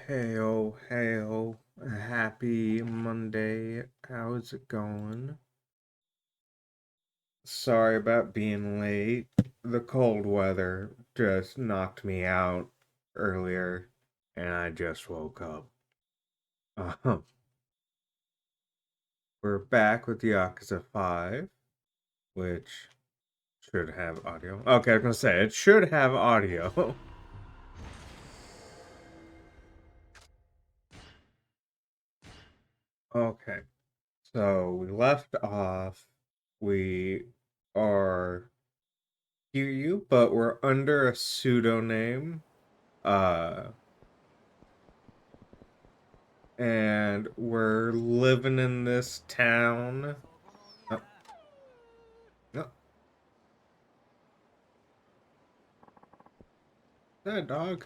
Hey, happy Monday. How's it going? Sorry about being late. The cold weather just knocked me out earlier, and I just woke up. Uh, we're back with Yakuza 5, which should have audio. Okay, I was gonna say, it should have audio. Okay, so we left off. We are hear you, but we're under a pseudonym. Uh, and we're living in this town. Oh, no, that dog.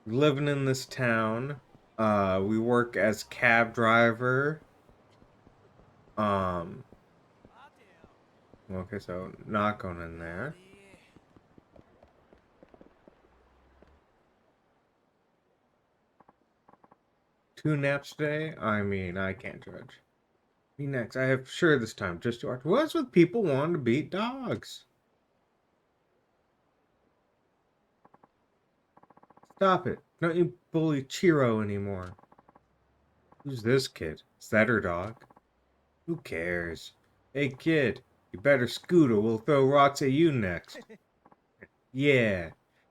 Living in this town. We work as cab driver. Um, okay, so not going in there. Two naps today? I mean, I can't judge. Me next. I have sure this time just to watch. What's with people wanting to beat dogs? Stop it. Don't you bully Chiro anymore. Who's this kid? Is that her dog? Who cares? Hey kid, you better scoot or we'll throw rocks at you next. Yeah.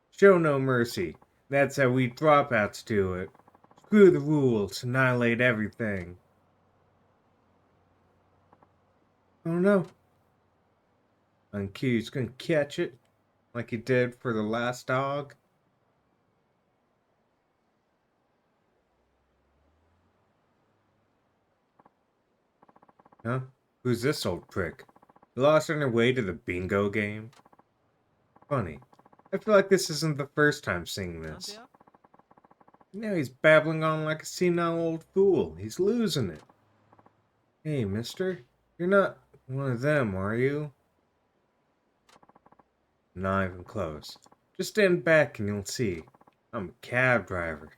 Show no mercy. That's how we dropouts do it. Screw the rules, annihilate everything. Oh no. Uncue's gonna catch it, like he did for the last dog. Huh? Who's this old prick? Lost on her way to the bingo game? Funny. I feel like this isn't the first time seeing this. Now he's babbling on like a senile old fool. He's losing it. Hey, mister. You're not one of them, are you? Not even close. Just stand back and you'll see. I'm a cab driver.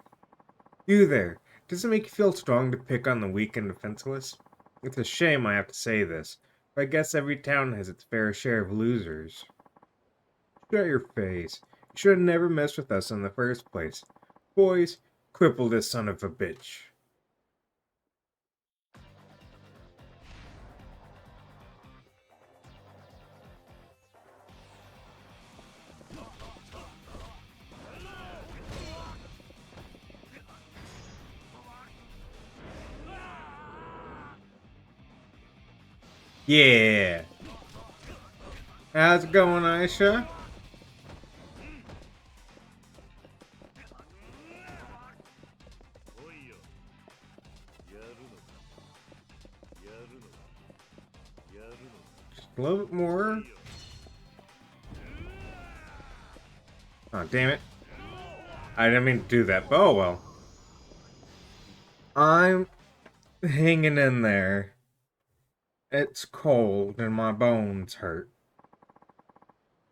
You there. Does it make you feel strong to pick on the weak and defenseless? It's a shame I have to say this, but I guess every town has its fair share of losers. Shut your face. You should have never messed with us in the first place. Boys, cripple this son of a bitch. Yeah. How's it going, Aisha? Just a little bit more. Oh, damn it. I didn't mean to do that, but oh well. I'm hanging in there. It's cold and my bones hurt.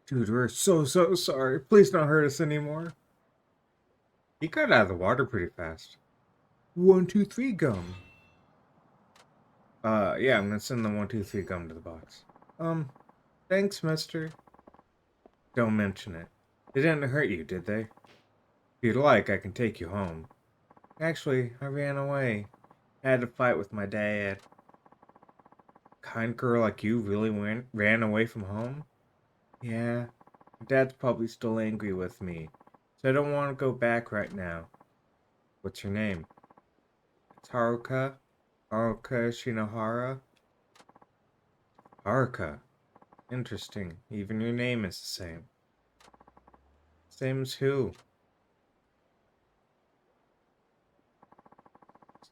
Dude, we're so sorry. Please don't hurt us anymore. He got out of the water pretty fast. 1, 2, 3 gum. Yeah, I'm gonna send the 1, 2, 3 gum to the box. Um, thanks, mister. Don't mention it. They didn't hurt you, did they? If you'd like, I can take you home. Actually, I ran away. I had to fight with my dad. Kind girl like you really ran away from home? Yeah. My dad's probably still angry with me, so I don't want to go back right now. What's your name? It's Haruka. Haruka Shinohara. Haruka. Interesting. Even your name is the same. Same as who?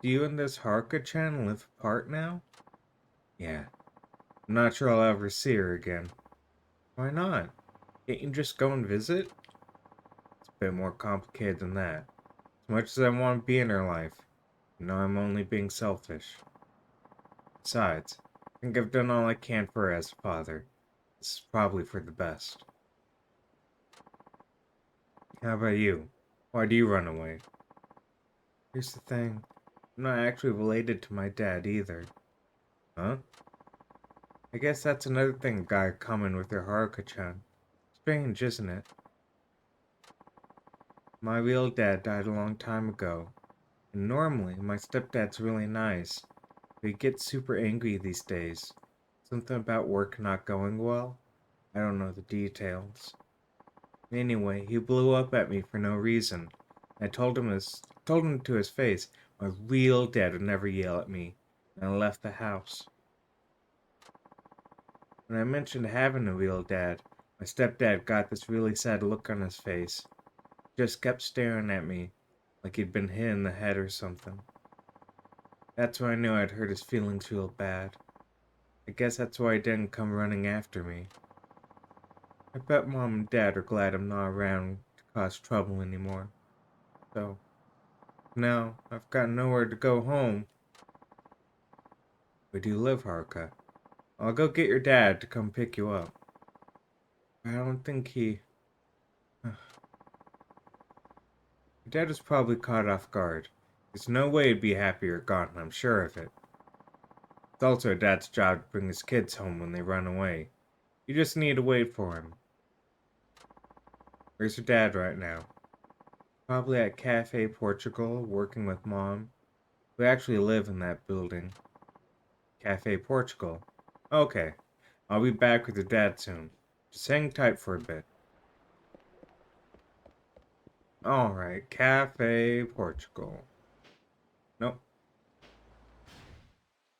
Do you and this Haruka-chan live apart now? Yeah. I'm not sure I'll ever see her again. Why not? Can't you just go and visit? It's a bit more complicated than that. As much as I want to be in her life, I'm only being selfish. Besides, I think I've done all I can for her as a father. This is probably for the best. How about you? Why do you run away? Here's the thing. I'm not actually related to my dad either. Huh? I guess that's another thing got common with their Haruka-chan. Strange, isn't it? My real dad died a long time ago. And normally, my stepdad's really nice. But he gets super angry these days. Something about work not going well? I don't know the details. Anyway, he blew up at me for no reason. I told him to his face, my real dad would never yell at me, and I left the house. When I mentioned having a real dad, my stepdad got this really sad look on his face. He just kept staring at me, like he'd been hit in the head or something. That's when I knew I'd hurt his feelings real bad. I guess that's why he didn't come running after me. I bet Mom and Dad are glad I'm not around to cause trouble anymore. So, now I've got nowhere to go home. Where do you live, Haruka? I'll go get your dad to come pick you up. I don't think he... Your dad was probably caught off guard. There's no way he'd be happy you're gone, I'm sure of it. It's also Dad's job to bring his kids home when they run away. You just need to wait for him. Where's your dad right now? Probably at Cafe Portugal, working with Mom. We actually live in that building. Cafe Portugal. Okay. I'll be back with your dad soon. Just hang tight for a bit. Alright, Cafe Portugal. Nope.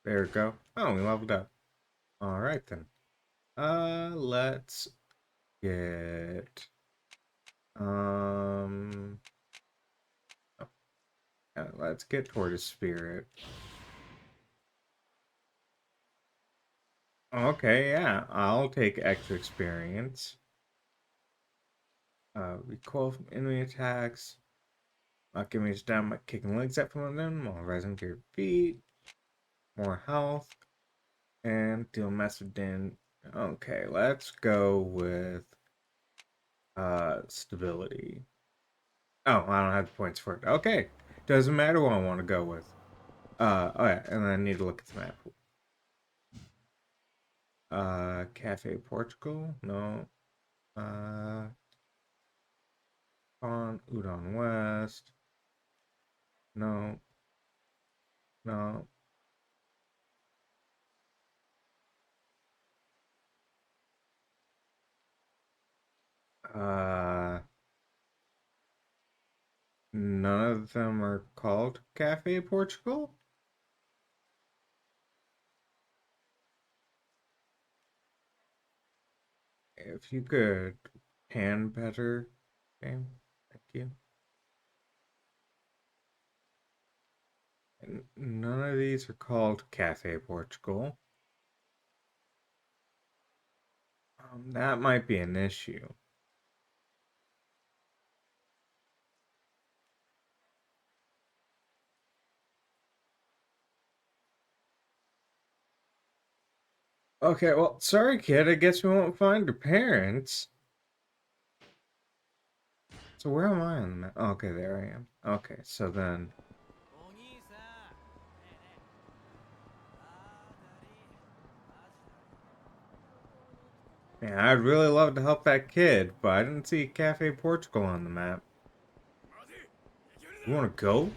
There we go. Oh, we leveled up. Alright then. Let's get... Oh, let's get Tortoise Spirit. Okay, yeah. I'll take extra experience. Recoil from enemy attacks. Knock enemies down by kicking legs out from them while rising to your feet. More health. And deal massive damage. Okay, let's go with stability. Oh, I don't have the points for it. Okay. Doesn't matter what I want to go with. Oh yeah, and I need to look at the map. Cafe Portugal? No. On Udon West. No. No. Uh, None of them are called Cafe Portugal? If you could pan better, game. Thank you. And none of these are called Cafe Portugal. That might be an issue. Okay, well, sorry, kid. I guess we won't find your parents. So where am I on the map? Okay, there I am. Okay, so then... Yeah, I'd really love to help that kid, but I didn't see Cafe Portugal on the map. You wanna go?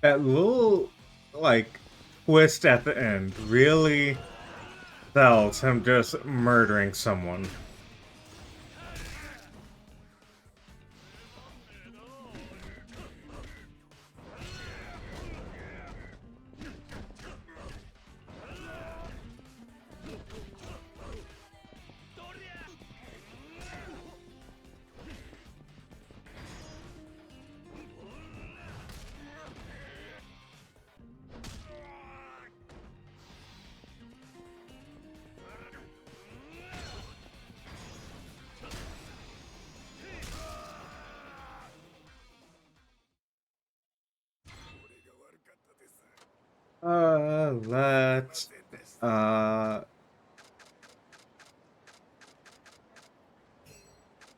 That little, like, twist at the end really sells him just murdering someone. Let's yeah,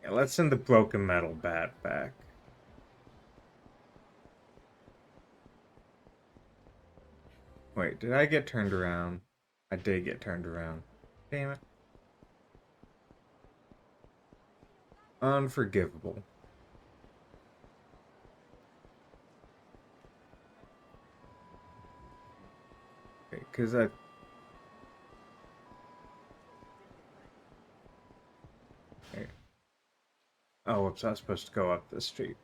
let's send the broken metal bat back. Wait, did I get turned around? I did get turned around. Damn it. Unforgivable. Okay, because I... Okay. Oh, whoops, I was supposed to go up the street.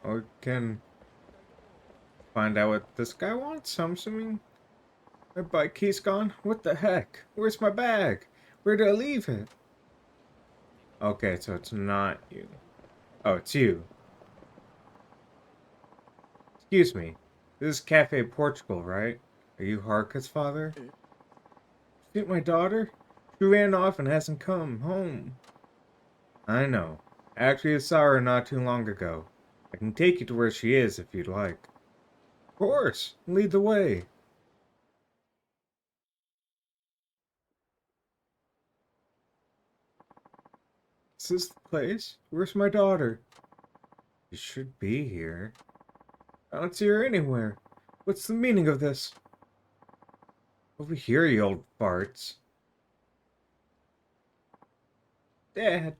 Or can find out what this guy wants, I'm assuming. My bike key's gone? What the heck? Where's my bag? Where did I leave it? Okay, so it's not you. Oh, it's you. Excuse me. This is Cafe Portugal, right? Are you Haruka's father? Isn't my daughter? She ran off and hasn't come home. I know. Actually, I saw her not too long ago. I can take you to where she is if you'd like. Of course. Lead the way. Is this the place? Where's my daughter? She should be here. I don't see her anywhere. What's the meaning of this? Over here, you old farts. Dad.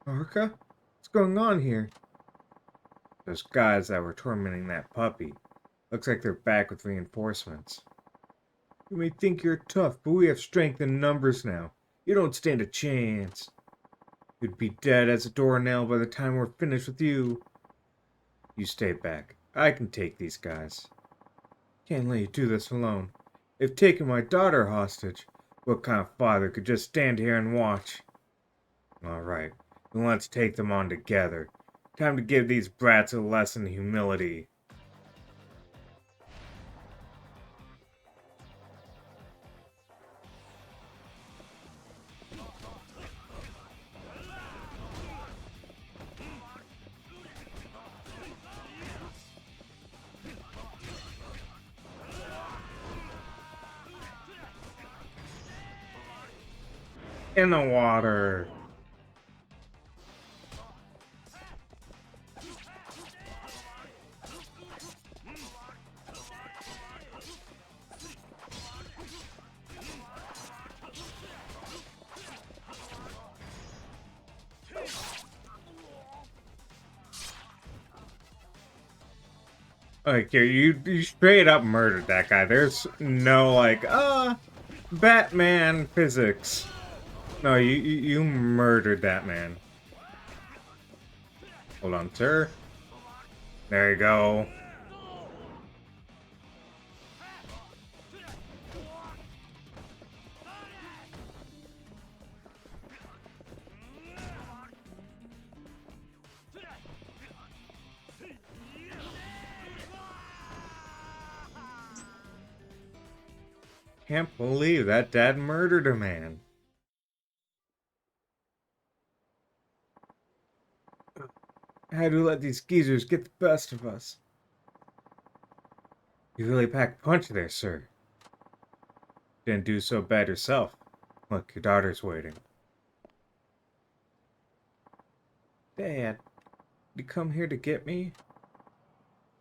Haruka? What's going on here? Those guys that were tormenting that puppy. Looks like they're back with reinforcements. You may think you're tough, but we have strength in numbers now. You don't stand a chance. You'd be dead as a doornail by the time we're finished with you. You stay back. I can take these guys. Can't let you do this alone. They've taken my daughter hostage. What kind of father could just stand here and watch? Alright, then let's take them on together. Time to give these brats a lesson in humility. In the water. Like, you straight up murdered that guy. There's no, like, Batman physics. No, you murdered that man. Hold on, sir. There you go. Can't believe that dad murdered a man. How do we let these geezers get the best of us? You really packed a punch there, sir. Didn't do so bad yourself. Look, your daughter's waiting. Dad, did you come here to get me?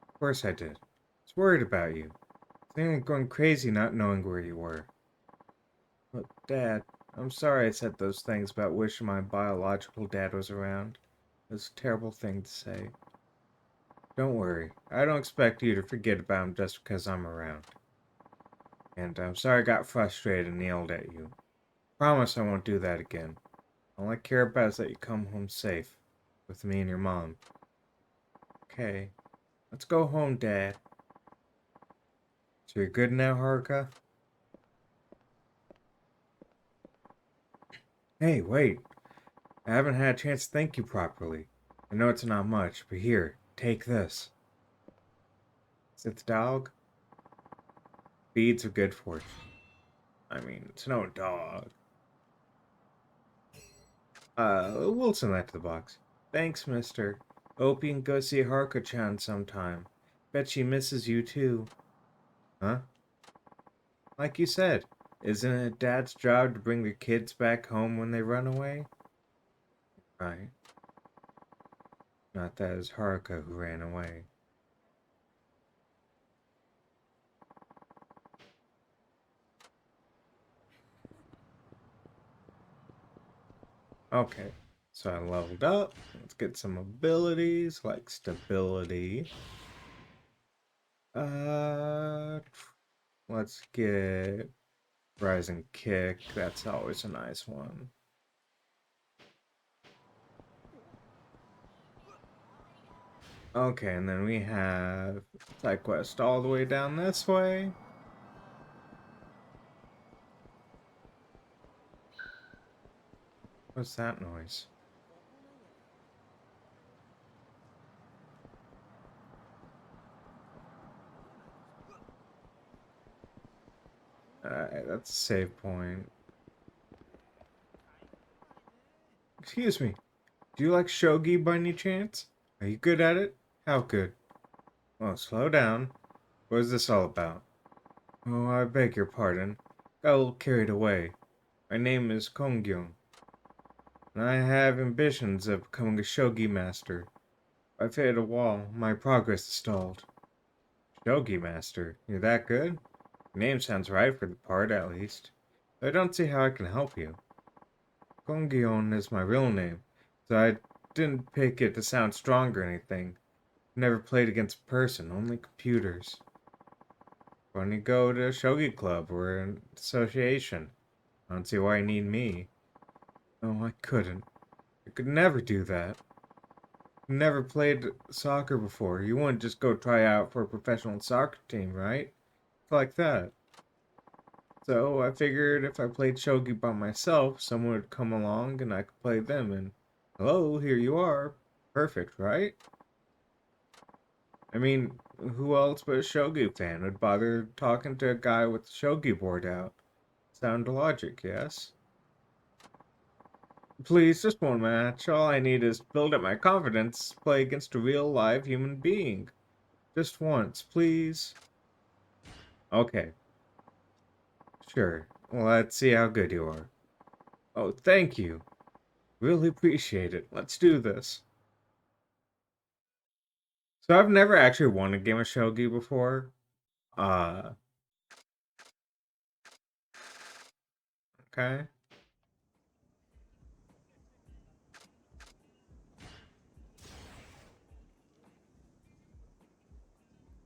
Of course I did. I was worried about you. I'm going crazy not knowing where you were. But, Dad, I'm sorry I said those things about wishing my biological dad was around. It's a terrible thing to say. Don't worry. I don't expect you to forget about him just because I'm around. And I'm sorry I got frustrated and yelled at you. Promise I won't do that again. All I care about is that you come home safe. With me and your mom. Okay. Let's go home, Dad. So you're good now, Haruka? Hey, wait. I haven't had a chance to thank you properly. I know it's not much, but here, take this. Is it the dog? Beads are good for it. I mean, it's no dog. We'll send that to the box. Thanks, mister. Hope you can go see Haruka-chan sometime. Bet she misses you too. Huh? Like you said, isn't it Dad's job to bring the kids back home when they run away? Right. Not that it was Haruka who ran away. Okay, so I leveled up. Let's get some abilities like stability. Uh, let's get rising kick. That's always a nice one. Okay, and then we have side quest all the way down this way. What's that noise? That's a save point. Excuse me. Do you like shogi by any chance? Are you good at it? How good? Oh, slow down. What is this all about? Oh, I beg your pardon. Got a little carried away. My name is Kongyoon, and I have ambitions of becoming a shogi master. I've hit a wall. My progress is stalled. Shogi master? You're that good? Your name sounds right for the part, at least. I don't see how I can help you. Kongyoon is my real name, so I didn't pick it to sound strong or anything. Never played against a person, only computers. Why don't you go to a shogi club or an association? I don't see why you need me. Oh, I couldn't. I could never do that. Never played soccer before. You wouldn't just go try out for a professional soccer team, right? Like that. So I figured if I played shogi by myself, someone would come along and I could play them and hello, here you are. Perfect, right? I mean, who else but a shogi fan would bother talking to a guy with the shogi board out? Sound logic, yes? Please, just one match. All I need is build up my confidence, play against a real live human being. Just once, please. Okay, sure. Well, let's see how good you are. Oh, thank you. Really appreciate it. Let's do this. So I've never actually won a game of Shogi before. Uh, okay.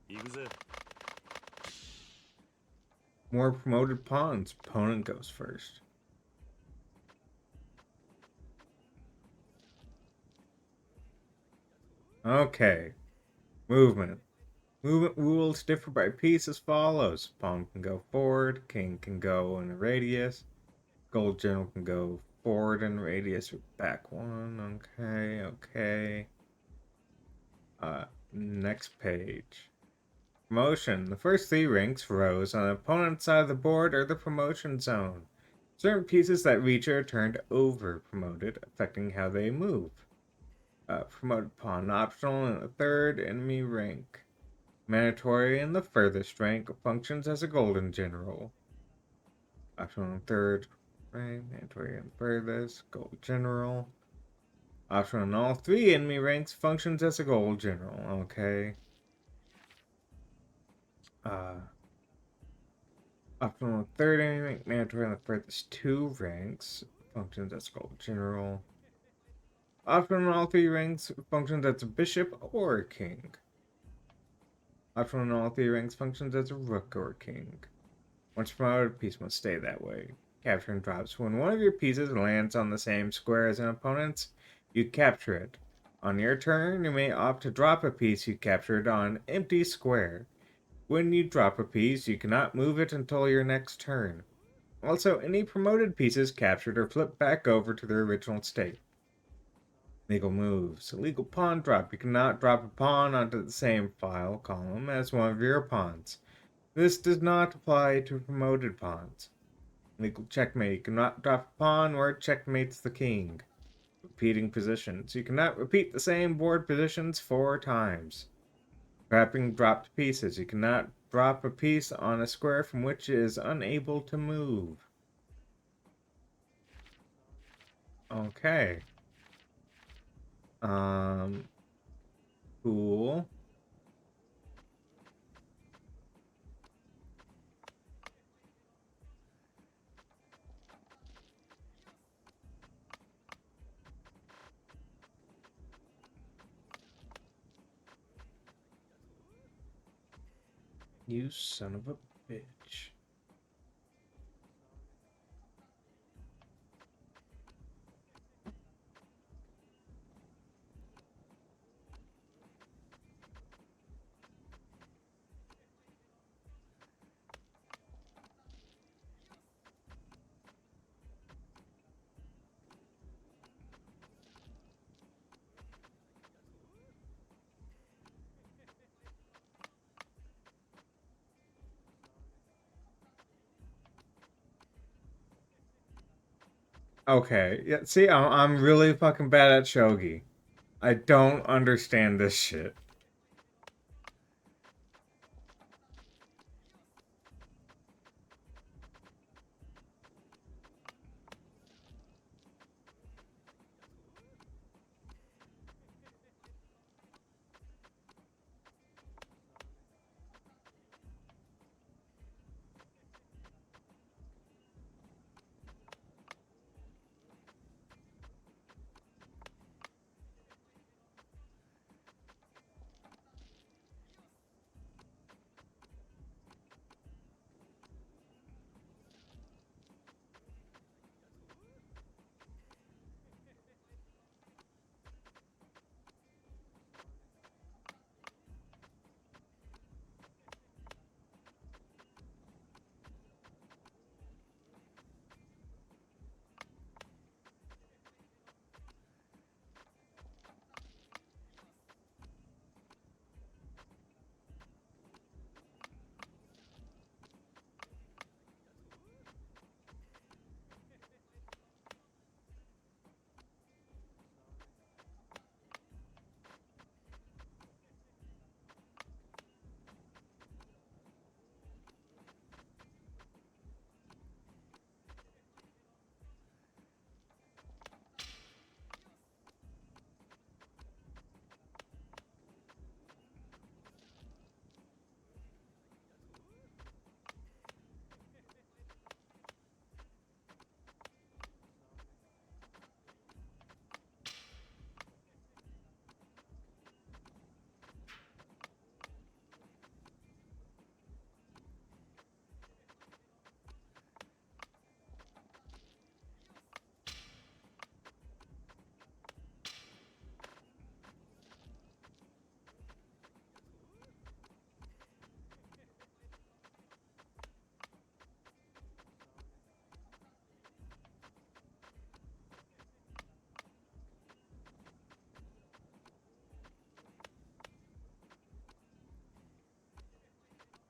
行くぜ。More promoted pawns. Opponent goes first. Okay. Movement. Movement rules differ by piece as follows. Pawn can go forward, king can go in a radius, gold general can go forward in radius or back one. Okay, okay. Next page. Promotion. The first three ranks rows on the opponent's side of the board are the promotion zone. Certain pieces that reach are turned over promoted, affecting how they move. Promoted pawn optional in the third enemy rank. Mandatory in the furthest rank functions as a golden general. Optional in third rank, mandatory in furthest, gold general. Optional in all three enemy ranks functions as a gold general. Okay. Uh, Optional in third enemy rank, mandatory in the furthest two ranks functions as a gold general. Often on all three ranks functions as a bishop or a king. Often on all three ranks functions as a rook or a king. Once promoted, a piece must stay that way. Capturing drops. When one of your pieces lands on the same square as an opponent's, you capture it. On your turn, you may opt to drop a piece you captured on an empty square. When you drop a piece, you cannot move it until your next turn. Also, any promoted pieces captured are flipped back over to their original state. Legal moves. Legal pawn drop. You cannot drop a pawn onto the same file column as one of your pawns. This does not apply to promoted pawns. Legal checkmate. You cannot drop a pawn where it checkmates the king. Repeating positions. You cannot repeat the same board positions 4 times. Trapping dropped pieces. You cannot drop a piece on a square from which it is unable to move. Okay. Cool. You son of a bitch. Okay, yeah, see, I'm really fucking bad at shogi. I don't understand this shit.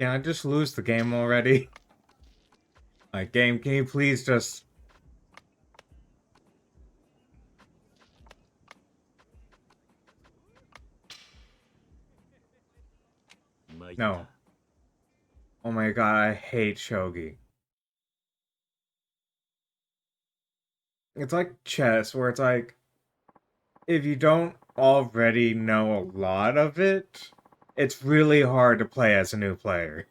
Can I just lose the game already? Like, game, can you please just... No. Oh my god, I hate shogi. It's like chess, where it's like, if you don't already know a lot of it, it's really hard to play as a new player.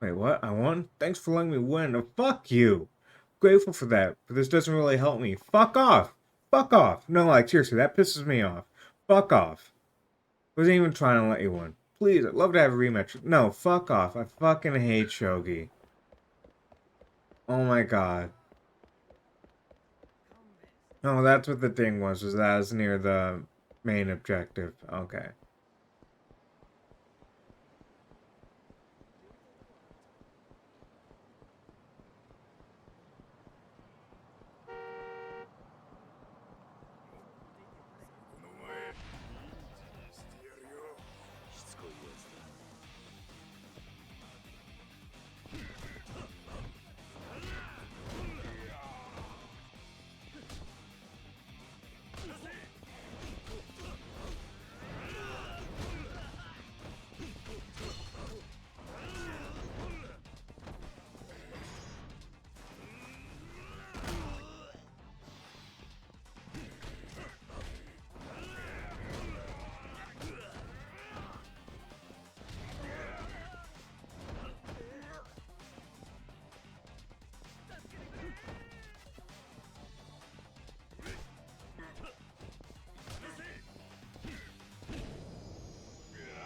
Wait, what? I won? Thanks for letting me win. Oh, fuck you. Grateful for that, but this doesn't really help me. Fuck off! Fuck off. No, like, seriously, that pisses me off. Fuck off. Wasn't even trying to let you win. Please, I'd love to have a rematch. No, fuck off. I fucking hate Shogi. Oh my god. Oh, that's what the thing was that was near the main objective. Okay.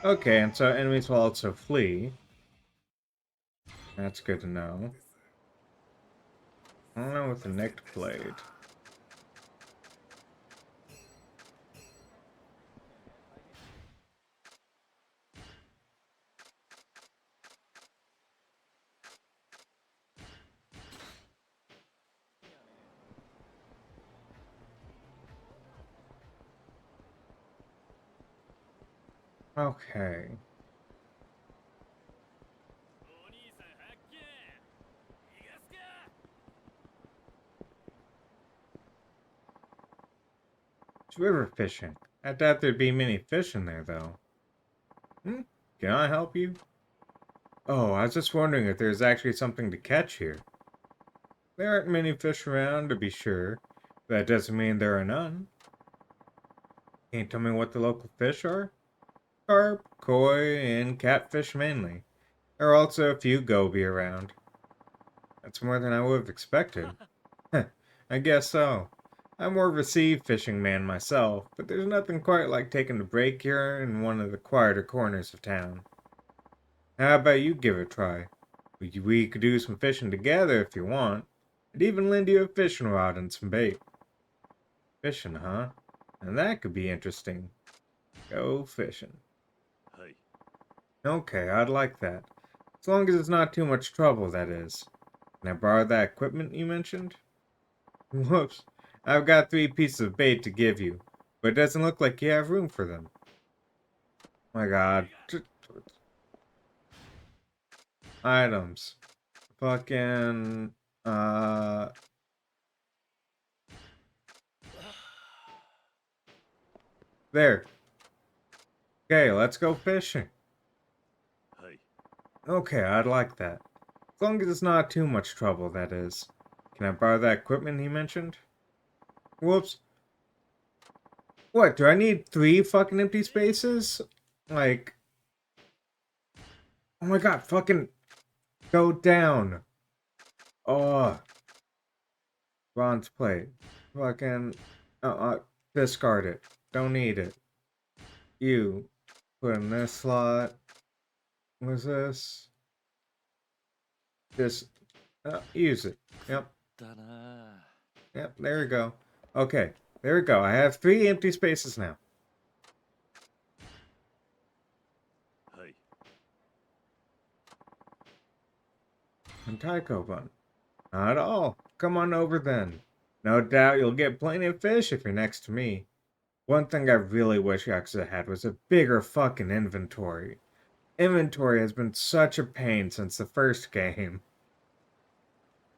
Okay, and so enemies will also flee. That's good to know. I don't know what the nicked blade. Okay. It's river fishing. I doubt there'd be many fish in there, though. Hmm? Can I help you? Oh, I was just wondering if there's actually something to catch here. There aren't many fish around, to be sure. That doesn't mean there are none. Can you tell me what the local fish are? Carp, koi, and catfish mainly. There are also a few goby around. That's more than I would have expected. I guess so. I'm more of a sea fishing man myself, but there's nothing quite like taking a break here in one of the quieter corners of town. How about you give it a try? We could do some fishing together if you want. I'd even lend you a fishing rod and some bait. Fishing, huh? And that could be interesting. Go fishing. Okay, I'd like that. As long as it's not too much trouble, that is. Can I borrow that equipment you mentioned? Whoops. I've got 3 pieces of bait to give you, but it doesn't look like you have room for them. My god. Items. Fucking... Uh... There. Okay, let's go fishing. Okay, I'd like that. As long as it's not too much trouble, that is. Can I borrow that equipment he mentioned? Whoops. What, do I need 3 fucking empty spaces? Like... Oh my god, fucking... Go down. Oh. Bronze plate. Fucking... discard it. Don't need it. You. Put in this slot. What's this? Just... use it. Yep. Yep, there we go. Okay, there we go. I have 3 empty spaces now. And taiko bun. Not at all. Come on over then. No doubt you'll get plenty of fish if you're next to me. One thing I really wish Yakuza had was a bigger fucking inventory. Inventory has been such a pain since the first game.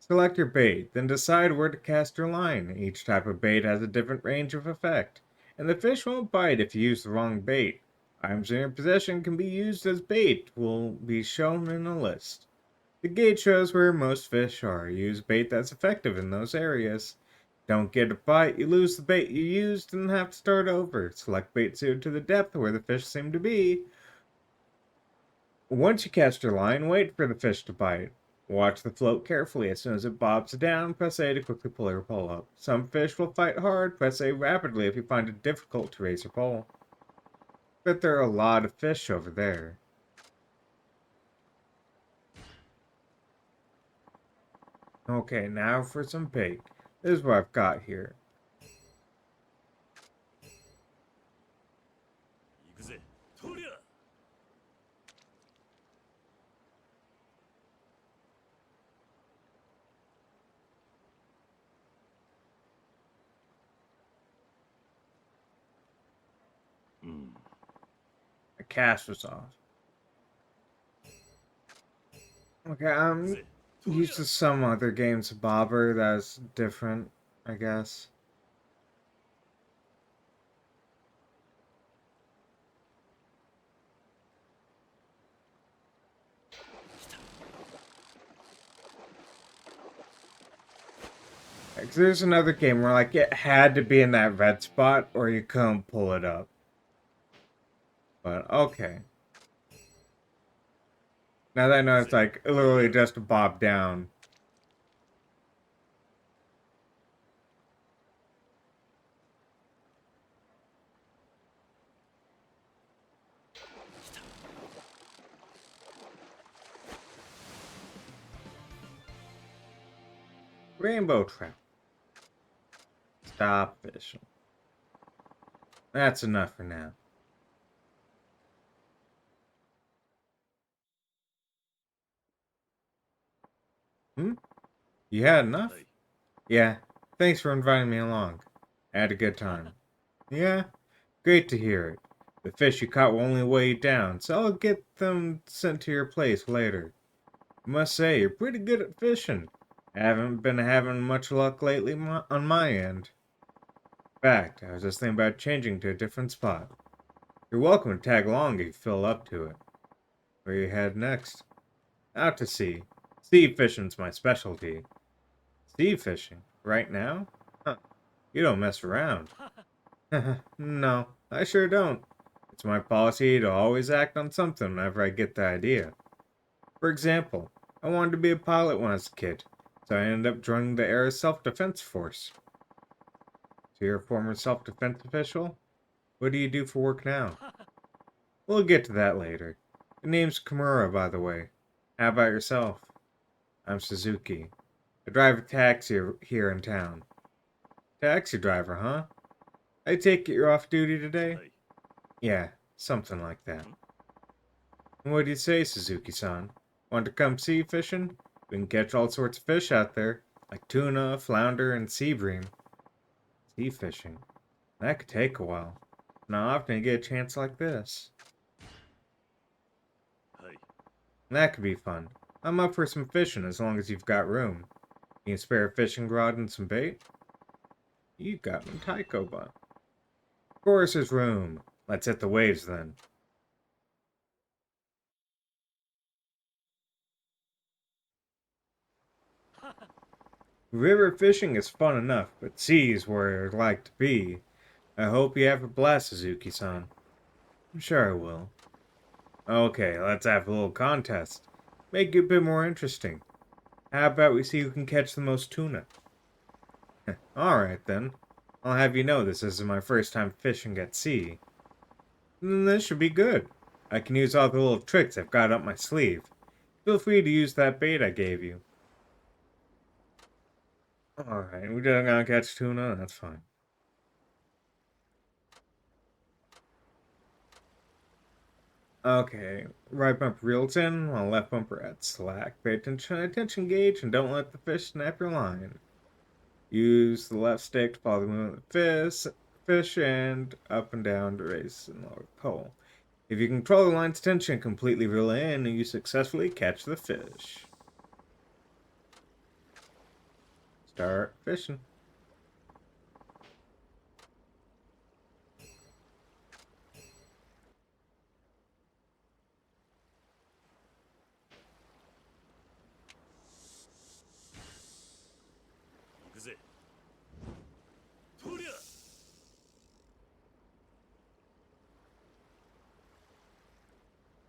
Select your bait, then decide where to cast your line. Each type of bait has a different range of effect, and the fish won't bite if you use the wrong bait. Items in your possession can be used as bait will be shown in a list. The gate shows where most fish are. Use bait that's effective in those areas. Don't get a bite, you lose the bait you used and have to start over. Select bait suited to the depth where the fish seem to be. Once you cast your line, wait for the fish to bite. Watch the float carefully. As soon as it bobs down, press A to quickly pull your pole up. Some fish will fight hard. Press A rapidly if you find it difficult to raise your pole. But there are a lot of fish over there. Okay, now for some bait. This is what I've got here. The cast was off. Okay, I'm used to some other games of Bobber that's different, I guess. Like, there's another game where like it had to be in that red spot or you couldn't pull it up. But okay. Now that I know it's like literally just a bob down. Rainbow trout. Stop fishing. That's enough for now. Hmm? You had enough? Yeah. Thanks for inviting me along. I had a good time. Yeah? Great to hear it. The fish you caught will only weigh you down, so I'll get them sent to your place later. I must say, you're pretty good at fishing. I haven't been having much luck lately on my end. In fact, I was just thinking about changing to a different spot. You're welcome to tag along if you feel up to it. Where you head next? Out to sea. Sea fishing's my specialty. Sea fishing? Right now? Huh. You don't mess around. No, I sure don't. It's my policy to always act on something whenever I get the idea. For example, I wanted to be a pilot when I was a kid, so I ended up joining the Air Self-Defense Force. So you're a former self-defense official? What do you do for work now? We'll get to that later. Your name's Kimura, by the way. How about yourself? I'm Suzuki. I drive a taxi here in town. Taxi driver, huh? I take it you're off duty today? Yeah, something like that. What do you say, Suzuki-san? Want to come sea fishing? We can catch all sorts of fish out there, like tuna, flounder, and sea bream. Sea fishing. That could take a while. Not often you get a chance like this. That could be fun. I'm up for some fishing as long as you've got room. You can spare a fishing rod and some bait? You got me taiko bun. Of course there's room. Let's hit the waves then. River fishing is fun enough, but sea's where I'd like to be. I hope you have a blast, Suzuki-san. I'm sure I will. Okay, let's have a little contest. Make it a bit more interesting. How about we see who can catch the most tuna? Alright then. I'll have you know this isn't my first time fishing at sea. This should be good. I can use all the little tricks I've got up my sleeve. Feel free to use that bait I gave you. Alright, we don't gonna catch tuna? That's fine. Okay, right bumper reels in, while left bumper adds slack. Pay attention gauge, and don't let the fish snap your line. Use the left stick to follow the movement of the fish and up and down to raise and lower the pole. If you control the line's tension and completely reel in, you successfully catch the fish. Start fishing.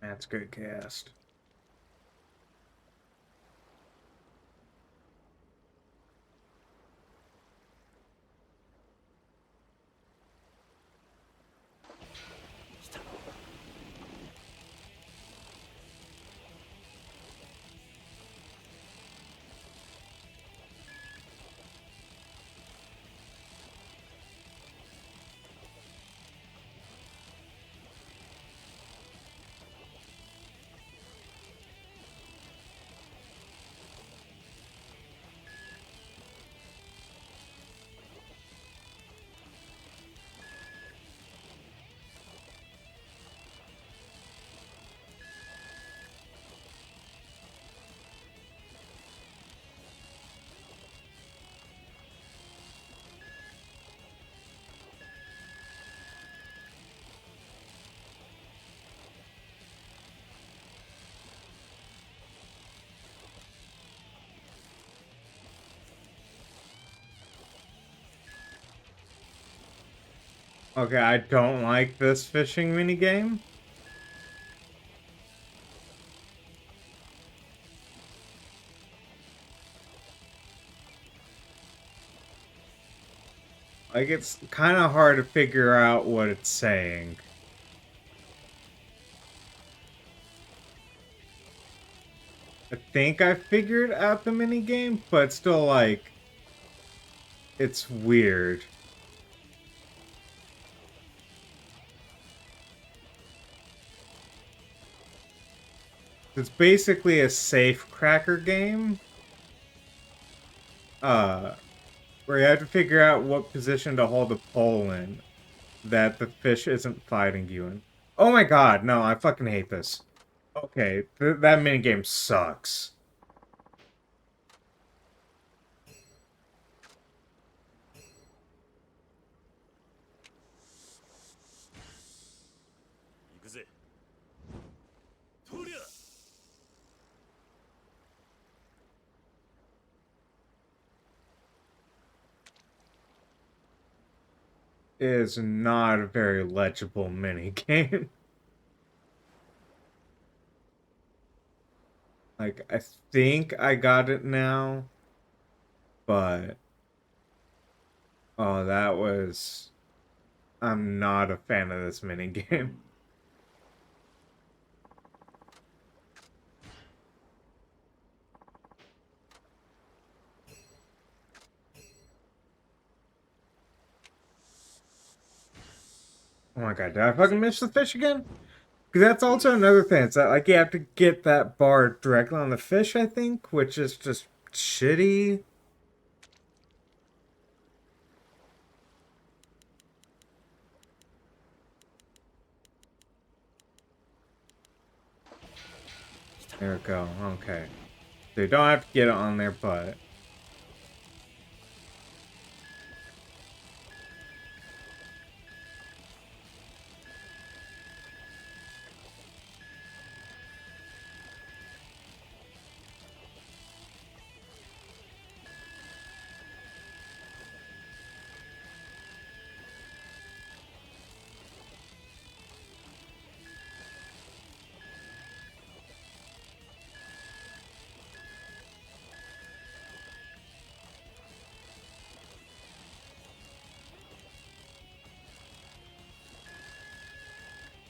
That's a good cast. Okay, I don't like this fishing minigame. Like, it's kind of hard to figure out what it's saying. I think I figured out the minigame, but still, like, it's weird. It's basically a safe cracker game. Uh, where you have to figure out what position to hold the pole in that the fish isn't fighting you in. Oh my god, no, I fucking hate this. Okay, that minigame sucks. 行くぜ。とりゃ。It is not a very legible minigame. Like, I think I got it now, but oh, that was. I'm not a fan of this minigame. Oh my god, did I fucking miss the fish again? Because that's also another thing. It's that, like, you have to get that bar directly on the fish, I think, which is just shitty. There we go. Okay. So you don't have to get it on there, but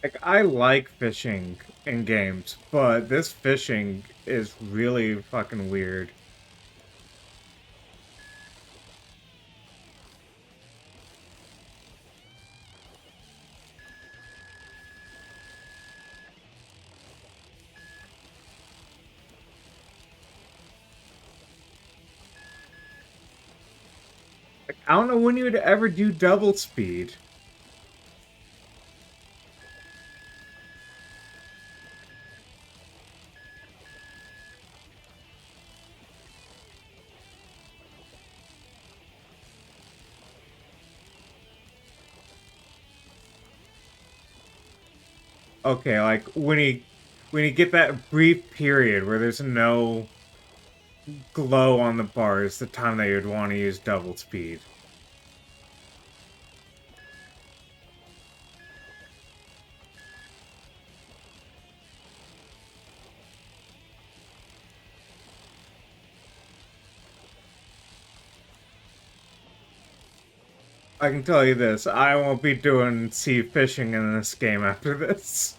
like, I like fishing in games, but this fishing is really fucking weird. Like, I don't know when you would ever do double speed. Okay, like when you get that brief period where there's no glow on the bar is the time that you'd want to use double speed. I can tell you this, I won't be doing sea fishing in this game after this.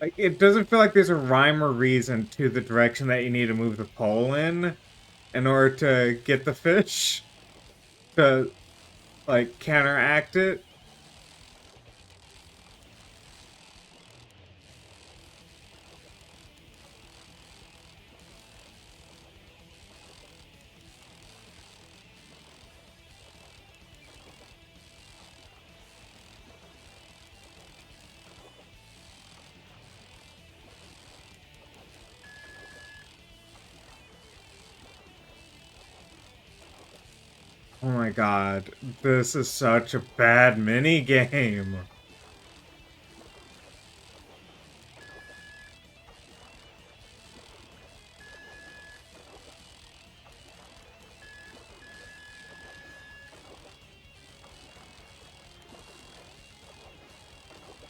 Like, it doesn't feel like there's a rhyme or reason to the direction that you need to move the pole in order to get the fish. To like, counteract it. Oh my god, this is such a bad mini game.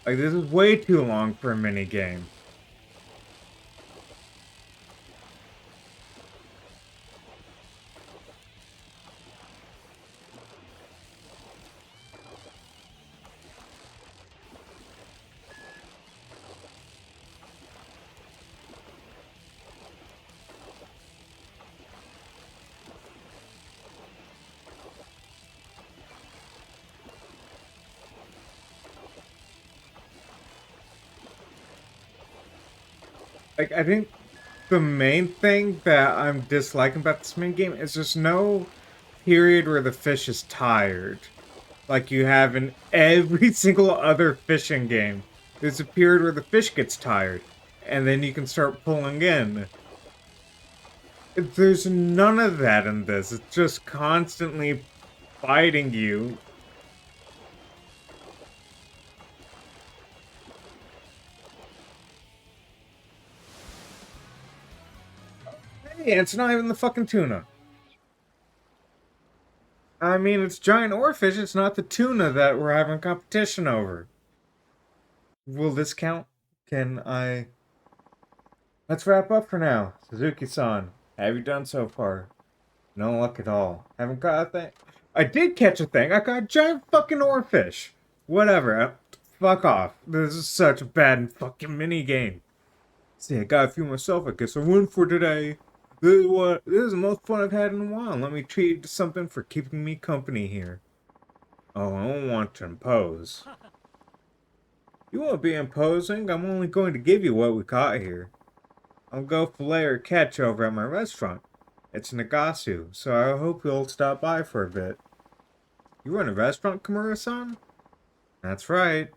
Like, this is way too long for a mini game. Like, I think the main thing that I'm disliking about this mini game is there's no period where the fish is tired. Like you have in every single other fishing game. There's a period where the fish gets tired, and then you can start pulling in. There's none of that in this. It's just constantly fighting you. Hey, it's not even the fucking tuna. I mean, it's giant oarfish, it's not the tuna that we're having competition over. Will this count? Can I... Let's wrap up for now. Suzuki-san, have you done so far? No luck at all. Haven't got a thing. I did catch a thing. I got a giant fucking oarfish. Whatever. Fuck off. This is such a bad fucking mini game. See, I got a few myself. I guess I win for today. This is the most fun I've had in a while. Let me treat you to something for keeping me company here. Oh, I don't want to impose. You won't be imposing. I'm only going to give you what we caught here. I'll go fillet or catch over at my restaurant. It's Nagasu, so I hope you'll stop by for a bit. You run a restaurant, Kimura-san? That's right.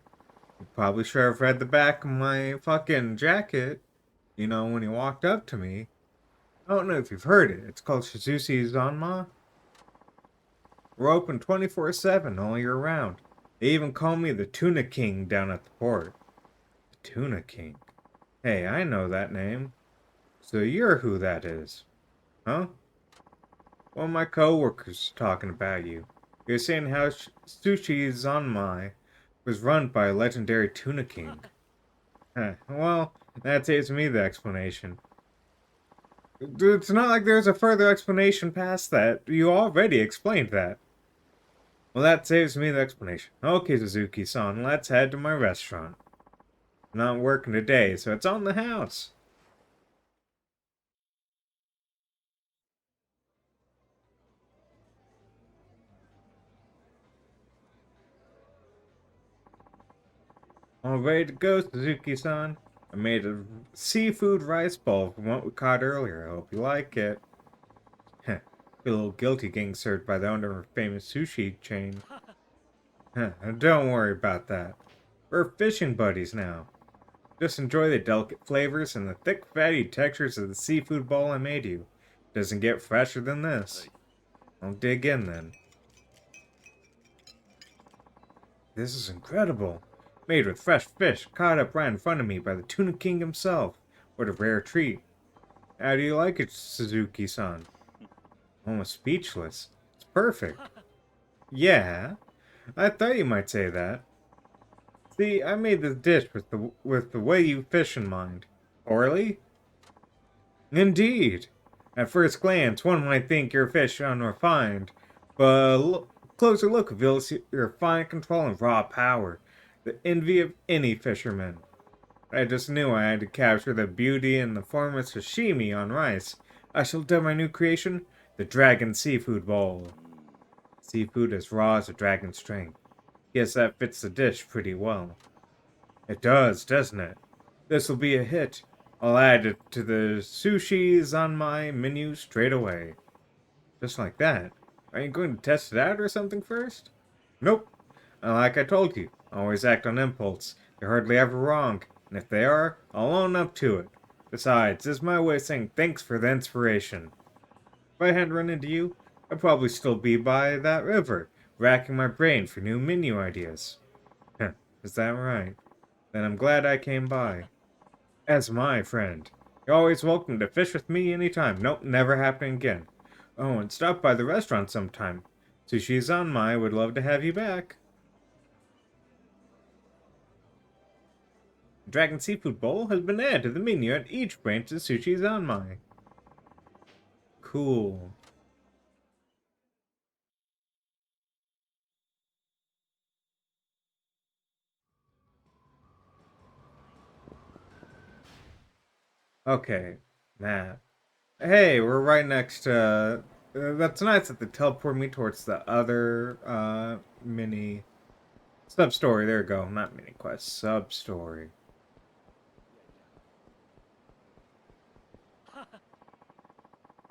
You probably sure have read the back of my fucking jacket. You know, when you walked up to me. I don't know if you've heard it. It's called Shizushi Zanma. We're open 24/7 all year round. They even call me the Tuna King down at the port. The Tuna King? Hey, I know that name. So you're who that is. Huh? One of my coworkers talking about you. You're saying how Sushi Zanmai was run by a legendary Tuna King. Well, that saves me the explanation. It's not like there's a further explanation past that. You already explained that. Well, that saves me the explanation. Okay, Suzuki-san, let's head to my restaurant. I'm not working today, so it's on the house. All ready to go, Suzuki-san. I made a seafood rice bowl from what we caught earlier. I hope you like it. Heh, feel a little guilty getting served by the owner of a famous sushi chain. Don't worry about that. We're fishing buddies now. Just enjoy the delicate flavors and the thick, fatty textures of the seafood bowl I made you. Doesn't get fresher than this. I'll dig in then. This is incredible. Made with fresh fish, caught up right in front of me by the Tuna King himself. What a rare treat. How do you like it, Suzuki-san? Almost speechless. It's perfect. Yeah, I thought you might say that. See, I made this dish with the way you fish in mind. Orly? Indeed. At first glance, one might think your fish unrefined, but a closer look reveals your fine control and raw power, the envy of any fisherman. I just knew I had to capture the beauty in the form of sashimi on rice. I shall dub my new creation the Dragon Seafood Bowl. Seafood as raw as a dragon's strength. Guess that fits the dish pretty well. It does, doesn't it? This'll be a hit. I'll add it to the sushis on my menu straight away. Just like that. Are you going to test it out or something first? Nope. Like I told you, I always act on impulse. They're hardly ever wrong, and if they are, I'll own up to it. Besides, this is my way of saying thanks for the inspiration. If I hadn't run into you, I'd probably still be by that river, racking my brain for new menu ideas. Heh, is that right? Then I'm glad I came by. As my friend. You're always welcome to fish with me anytime. Nope, never happening again. Oh, and stop by the restaurant sometime. Sushi Zanmai would love to have you back. The Dragon Seafood Bowl has been added to the menu at each branch of Sushi Zanmai. Cool. Okay, map. Hey, we're right next to... that's nice that they teleport me towards the other, mini... Sub-story, there we go. Not mini quest, sub-story.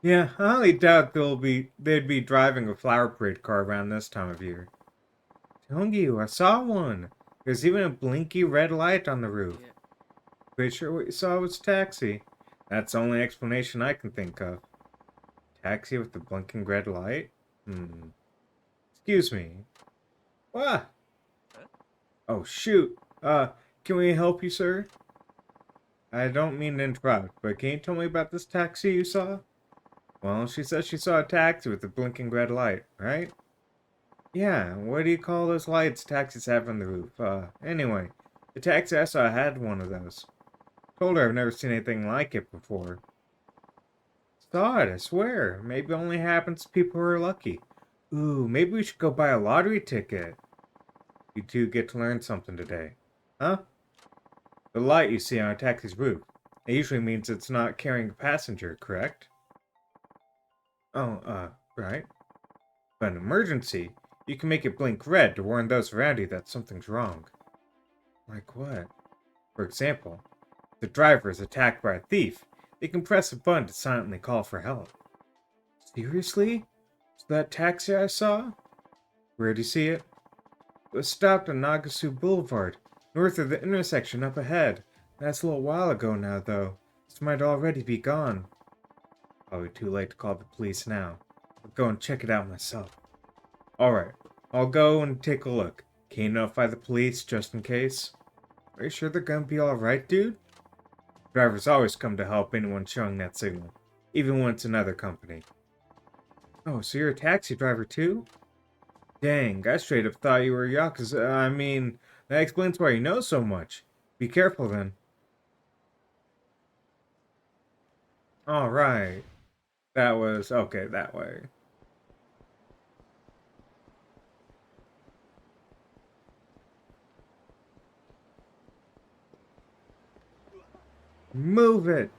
Yeah, I highly doubt they'd be driving a flower parade car around this time of year. Telling you, I saw one. There's even a blinky red light on the roof. Pretty sure what you saw was a taxi. That's the only explanation I can think of. Taxi with the blinking red light? Excuse me. What? Oh, shoot. Can we help you, sir? I don't mean to interrupt, but can you tell me about this taxi you saw? Well, she says she saw a taxi with a blinking red light, right? Yeah, what do you call those lights taxis have on the roof? Anyway, the taxi I saw had one of those. Told her I've never seen anything like it before. Saw it, I swear. Maybe it only happens to people who are lucky. Ooh, maybe we should go buy a lottery ticket. You two get to learn something today. Huh? The light you see on a taxi's roof. It usually means it's not carrying a passenger, correct? Oh, right. But in an emergency, you can make it blink red to warn those around you that something's wrong. Like what? For example, if the driver is attacked by a thief, they can press a button to silently call for help. Seriously? So that taxi I saw? Where'd you see it? It was stopped on Nagasu Boulevard, north of the intersection up ahead. That's a little while ago now, though. This might already be gone. Probably too late to call the police now. I'll go and check it out myself. Alright, I'll go and take a look. Can you notify the police just in case? Are you sure they're gonna be alright, dude? Drivers always come to help anyone showing that signal, even when it's another company. Oh, so you're a taxi driver too? Dang, I straight up thought you were a Yakuza. I mean, that explains why you know so much. Be careful then. Alright. That was... okay, that way. Move it!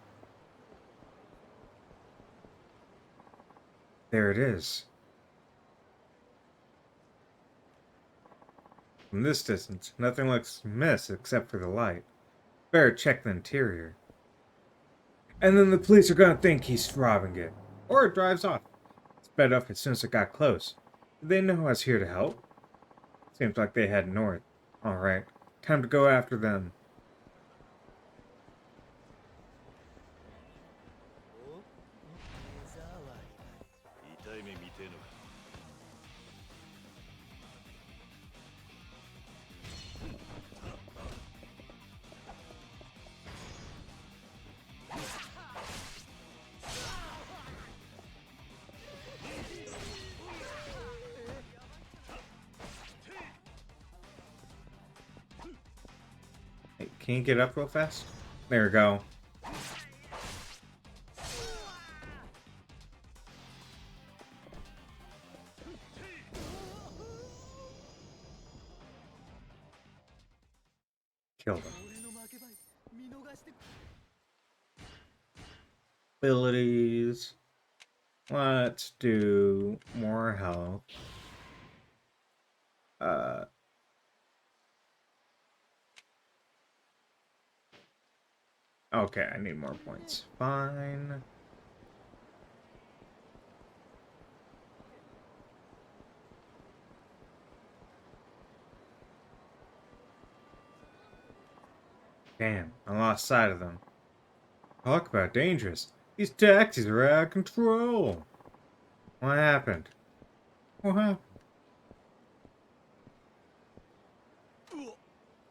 There it is. From this distance, nothing looks amiss except for the light. Better check the interior. And then the police are gonna think he's robbing it. Or it drives off. Sped up as soon as it got close. Did they know I was here to help? Seems like they head north. Alright, time to go after them. 痛い目見てえのか。Hey, can you get up real fast? There we go. Kill them. Abilities. Let's do more health. Okay, I need more points. Fine. Damn, I lost sight of them. Talk about dangerous. These taxis are out of control. What happened? What happened?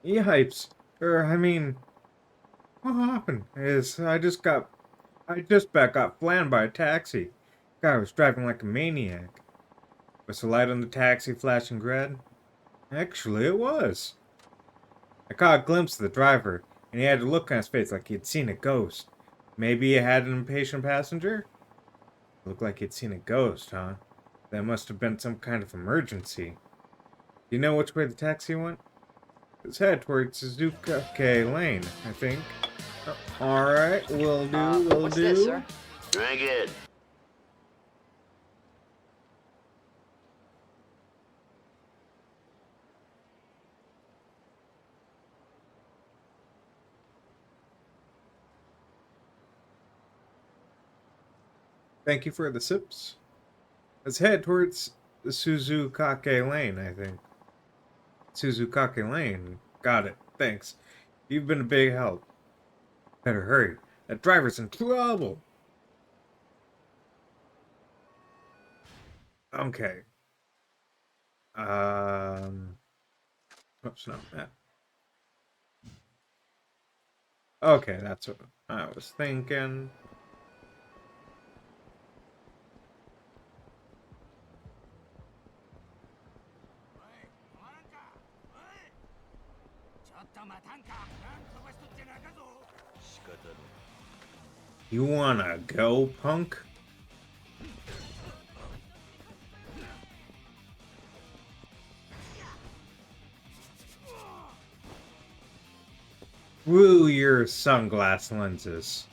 Yipes. I mean, what happened is I just about got flattened by a taxi. Guy was driving like a maniac. Was the light on the taxi flashing red? Actually, it was. I caught a glimpse of the driver, and he had a look on his face like he had seen a ghost. Maybe he had an impatient passenger? Looked like he'd seen a ghost, huh? That must have been some kind of emergency. Do you know which way the taxi went? It's head towards Suzuka Lane, I think. Alright, will do, will What's do. this, sir? Drink it. Thank you for the sips. Let's head towards the Suzukake Lane, I think. Suzukake Lane. Got it. Thanks. You've been a big help. Better hurry. That driver's in trouble. Okay. Oops, no, that. Okay, that's what I was thinking. You wanna go, punk? Woo your sunglass lenses.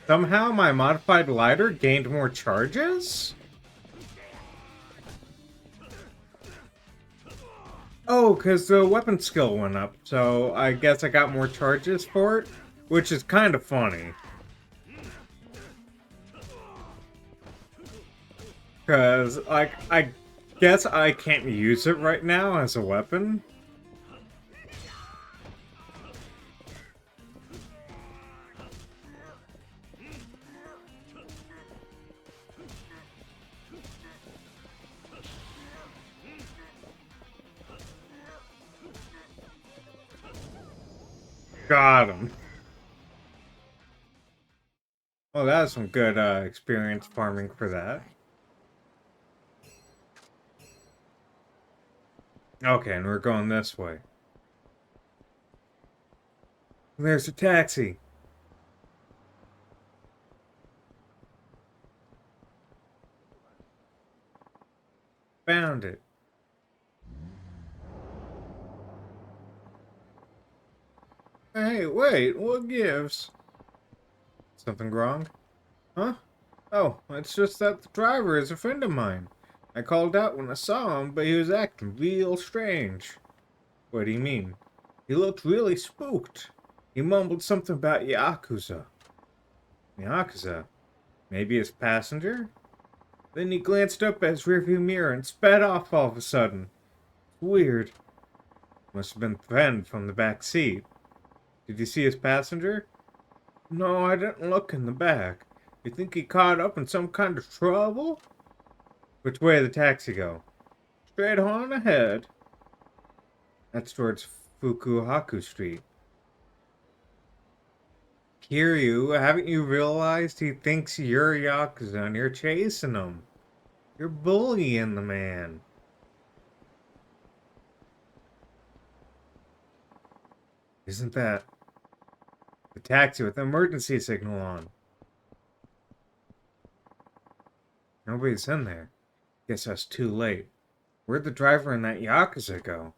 Somehow my modified lighter gained more charges? Oh, because the weapon skill went up, so I guess I got more charges for it, which is kind of funny. Because, like, I guess I can't use it right now as a weapon. Got him. Well, that was some good experience farming for that. Okay, and we're going this way. There's a taxi. Found it. Hey, wait, what gives? Something wrong? Huh? Oh, it's just that the driver is a friend of mine. I called out when I saw him, but he was acting real strange. What do you mean? He looked really spooked. He mumbled something about Yakuza. Yakuza? Maybe his passenger? Then he glanced up at his rearview mirror and sped off all of a sudden. Weird. Must have been the friend from the back seat. Did you see his passenger? No, I didn't look in the back. You think he caught up in some kind of trouble? Which way did the taxi go? Straight on ahead. That's towards Fukuhaku Street. Kiryu, haven't you realized he thinks you're Yakuza and you're chasing him? You're bullying the man. Isn't that the taxi with the emergency signal on? Nobody's in there. Guess that's too late. Where'd the driver and that Yakuza go?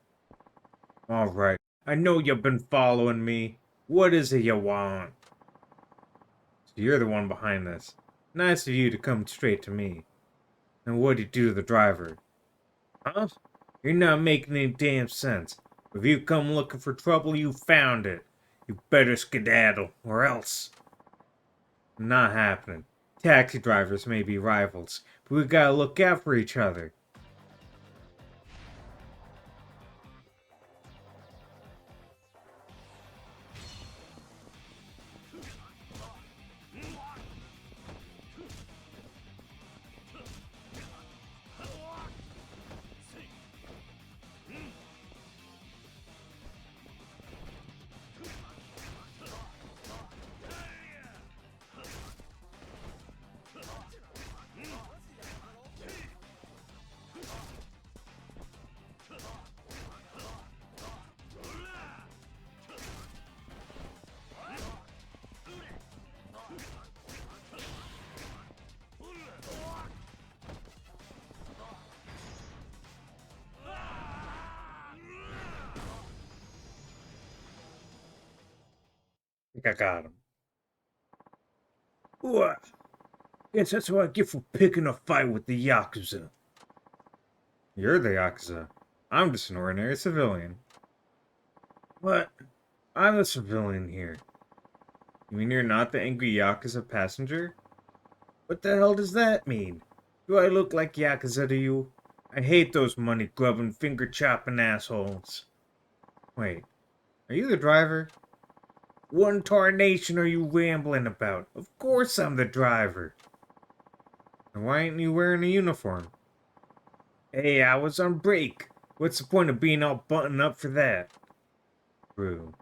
Alright, I know you've been following me. What is it you want? So you're the one behind this. Nice of you to come straight to me. And what'd you do to the driver? Huh? You're not making any damn sense. If you come looking for trouble, you found it. You better skedaddle, or else. Not happening. Taxi drivers may be rivals, but we gotta look out for each other. I think I got him. What? Guess that's what I get for picking a fight with the Yakuza. You're the Yakuza. I'm just an ordinary civilian. What? I'm a civilian here. You mean you're not the angry Yakuza passenger? What the hell does that mean? Do I look like Yakuza to you? I hate those money-grubbing, finger-chopping assholes. Wait, are you the driver? What in tarnation are you rambling about? Of course I'm the driver. And why ain't you wearing a uniform? Hey, I was on break. What's the point of being all buttoned up for that? True.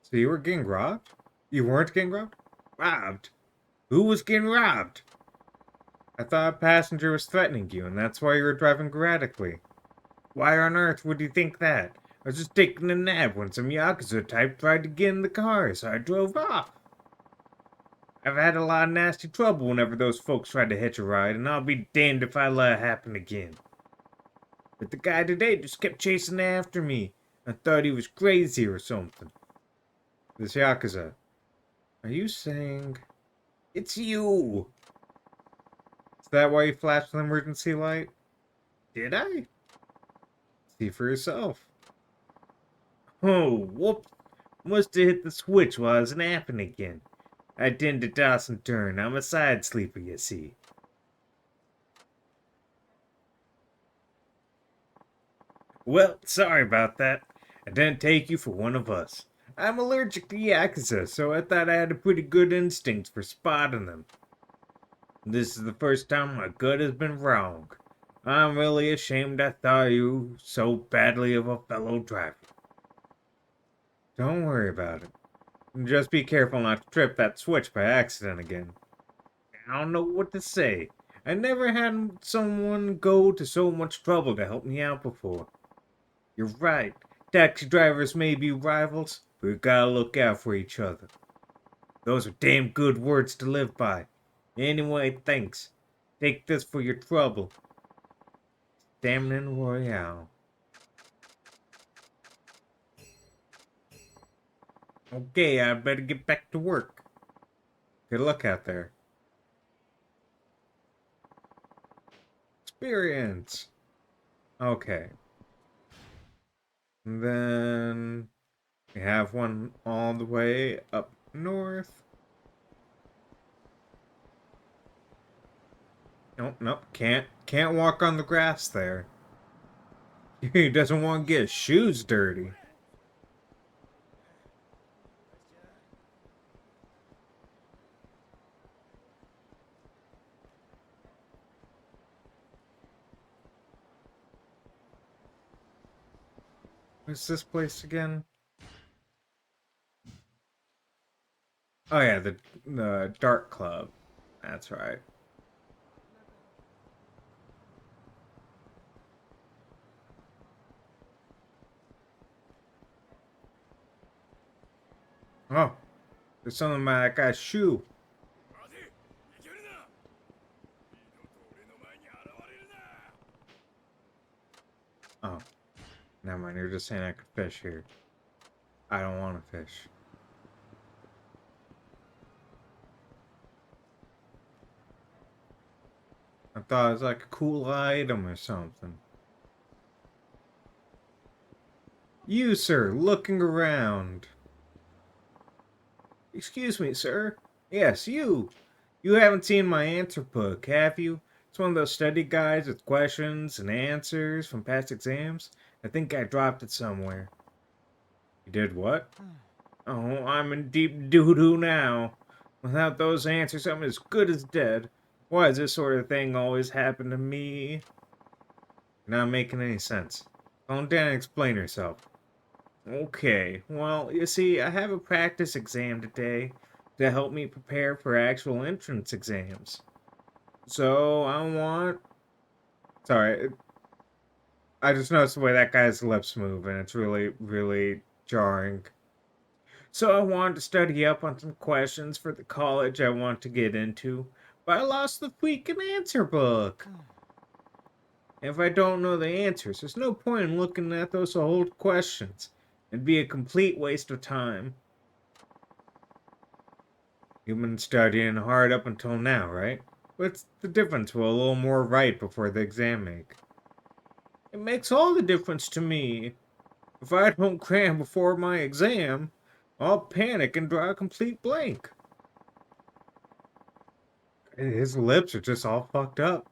So you were getting robbed? You weren't getting robbed? Robbed? Who was getting robbed? I thought a passenger was threatening you, and that's why you were driving erratically. Why on earth would you think that? I was just taking a nap when some Yakuza type tried to get in the car, so I drove off. I've had a lot of nasty trouble whenever those folks tried to hitch a ride, and I'll be damned if I let it happen again. But the guy today just kept chasing after me. I thought he was crazy or something. This Yakuza. Are you saying... It's you! Is that why you flashed the emergency light? Did I? See for yourself. Oh, whoops. Must have hit the switch while I was napping again. I tend to toss and turn. I'm a side sleeper, you see. Well, sorry about that. I didn't take you for one of us. I'm allergic to Yakuza, so I thought I had a pretty good instinct for spotting them. This is the first time my gut has been wrong. I'm really ashamed I thought you so badly of a fellow driver. Don't worry about it. Just be careful not to trip that switch by accident again. I don't know what to say. I never had someone go to so much trouble to help me out before. You're right. Taxi drivers may be rivals, but we gotta look out for each other. Those are damn good words to live by. Anyway, thanks. Take this for your trouble. Stamina Royale. Okay, I better get back to work. Good luck out there. Experience. Okay. And then we have one all the way up north. Nope, nope, can't walk on the grass there. He doesn't want to get his shoes dirty. What's this place again? Oh yeah, the Dark Club. That's right. Oh, there's something about that guy's shoe. 待て、いけるな。二度と俺の前に現れるな。Oh, never mind. You're just saying I could fish here. I don't want to fish. I thought it was like a cool item or something. You, sir, looking around. Excuse me, sir. Yes, you. You haven't seen my answer book, have you? It's one of those study guides with questions and answers from past exams. I think I dropped it somewhere. You did what? Oh, I'm in deep doo-doo now. Without those answers, I'm as good as dead. Why does this sort of thing always happen to me? You're not making any sense. Calm down and explain yourself. Okay, well, you see, I have a practice exam today to help me prepare for actual entrance exams. So, I want... Sorry, I just noticed the way that guy's lips move, and it's really, really jarring. So I wanted to study up on some questions for the college I want to get into, but I lost the freaking answer book. If I don't know the answers, there's no point in looking at those old questions. It'd be a complete waste of time. You've been studying hard up until now, right? What's the difference will a little more right before the exam make? It makes all the difference to me. If I don't cram before my exam, I'll panic and draw a complete blank. His lips are just all fucked up.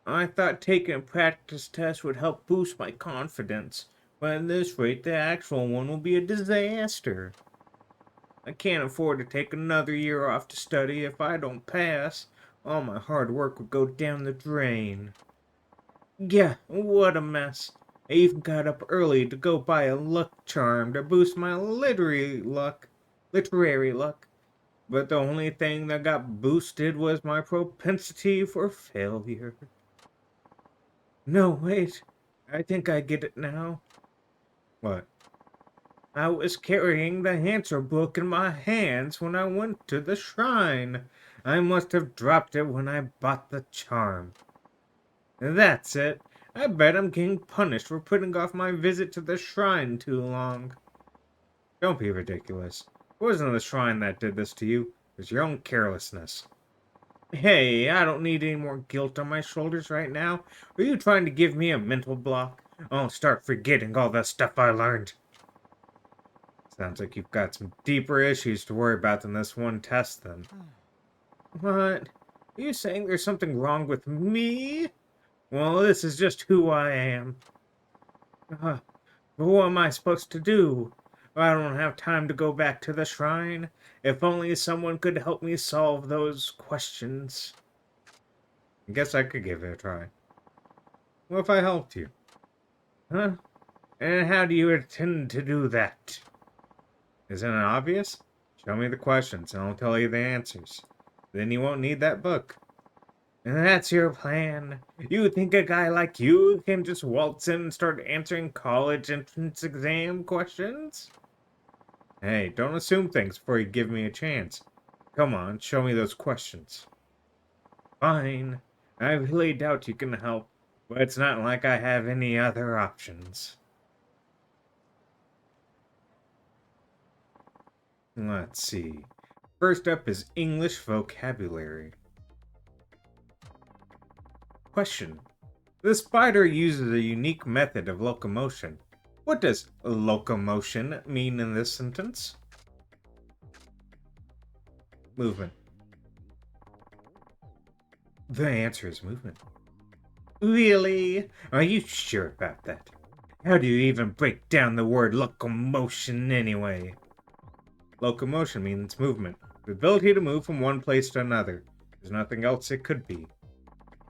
I thought taking a practice test would help boost my confidence, but at this rate, the actual one will be a disaster. I can't afford to take another year off to study if I don't pass. All my hard work would go down the drain. Yeah, what a mess. I even got up early to go buy a luck charm to boost my literary luck. But the only thing that got boosted was my propensity for failure. No, wait. I think I get it now. What? I was carrying the answer book in my hands when I went to the shrine. I must have dropped it when I bought the charm. That's it. I bet I'm getting punished for putting off my visit to the shrine too long. Don't be ridiculous. It wasn't the shrine that did this to you. It was your own carelessness. Hey, I don't need any more guilt on my shoulders right now. Are you trying to give me a mental block? I'll start forgetting all the stuff I learned. Sounds like you've got some deeper issues to worry about than this one test, then. What? Are you saying there's something wrong with me? Well, this is just who I am. But what am I supposed to do? I don't have time to go back to the shrine. If only someone could help me solve those questions. I guess I could give it a try. What if I helped you? Huh? And how do you intend to do that? Isn't it obvious? Show me the questions and I'll tell you the answers. Then you won't need that book. And that's your plan? You think a guy like you can just waltz in and start answering college entrance exam questions? Hey, don't assume things before you give me a chance. Come on, show me those questions. Fine. I really doubt you can help, but it's not like I have any other options. Let's see. First up is English vocabulary. Question. The spider uses a unique method of locomotion. What does locomotion mean in this sentence? Movement. The answer is movement. Really? Are you sure about that? How do you even break down the word locomotion anyway? Locomotion means movement. The ability to move from one place to another. There's nothing else it could be.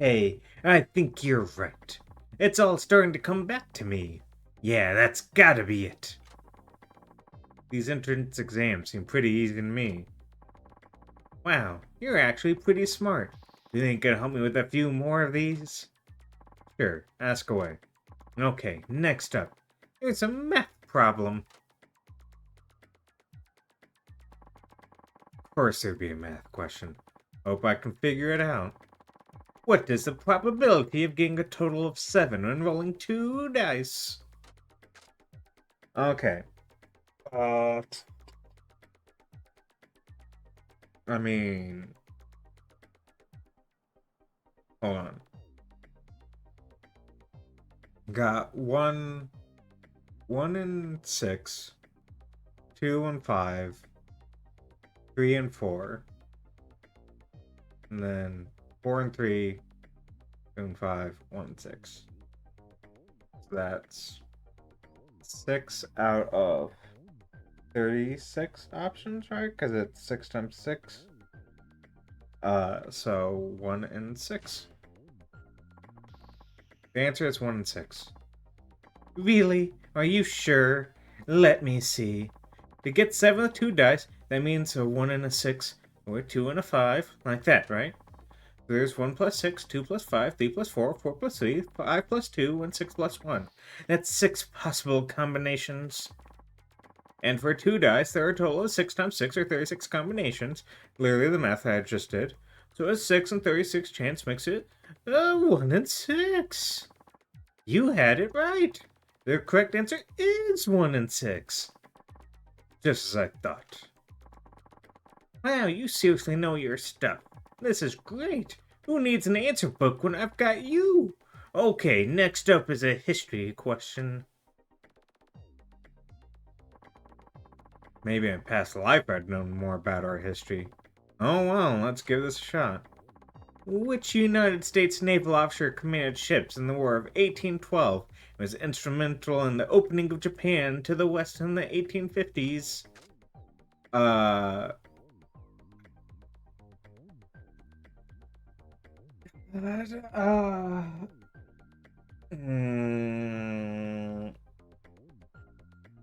Hey, I think you're right. It's all starting to come back to me. Yeah, that's gotta be it. These entrance exams seem pretty easy to me. Wow, you're actually pretty smart. You think you can help me with a few more of these? Sure, ask away. Okay, next up. There's a math problem. course there'd be a math question. Hope I can figure it out. What is the probability of getting a total of 7 when rolling 2 dice? Okay. I mean... Hold on. Got 1 and 6, 2 and 5, 3 and 4, and then 4 and 3, 2 and 5, 1 and 6. So that's 6 out of 36 options, right? Because it's 6 times 6. So 1 and 6. The answer is 1 and 6. Really? Are you sure? Let me see. To get 7 with 2 dice, that means a 1 and a 6, or a 2 and a 5, like that, right? There's 1 plus 6, 2 plus 5, 3 plus 4, 4 plus 3, 5 plus 2, and 6 plus 1. That's 6 possible combinations. And for 2 dice, there are a total of 6 times 6, or 36 combinations. Clearly the math I just did. So a 6 and 36 chance makes it 1 and 6. You had it right. The correct answer is 1 and 6. Just as I thought. Wow, you seriously know your stuff. This is great. Who needs an answer book when I've got you? Okay, next up is a history question. Maybe in past life I'd known more about our history. Oh well, let's give this a shot. Which United States naval officer commanded ships in the War of 1812 and was instrumental in the opening of Japan to the West in the 1850s?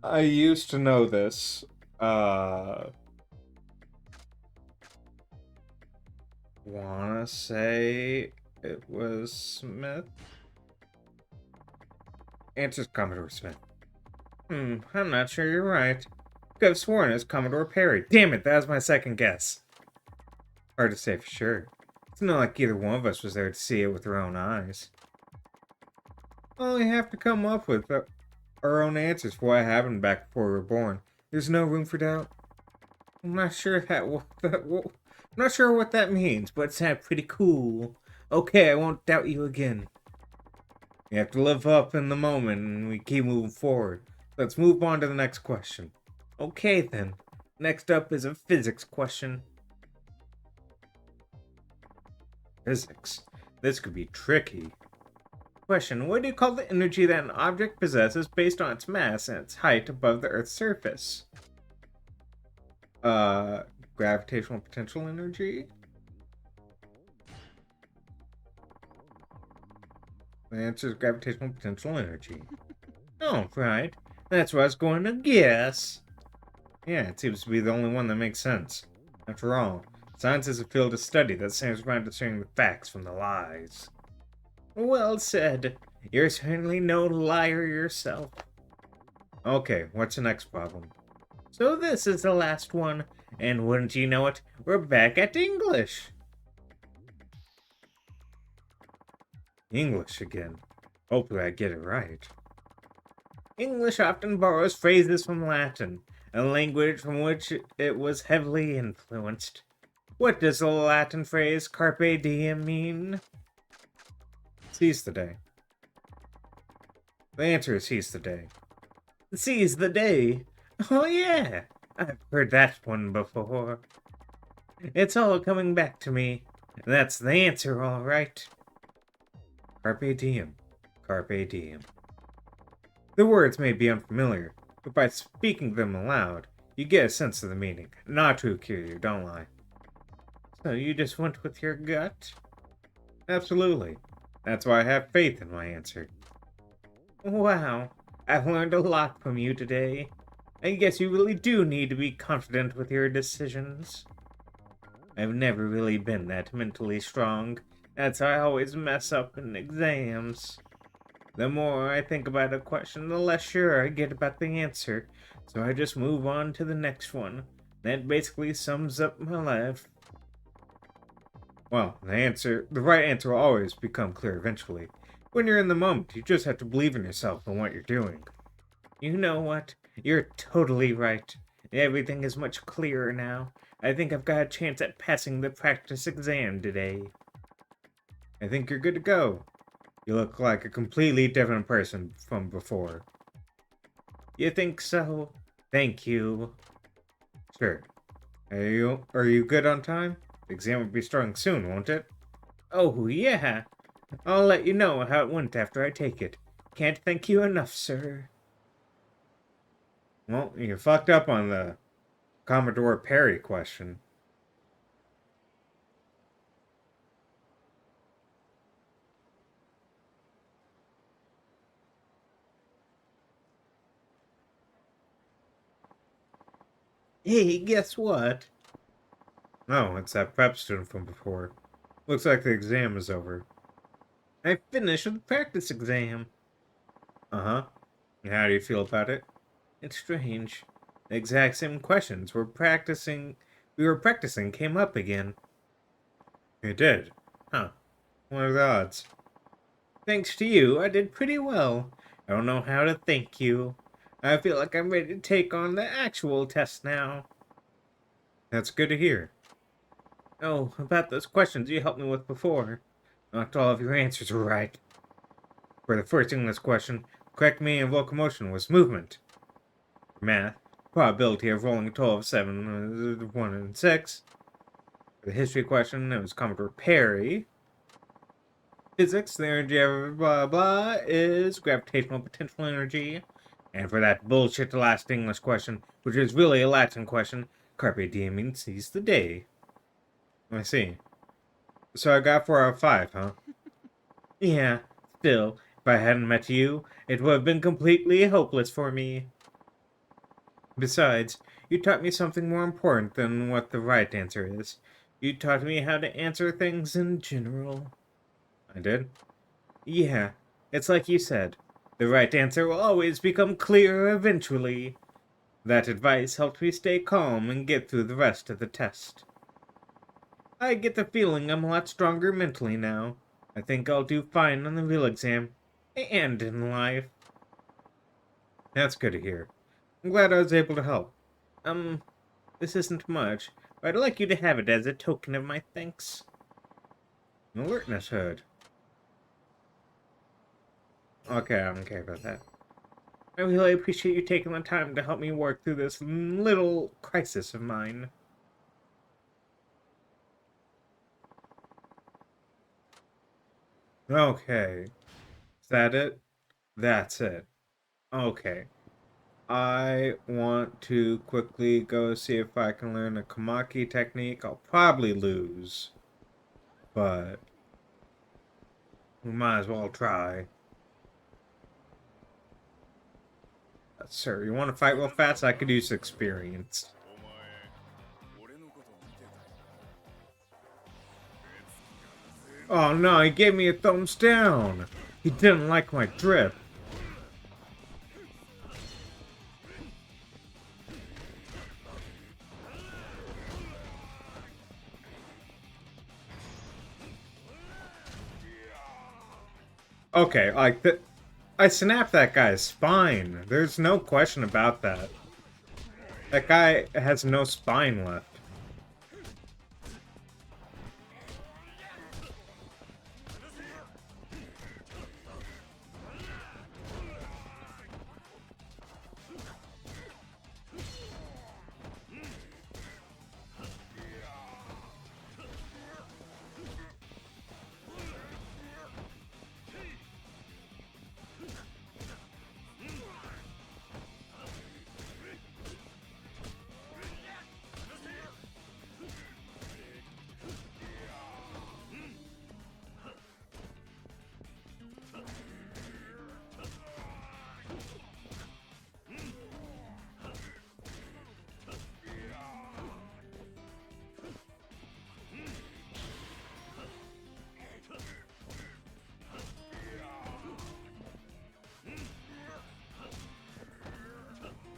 I used to know this. Wanna say it was Smith? Answer's Commodore Smith. I'm not sure you're right. Could have sworn it's Commodore Perry. Damn it, that was my second guess. Hard to say for sure. It's not like either one of us was there to see it with our own eyes. Only have to come up with our own answers for what happened back before we were born. There's no room for doubt. I'm not sure I'm not sure what that means, but it sounded pretty cool. Okay, I won't doubt you again. You have to live up in the moment and we keep moving forward. Let's move on to the next question. Okay then. Next up is a physics question. Physics. This could be tricky. Question: what do you call the energy that an object possesses based on its mass and its height above the Earth's surface? Gravitational potential energy? The answer is gravitational potential energy. Oh, right. That's what I was going to guess. Yeah, it seems to be the only one that makes sense. After all, science is a field of study that stands around discerning the facts from the lies. Well said. You're certainly no liar yourself. Okay, what's the next problem? So this is the last one, and wouldn't you know it, we're back at English. English again. Hopefully I get it right. English often borrows phrases from Latin, a language from which it was heavily influenced. What does the Latin phrase carpe diem mean? Seize the day. The answer is seize the day. Seize the day? Oh yeah, I've heard that one before. It's all coming back to me. That's the answer, all right. Carpe diem. Carpe diem. The words may be unfamiliar, but by speaking them aloud, you get a sense of the meaning. Not to accuse you, don't lie. So you just went with your gut? Absolutely. That's why I have faith in my answer. Wow, I've learned a lot from you today. I guess you really do need to be confident with your decisions. I've never really been that mentally strong. That's how I always mess up in exams. The more I think about a question, the less sure I get about the answer, so I just move on to the next one. That basically sums up my life. Well, the right answer will always become clear eventually. When you're in the moment, you just have to believe in yourself and what you're doing. You know what? You're totally right. Everything is much clearer now. I think I've got a chance at passing the practice exam today. I think you're good to go. You look like a completely different person from before. You think so? Thank you. Sure. Are you good on time? The exam will be starting soon, won't it? Oh, yeah. I'll let you know how it went after I take it. Can't thank you enough, sir. Well, you fucked up on the Commodore Perry question. Hey, guess what? Oh, it's that prep student from before. Looks like the exam is over. I finished with the practice exam. Uh-huh. How do you feel about it? It's strange. The exact same questions we were practicing came up again. It did? Huh. What are the odds? Thanks to you, I did pretty well. I don't know how to thank you. I feel like I'm ready to take on the actual test now. That's good to hear. Oh, about those questions you helped me with before. Not all of your answers were right. For the first English question, correct meaning of locomotion was movement. For math, probability of rolling a total of 7, 1, and 6. For the history question, it was Commodore Perry. Physics, the energy of blah blah is gravitational potential energy. And for that bullshit last English question, which is really a Latin question, carpe diem means seize the day. I see. So I got 4 out of 5, huh? Yeah, still, if I hadn't met you, it would have been completely hopeless for me. Besides, you taught me something more important than what the right answer is. You taught me how to answer things in general. I did? Yeah, it's like you said. The right answer will always become clear eventually. That advice helped me stay calm and get through the rest of the test. I get the feeling I'm a lot stronger mentally now. I think I'll do fine on the real exam. And in life. That's good to hear. I'm glad I was able to help. This isn't much, but I'd like you to have it as a token of my thanks. An alertness hood. Okay, I'm okay about that. I really appreciate you taking the time to help me work through this little crisis of mine. Okay. Is that it? That's it. Okay. I want to quickly go see if I can learn a Kamaki technique. I'll probably lose, but we might as well try. Sir, you want to fight real fast? I could use experience. お前俺のこと見てたよな。 Oh no, he gave me a thumbs down. He didn't like my drip. Okay, like I snapped that guy's spine. There's no question about that. That guy has no spine left.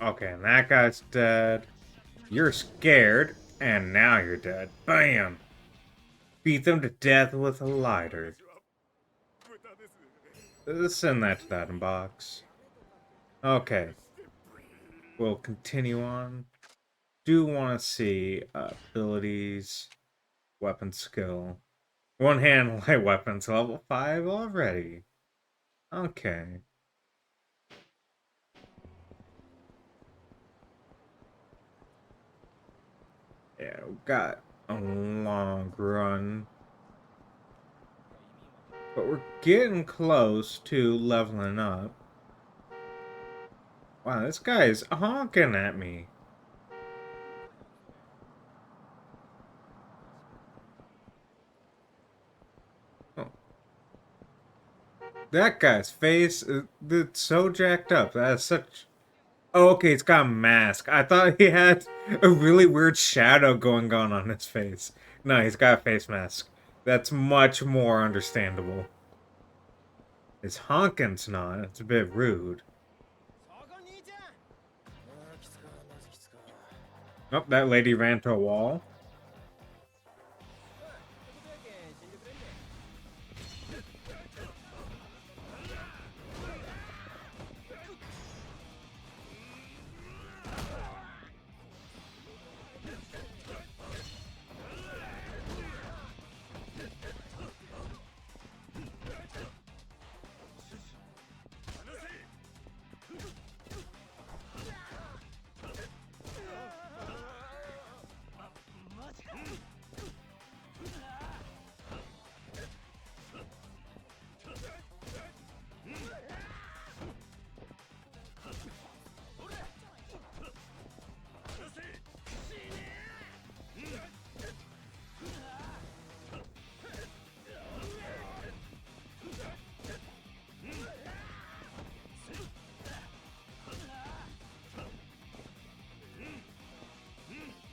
Okay, and that guy's dead. You're scared, and now you're dead. Bam! Beat them to death with a lighter. 豚です。 Send that to that inbox. Okay, してブイーン we'll continue on. Do want to see abilities, weapon skill. One hand light weapons, level 5 already. Okay. Yeah, we got a long run. But we're getting close to leveling up. Wow, this guy is honking at me. Oh. That guy's face is it's so jacked up. That's such... Oh, okay, it's got a mask. I thought he had a really weird shadow going on his face. No, he's got a face mask. That's much more understandable. His honking's not. It's a bit rude. Oh, that lady ran to a wall.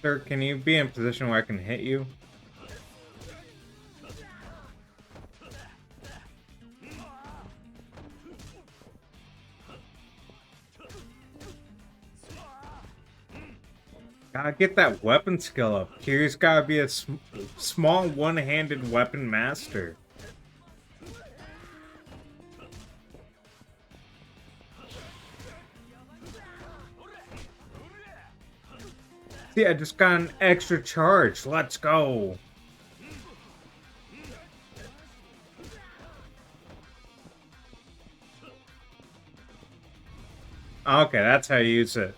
Sir, can you be in a position where I can hit you? Gotta get that weapon skill up. Kiryu's gotta be a small one-handed weapon master. See, I just got an extra charge. Let's go. Okay, that's how you use it.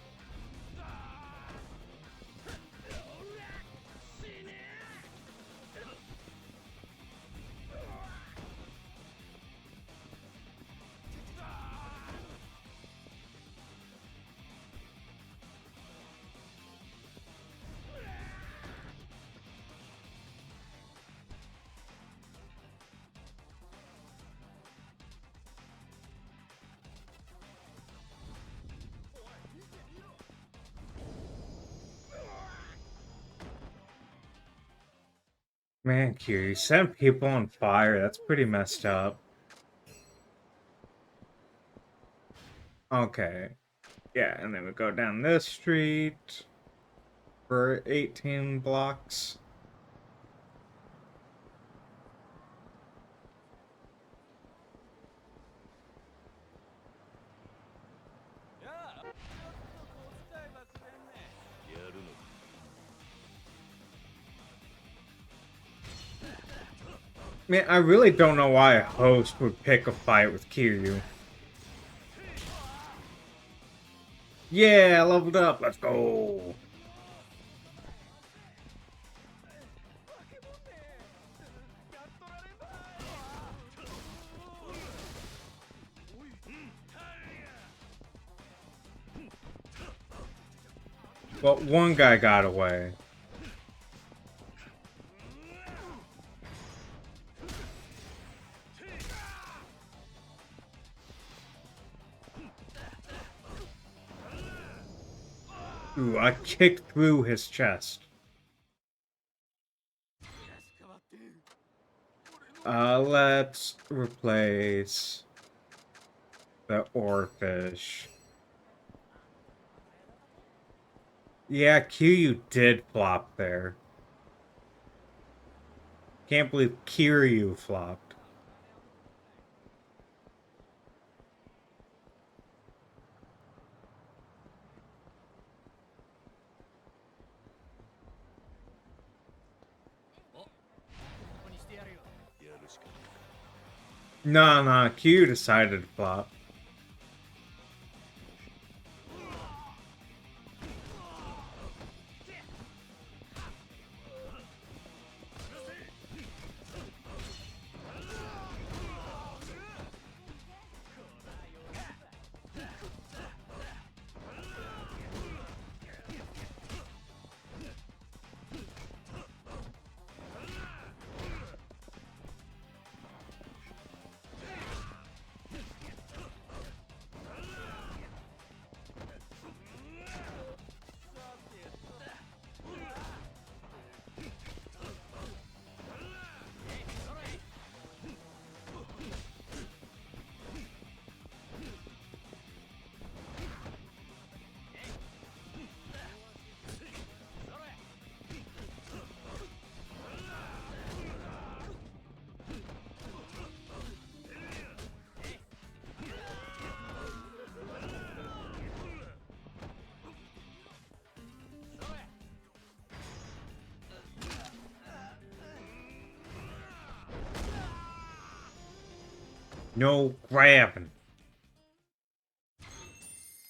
Man, Kiryu, set people on fire. That's pretty messed up. Okay. Yeah, and then we go down this street for 18 blocks. Man, I really don't know why a host would pick a fight with Kiryu. Yeah, I leveled up. Let's go. Well, one guy got away. Ooh, I kicked through his chest. Let's replace the oarfish. Yeah, Kiryu did flop there. Can't believe Kiryu flopped. Nah, Kiryu decided to flop. No grabbing.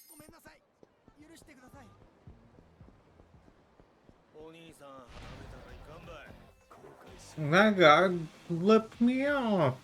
ごめんなさい。許してください。お兄さん、食べたらいかんばい。後悔する。That guy flipped me off.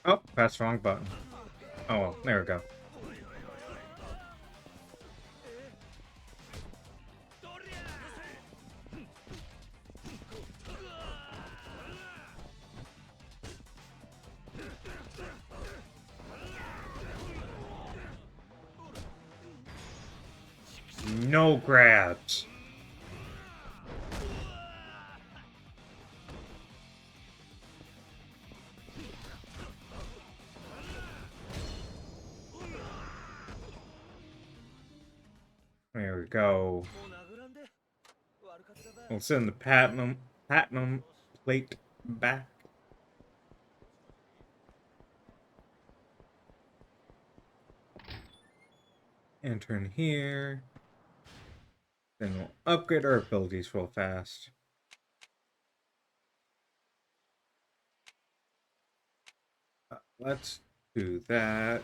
Oh, that's the wrong button. Oh well, there we go. No grabs. There we go. もう殴らんで。悪かったばい。 We'll send the platinum plate back. Enter in here. Then we'll upgrade our abilities real fast. Let's do that.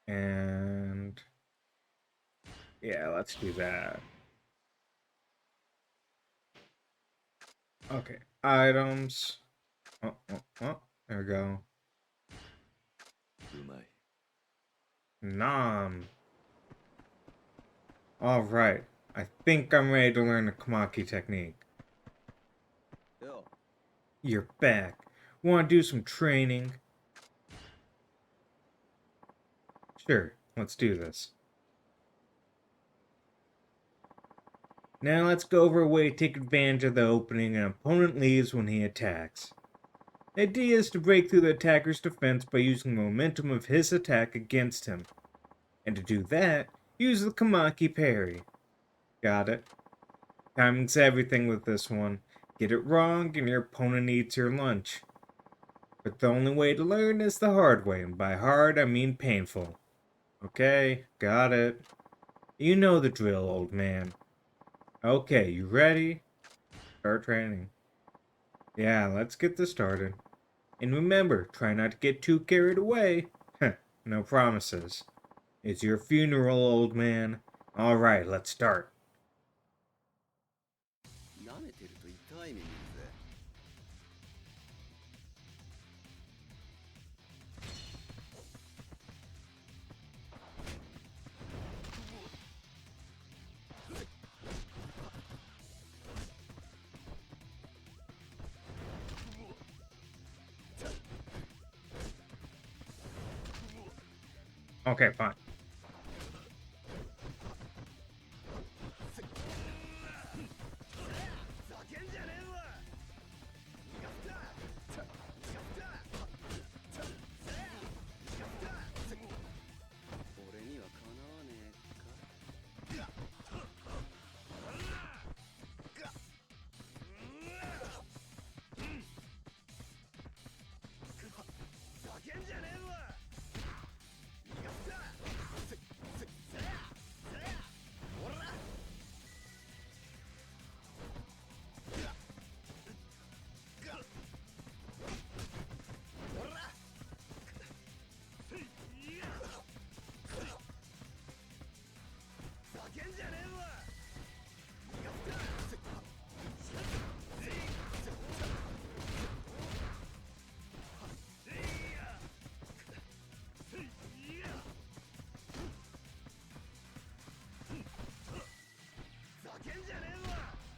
And yeah, let's do that. Okay, items. Oh, there we go. うまい。 Nom. Alright, I think I'm ready to learn the Kamaki technique. よ。 You're back. Want to do some training? Sure, let's do this. Now let's go over a way to take advantage of the opening an opponent leaves when he attacks. The idea is to break through the attacker's defense by using the momentum of his attack against him. And to do that, use the Kamaki parry. Got it? Timing's everything with this one. Get it wrong and your opponent eats your lunch. But the only way to learn is the hard way, and by hard I mean painful. Okay, got it. You know the drill, old man. Okay, you ready? Start training. Yeah, let's get this started. And remember, try not to get too carried away. No promises. It's your funeral, old man. Alright, let's start. 舐めてると痛い目見るぜ。 Alright, Okay, fine.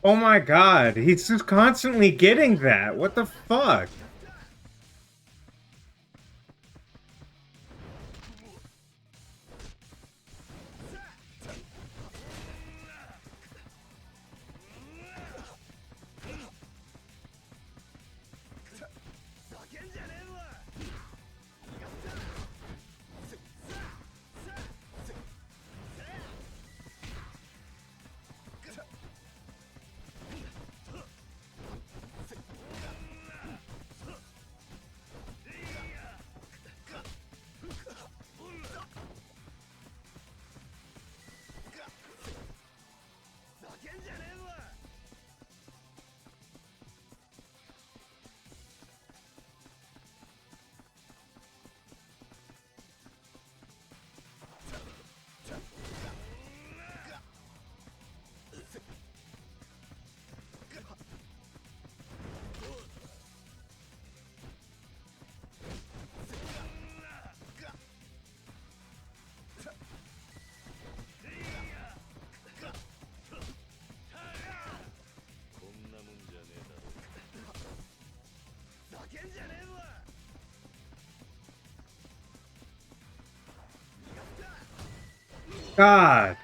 Oh my god, he's just constantly getting that. What the fuck? God.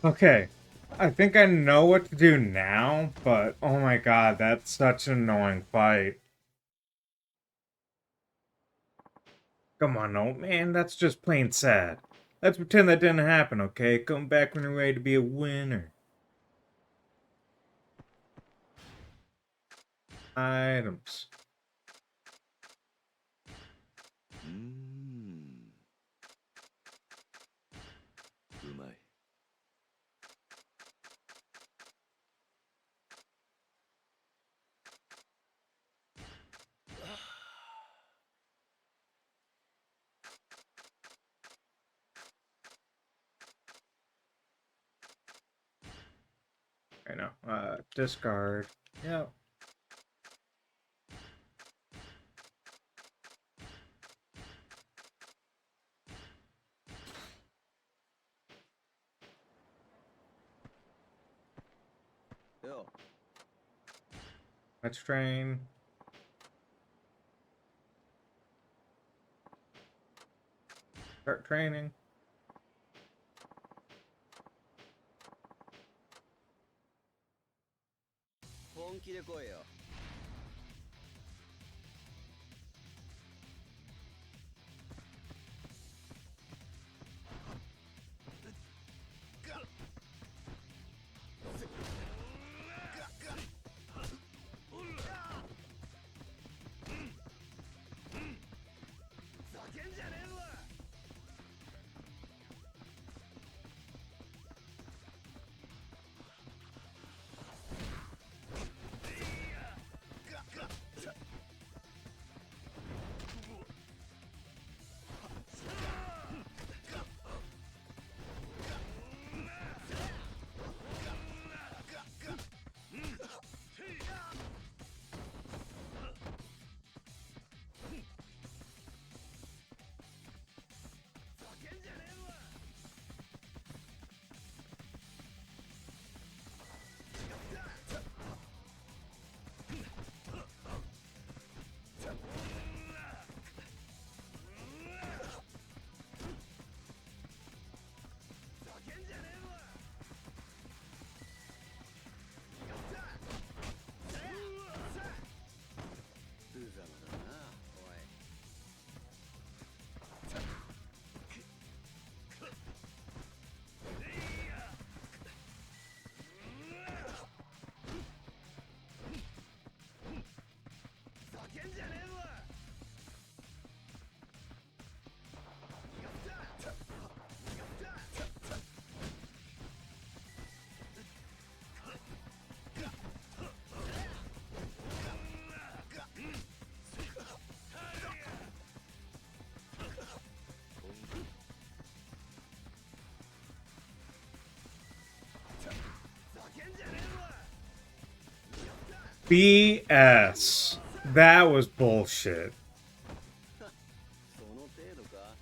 Okay. I think I know what to do now, but oh my god, that's such an annoying fight. Come on, old man, that's just plain sad. Let's pretend that didn't happen, okay? Come back when you're ready to be a winner. Items. うーん、うまい。I know. Discard. Yep. Yo, Let's train. Start training. 本気で来いよ。ざけんじゃねえぞ。BS. That was bullshit. その程度か。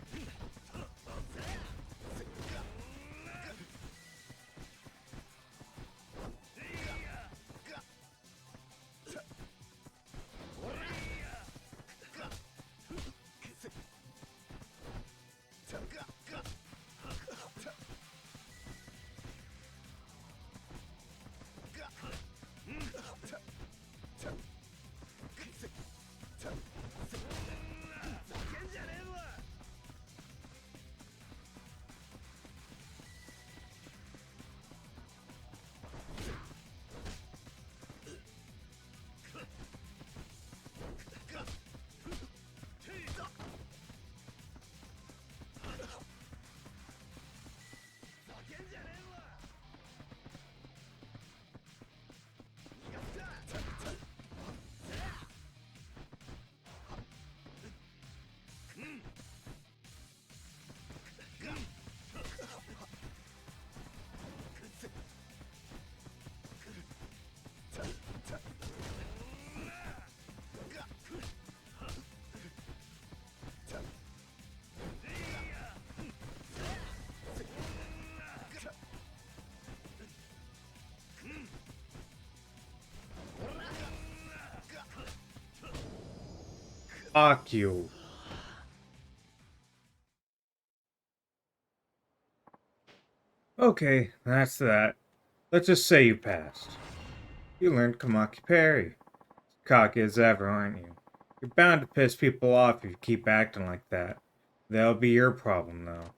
Fuck you. Okay, that's that. Let's just say you passed. You learned Kamaki Parry. Cocky as ever, aren't you? You're bound to piss people off if you keep acting like that. That'll be your problem, though.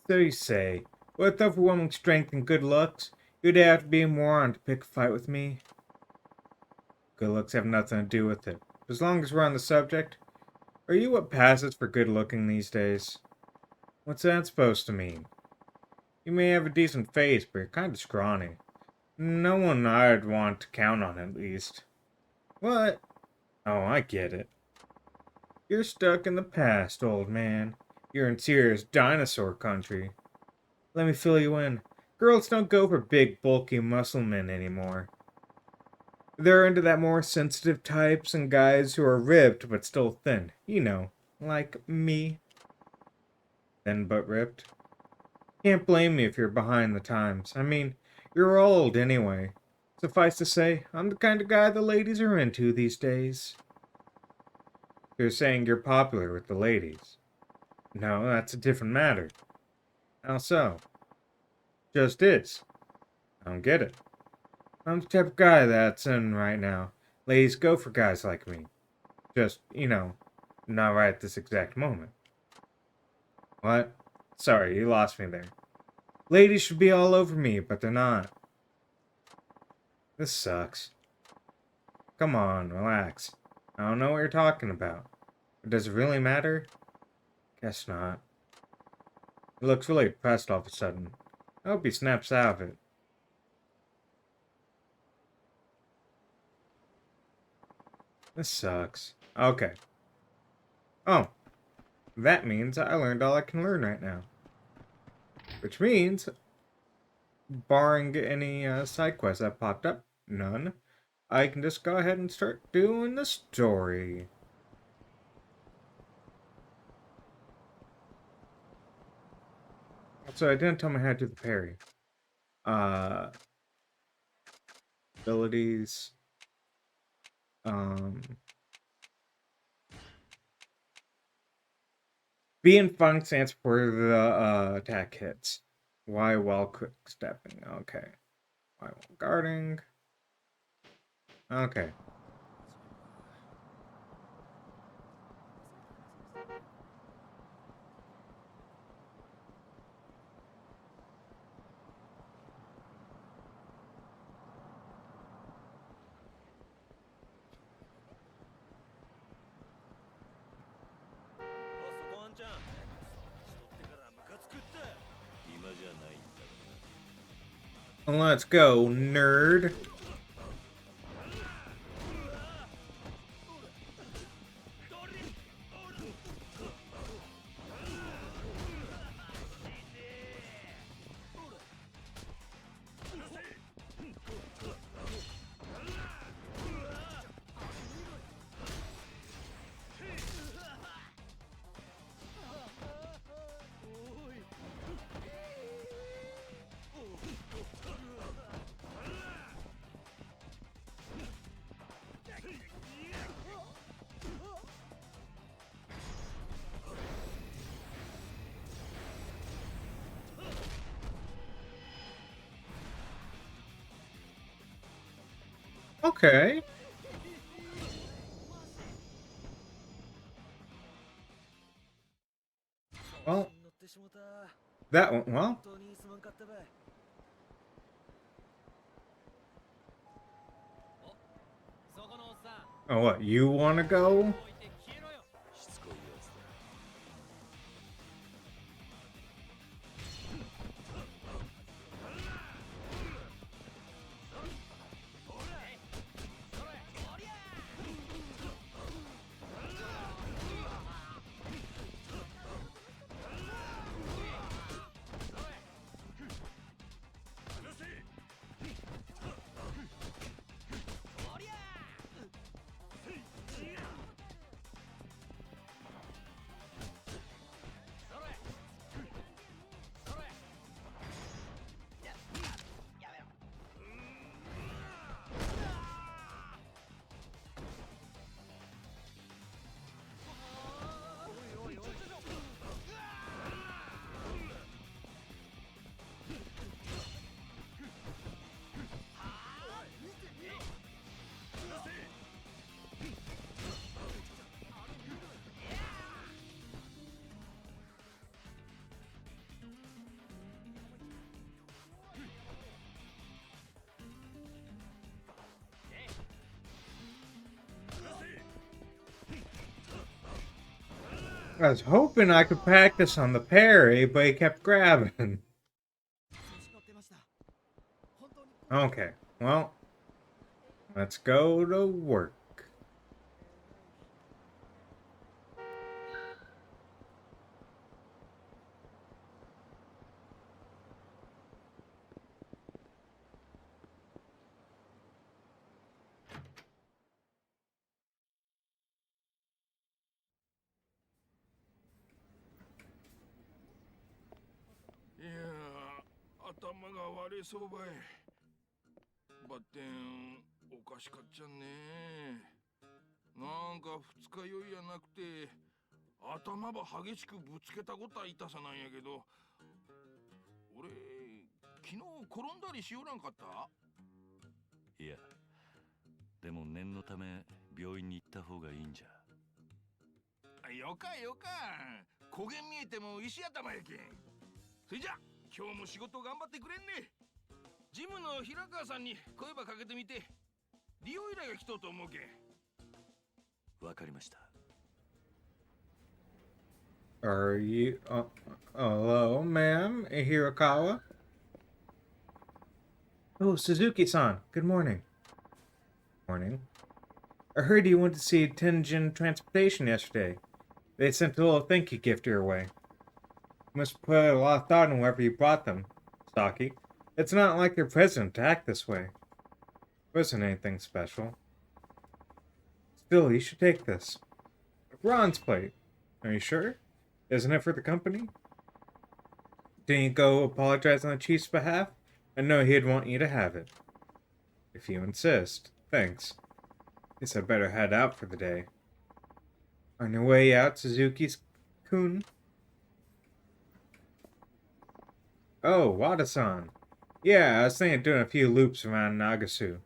So you say, with overwhelming strength and good looks, you'd have to be a moron to pick a fight with me? Good looks have nothing to do with it. As long as we're on the subject, are you what passes for good looking these days? What's that supposed to mean? You may have a decent face, but you're kind of scrawny. No one I'd want to count on, at least. What? Oh, I get it. You're stuck in the past, old man. You're in serious dinosaur country. Let me fill you in. Girls don't go for big, bulky muscle men anymore. They're into that more sensitive types and guys who are ripped but still thin. You know, like me. Thin but ripped. Can't blame me if you're behind the times. I mean, you're old anyway. Suffice to say, I'm the kind of guy the ladies are into these days. You're saying you're popular with the ladies. No, that's a different matter. How so? Just is. I don't get it. I'm the type of guy that's in right now. Ladies go for guys like me. Just, not right at this exact moment. What? Sorry, you lost me there. Ladies should be all over me, but they're not. This sucks. Come on, relax. I don't know what you're talking about. But does it really matter? Guess not. He looks really depressed all of a sudden. I hope he snaps out of it. This sucks. Okay. Oh. That means I learned all I can learn right now. Which means, barring any side quests that popped up, none, I can just go ahead and start doing the story. So I didn't tell me how to do the parry. Abilities. B and funk stands for the attack hits. Y while quick stepping. Okay. Y while guarding. Okay. Let's go, nerd. Okay. Well, that one. Well. Oh, what? You want to go? しつこいやつだ。I was hoping I could practice on the parry, but he kept grabbing. Okay, well, let's go to work. Yeah, 頭が悪いそうばい。バッテンおかしかっちゃね。なんか二日酔いやなくて頭ば激しくぶつけたことは痛さなんやけど、俺昨日転んだりしよらんかった？いや、でも念のため病院に行った方がいいんじゃ。よかよか。焦げ見えても石頭やけん。それじゃ今日も仕事頑張ってくれんね。ジムの平川さんに声ばかけてみて。利用依頼が来とうと思うけん。わかりました。Are you... hello, ma'am? Hirokawa? Oh, Suzuki-san. Good morning. Morning. I heard you went to see Tenjin Transportation yesterday. They sent a little thank you gift your way. You must put a lot of thought in wherever you brought them, Saki. It's not like their president to act this way. It wasn't anything special. Still, you should take this. A bronze plate. Are you sure? Isn't it for the company? Didn't you go apologize on the chief's behalf? I know he'd want you to have it. If you insist. Thanks. Guess I better head out for the day. On your way out, Suzuki-kun? Oh, Wada-san. Yeah, I was thinking of doing a few loops around Nagasu.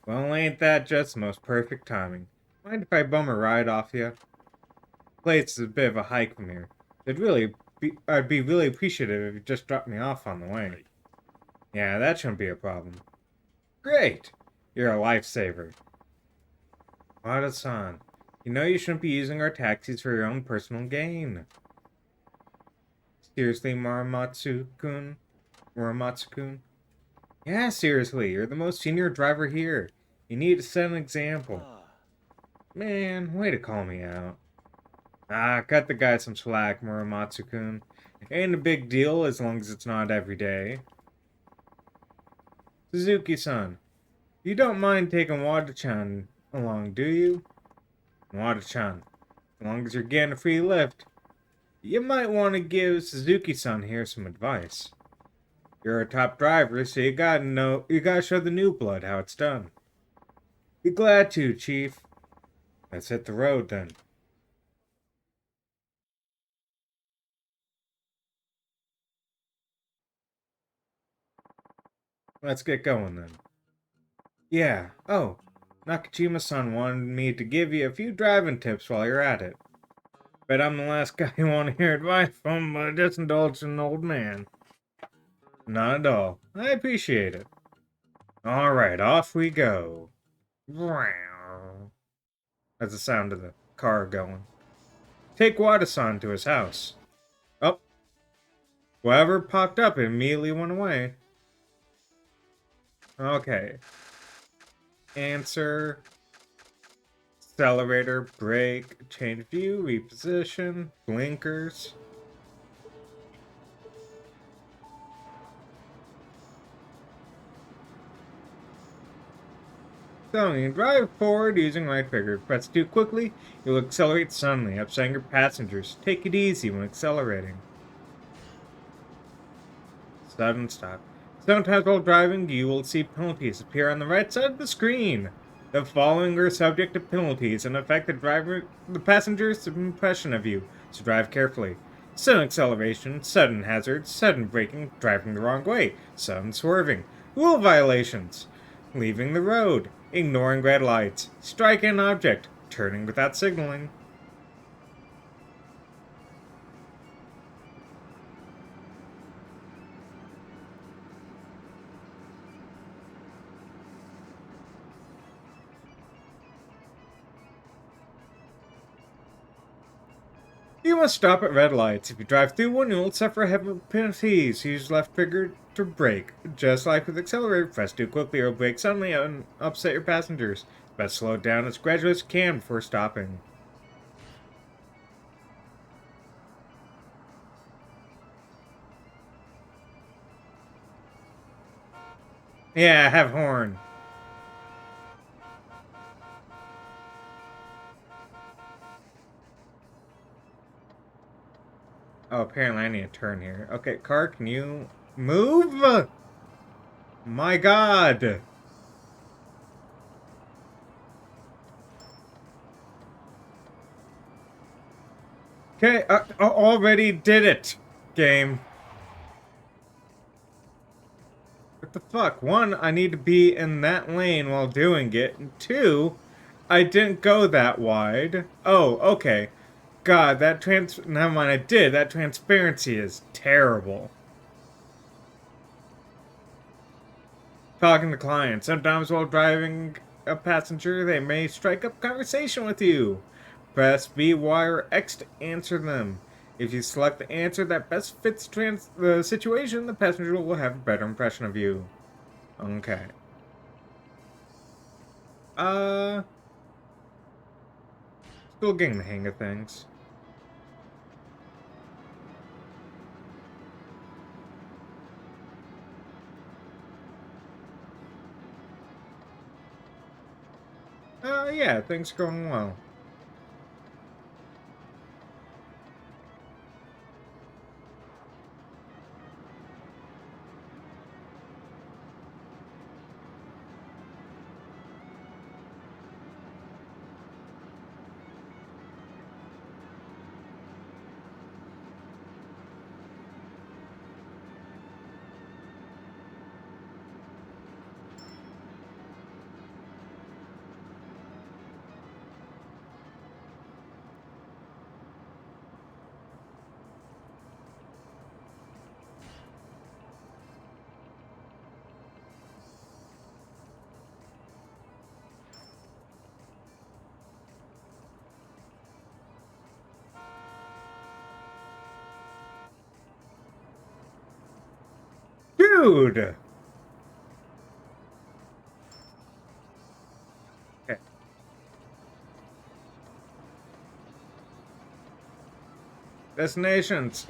Well, ain't that just the most perfect timing? Mind if I bum a ride off you? The place is a bit of a hike from here. I'd be really appreciative if you just dropped me off on the way. Yeah, that shouldn't be a problem. Great! You're a lifesaver. Wada-san, you know you shouldn't be using our taxis for your own personal gain. Seriously, Muramatsu-kun? Muramatsu-kun? Yeah, seriously, you're the most senior driver here. You need to set an example. Man, way to call me out. Ah, cut the guy some slack, Muramatsu-kun. Ain't a big deal as long as it's not every day. Suzuki-san, you don't mind taking Wada-chan along, do you? Wada-chan, as long as you're getting a free lift, you might want to give Suzuki-san here some advice. You're a top driver, so you gotta show the new blood how it's done. Be glad to, Chief. Let's hit the road then. Let's get going then. Yeah. Oh, Nakajima-san wanted me to give you a few driving tips while you're at it. Bet I'm the last guy you want to hear advice from, but just indulge an old man. Not at all. I appreciate it. Alright, off we go. That's the sound of the car going. Take Wada-san to his house. Oh, whatever popped up immediately went away. Okay. Answer. Accelerator, brake, change view, reposition, blinkers. So you drive forward using right trigger. Press too quickly, you'll accelerate suddenly, upsetting your passengers. Take it easy when accelerating. Sudden stop. Sometimes while driving, you will see penalties appear on the right side of the screen. The following are subject to penalties and affect the passenger's impression of you, so drive carefully. Sudden acceleration, sudden hazard, sudden braking, driving the wrong way, sudden swerving, rule violations, leaving the road, ignoring red lights, striking an object, turning without signaling. You must stop at red lights. If you drive through one, you'll suffer heavy penalties. Use left trigger to brake. Just like with accelerator, press too quickly or brake suddenly and upset your passengers. Best slow it down as gradually as you can before stopping. Yeah, have horn. Oh, apparently I need a turn here. Okay, car, can you move? My god! Okay, already did it, game. What the fuck? One, I need to be in that lane while doing it. And two, I didn't go that wide. Oh, okay. God, never mind, I did. That transparency is terrible. Talking to clients. Sometimes while driving a passenger, they may strike up conversation with you. Press B, Y, or X to answer them. If you select the answer that best fits the situation, the passenger will have a better impression of you. Okay. Uh, Still getting the hang of things. Yeah, things are going well. Dude! Okay. Destinations.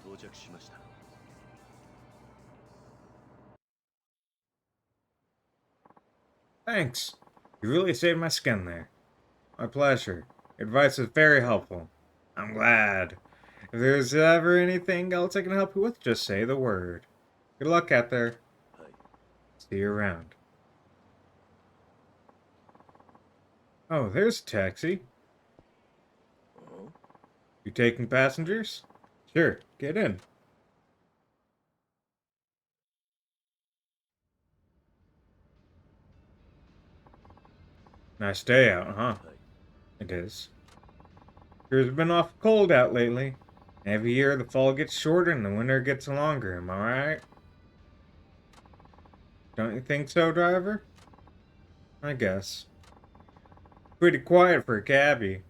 到着しました。 Thanks. You really saved my skin there. My pleasure. Advice was very helpful. I'm glad. If there's ever anything else I can help you with, just say the word. Good luck out there. はい。 See you around. Oh, there's a taxi. You taking passengers? Sure, get in. Nice day out, huh? はい。 It is. It's been awful cold out lately. Every year the fall gets shorter and the winter gets longer, am I right? Don't you think so, driver? I guess. Pretty quiet for a cabbie.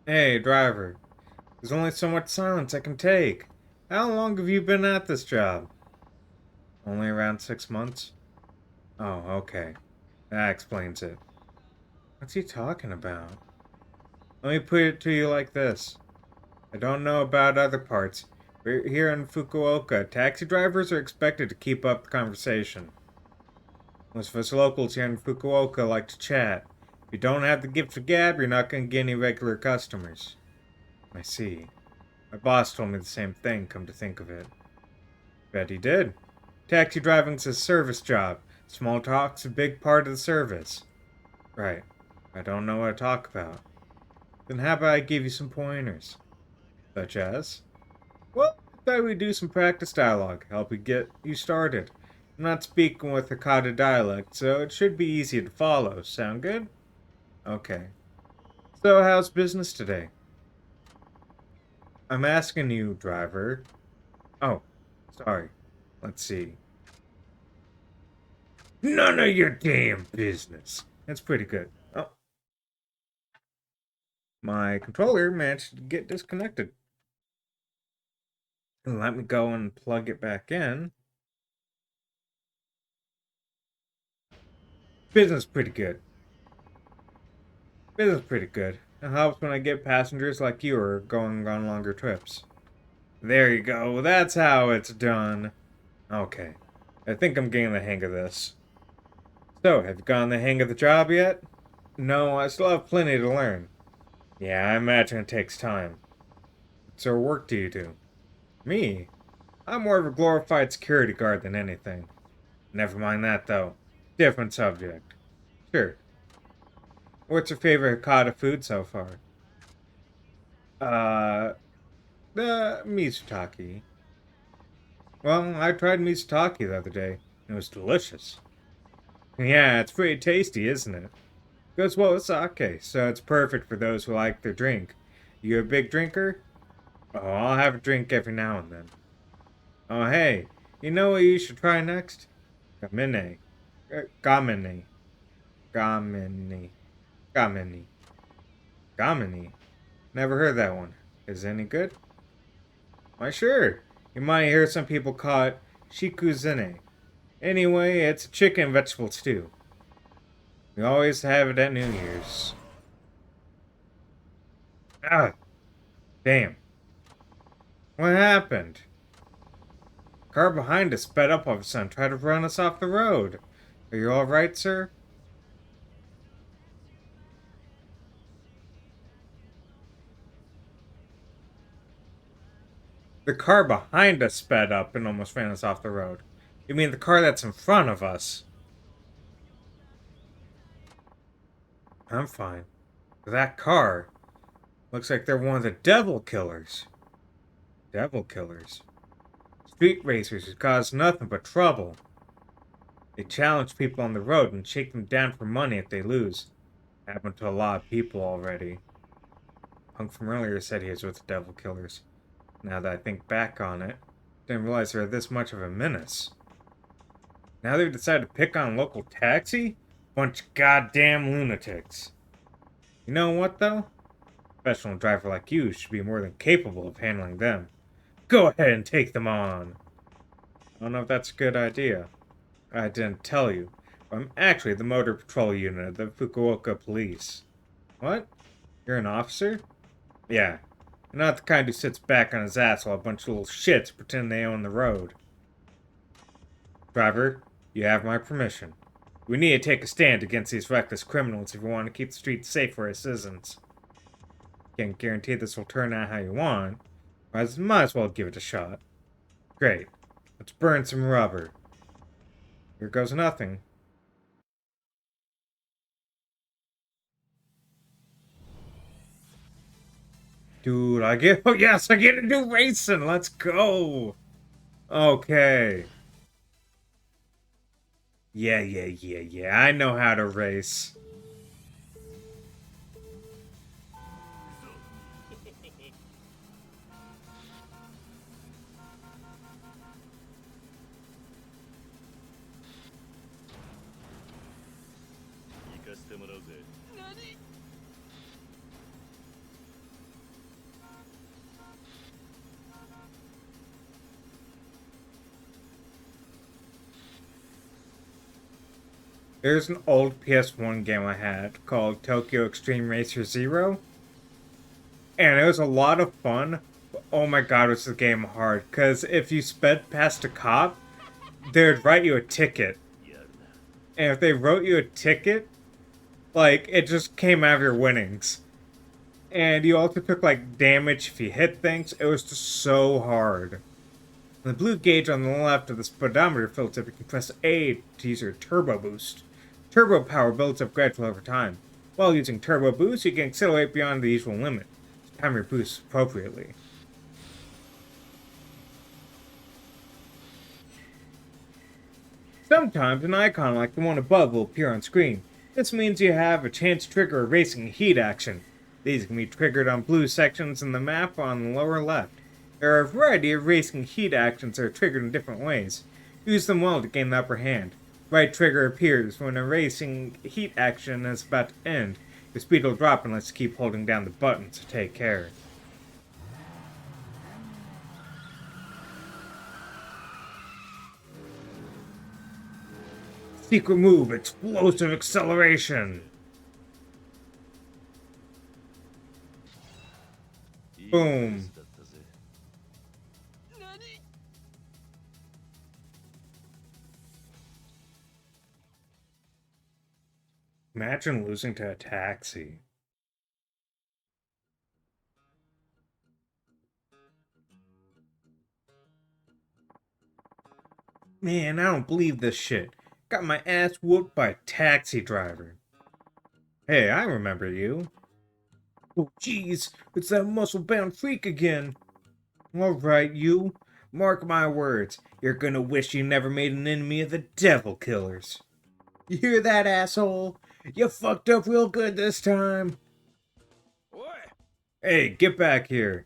Hey, driver. There's only so much silence I can take. How long have you been at this job? Only around 6 months? Oh, okay. That explains it. What's he talking about? Let me put it to you like this. I don't know about other parts, but here in Fukuoka, taxi drivers are expected to keep up the conversation. Most of us locals here in Fukuoka like to chat. If you don't have the gift of gab, you're not going to get any regular customers. I see. My boss told me the same thing, come to think of it. Bet he did. Taxi driving's a service job. Small talk's a big part of the service. Right. I don't know what to talk about. Then how about I give you some pointers? Such as? Well, I thought we'd do some practice dialogue, help you get you started. I'm not speaking with Hakata dialect, so it should be easy to follow. Sound good? Okay. So, how's business today? I'm asking you, driver. Oh, sorry. Let's see. None of your damn business. That's pretty good. Oh, my controller managed to get disconnected. Let me go and plug it back in. Business pretty good. Business pretty good. It helps when I get passengers like you are going on longer trips. There you go. That's how it's done. Okay. I think I'm getting the hang of this. So, have you gotten the hang of the job yet? No, I still have plenty to learn. Yeah, I imagine it takes time. What sort of work do you do? Me? I'm more of a glorified security guard than anything. Never mind that, though. Different subject. Sure. What's your favorite Hakata food so far? Uh, the Mizutaki. Well, I tried Mizutaki the other day. It was delicious. Yeah, it's pretty tasty, isn't it? Goes well with sake, so it's perfect for those who like their drink. You a big drinker? Oh, I'll have a drink every now and then. Oh, hey, you know what you should try next? Gamine. Gamine. Gamine. Gamine. Gamine. Never heard that one. Is it any good? Why, sure. You might hear some people call it shikuzine. Anyway, it's a chicken and vegetable stew. We always have it at New Year's. Ah, damn. What happened? Car behind us sped up all of a sudden, tried to run us off the road. Are you alright, sir? The car behind us sped up and almost ran us off the road. You mean the car that's in front of us? I'm fine. That car looks like they're one of the devil killers. Devil killers? Street racers who cause nothing but trouble. They challenge people on the road and shake them down for money if they lose. Happened to a lot of people already. Punk from earlier said he was with the devil killers. Now that I think back on it, didn't realize they were this much of a menace. Now they've decided to pick on a local taxi? Bunch of goddamn lunatics. You know what, though? A professional driver like you should be more than capable of handling them. Go ahead and take them on. I don't know if that's a good idea. I didn't tell you, but I'm actually the motor patrol unit of the Fukuoka police. What? You're an officer? Yeah. You're not the kind who sits back on his ass while a bunch of little shits pretend they own the road. Driver, you have my permission. We need to take a stand against these reckless criminals if we want to keep the streets safe for our citizens. Can't guarantee this will turn out how you want, but I might as well give it a shot. Great. Let's burn some rubber. Here goes nothing. Dude, I get... Oh, yes, I get to do racing. Let's go. Okay. Yeah. I know how to race. There's an old PS1 game I had called Tokyo Extreme Racer Zero. And it was a lot of fun. But oh my god, was the game hard. Because if you sped past a cop, they'd write you a ticket. And if they wrote you a ticket, like, it just came out of your winnings. And you also took, like, damage if you hit things. It was just so hard. The blue gauge on the left of the speedometer fills up. You can press A to use your turbo boost. Turbo power builds up gradually over time. While using turbo boost, you can accelerate beyond the usual limit. Time your boosts appropriately. Sometimes an icon like the one above will appear on screen. This means you have a chance to trigger a racing heat action. These can be triggered on blue sections in the map on the lower left. There are a variety of racing heat actions that are triggered in different ways. Use them well to gain the upper hand. Right trigger appears when a racing heat action is about to end. Your speed will drop unless you keep holding down the button, so take care. Secret move, explosive acceleration. Boom. Imagine losing to a taxi. Man, I don't believe this shit. Got my ass whooped by a taxi driver. Hey, I remember you. Oh, jeez, it's that muscle-bound freak again. Alright, you. Mark my words, you're gonna wish you never made an enemy of the Devil Killers. You hear that, asshole? You fucked up real good this time. Hey, get back here.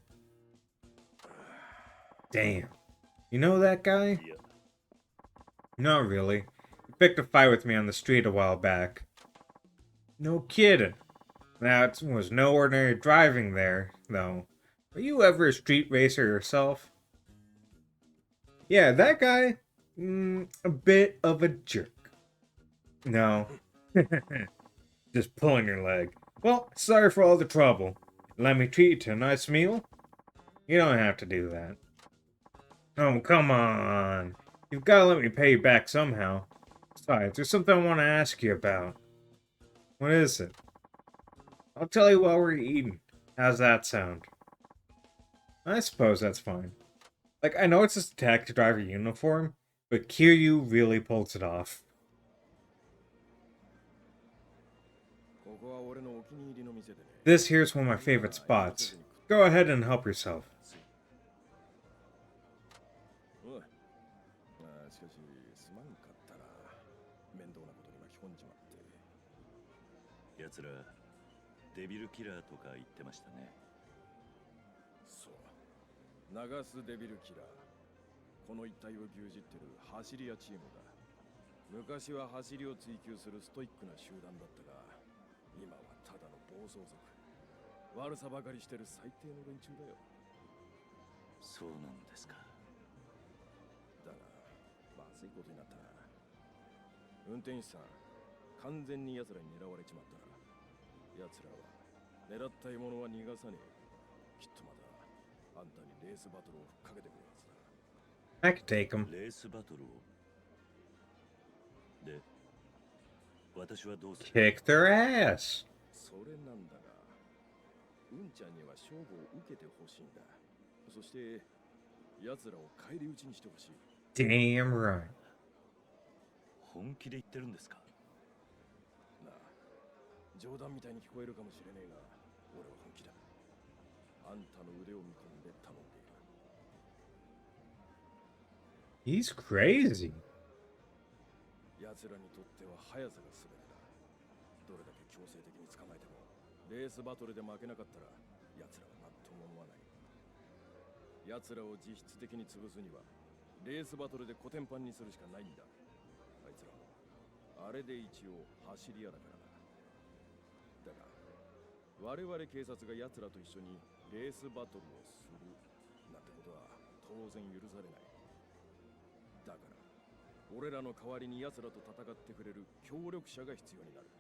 Damn. You know that guy? Not really. He picked a fight with me on the street a while back. No kidding. That was no ordinary driving there, though. Were you ever a street racer yourself? Yeah, that guy? A bit of a jerk. No. Just pulling your leg. Well, sorry for all the trouble. Let me treat you to a nice meal? You don't have to do that. Oh, come on. You've got to let me pay you back somehow. Besides, there's something I want to ask you about. What is it? I'll tell you while we're eating. How's that sound? I suppose that's fine. Like, I know it's just a taxi driver uniform, but Kiryu really pulls it off. This here's one of my favorite spots. Go ahead and help yourself. I could take him. Kick their ass. Damn right. あんたの腕を見込んで頼んでいる。 He's crazy. 奴らにとっては速さが全てだ。どれだけ強制的に捕まえてもレースバトルで負けなかったら奴らは何とも思わない。奴らを実質的に潰すにはレースバトルでコテンパンにするしかないんだ。あいつらもあれで一応走り屋だからな。だが我々警察が奴らと一緒にレースバトルをするなんてことは当然許されない。だから俺らの代わりに奴らと戦ってくれる協力者が必要になる。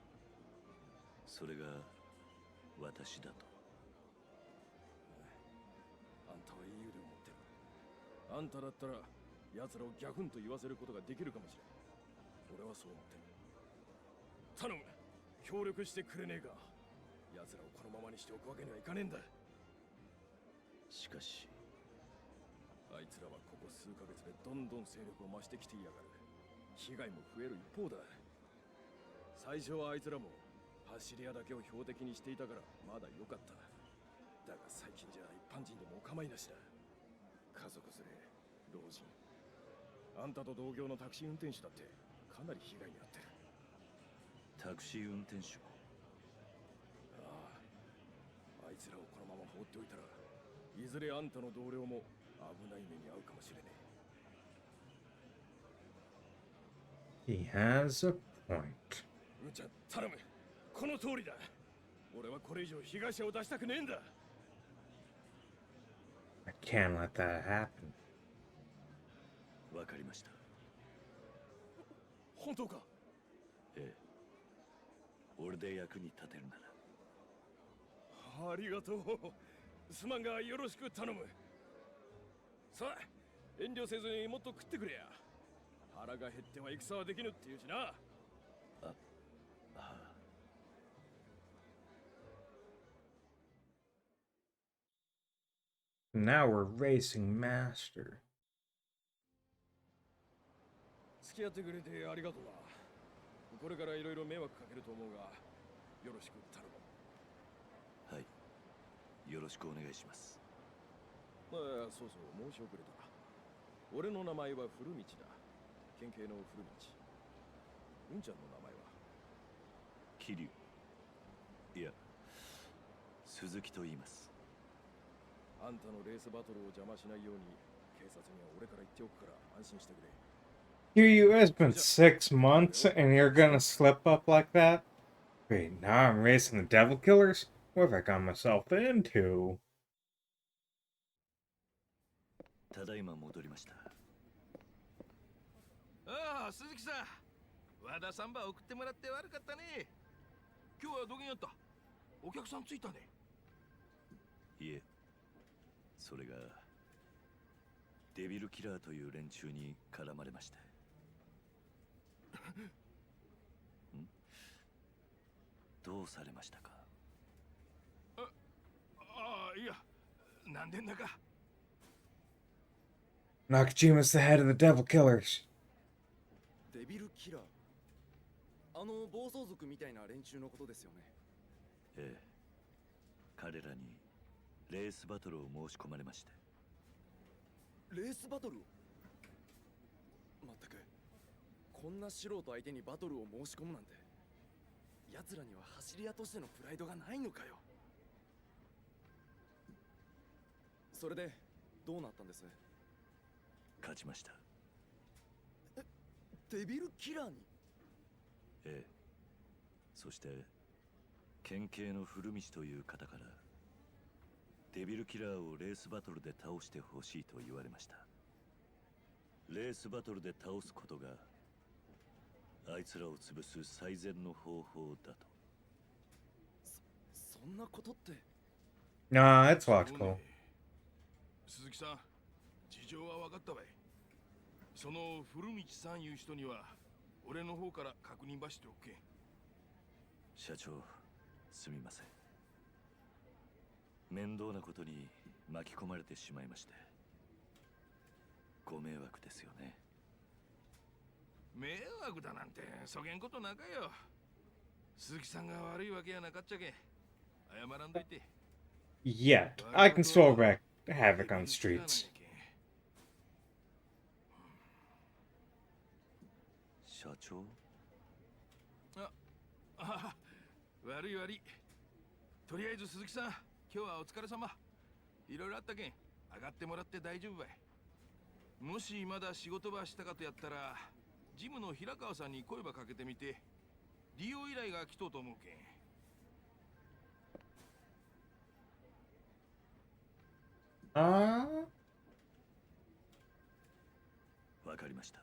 それが私だと。あんたはいい腕を持ってる。あんただったら奴らをギャフンと言わせることができるかもしれん。俺はそう思ってる。頼む、協力してくれねえか。奴らをこのままにしておくわけにはいかねえんだ。しかしあいつらはここ数ヶ月でどんどん勢力を増してきていやがる。被害も増える一方だ。最初はあいつらも走り屋だけを標的にしていたからまだ良かった。だが最近じゃ一般人でもお構いなしだ。家族連れ、老人、あんたと同業のタクシー運転手だってかなり被害に遭ってる。タクシー運転手。ああ、あいつらをこのまま放っておいたらいずれあんたの同僚も危ない目に遭うかもしれねえ。 He has a point. うんちゃん頼む、この通りだ。俺はこれ以上被害者を出したくねえんだ。 I can't let that happen. わかりました。本当か？ええ、俺で役に立てるなら。ありがとう。すまんがよろしく頼む。さあ、遠慮せずにもっと食ってくれや。腹が減っては戦はできぬっていうしな。はあ、Now we're racing master. 付き合ってくれてありがとうな。これからいろいろ迷惑かけると思うが、よろしく頼む。はい、よろしくお願いします。ああ、そうそう、申し遅れた。俺の名前は古道だ。県警の古道。うんちゃんの名前は？桐生。いや、鈴木と言います。あんたのレースバトルを邪魔しないように警察には俺から言っておくから安心してくれ。 Here you, it's been 6 months and you're gonna slip up like that? Wait, now I'm racing the devil killers? What have I got myself into? ただいま戻りました。ああ、鈴木さん。和田サンバ送ってもらって悪かったね。今日はどげんやった？お客さんついたね。いえ、それがデビルキラーという連中に絡まれまして。どうされましたか？ああ、いや、なんでんだか。Nakajima's the head of the devil killers. デビルキラー、あの暴走族みたいな連中のことですよね。ええ、彼らにレースバトルを申し込まれまして。レースバトルを？まったく、こんな素人相手にバトルを申し込むなんて、奴らには走り屋としてのプライドがないのかよ。それでどうなったんです？勝ちました。デビルキラーに？ええ、そして県警の古道という方からデビルキラーをレースバトルで倒してほしいと言われました。レースバトルで倒すことがあいつらを潰す最善の方法だと。そんなことって。Nah, it's logical. 鈴木さん、事情は分かったわい。その古道さんいう人には俺の方から確認ばしておけ。社長、すみません。面倒なことに巻き込まれてしまいまして。ご迷惑ですよね。迷惑だなんてそげんことなかよ。鈴木さんが悪いわけやなかっちゃけ。謝らんといて。Yet. I can still wreak havoc on the streets. 社長？あ、悪い悪い。とりあえず鈴木さん、今日はお疲れ様。いろいろあったけん、上がってもらって大丈夫ばい。もしまだ仕事ばしたかとやったら、ジムの平川さんに声ばかけてみて、利用依頼が来とうと思うけん。わかりました。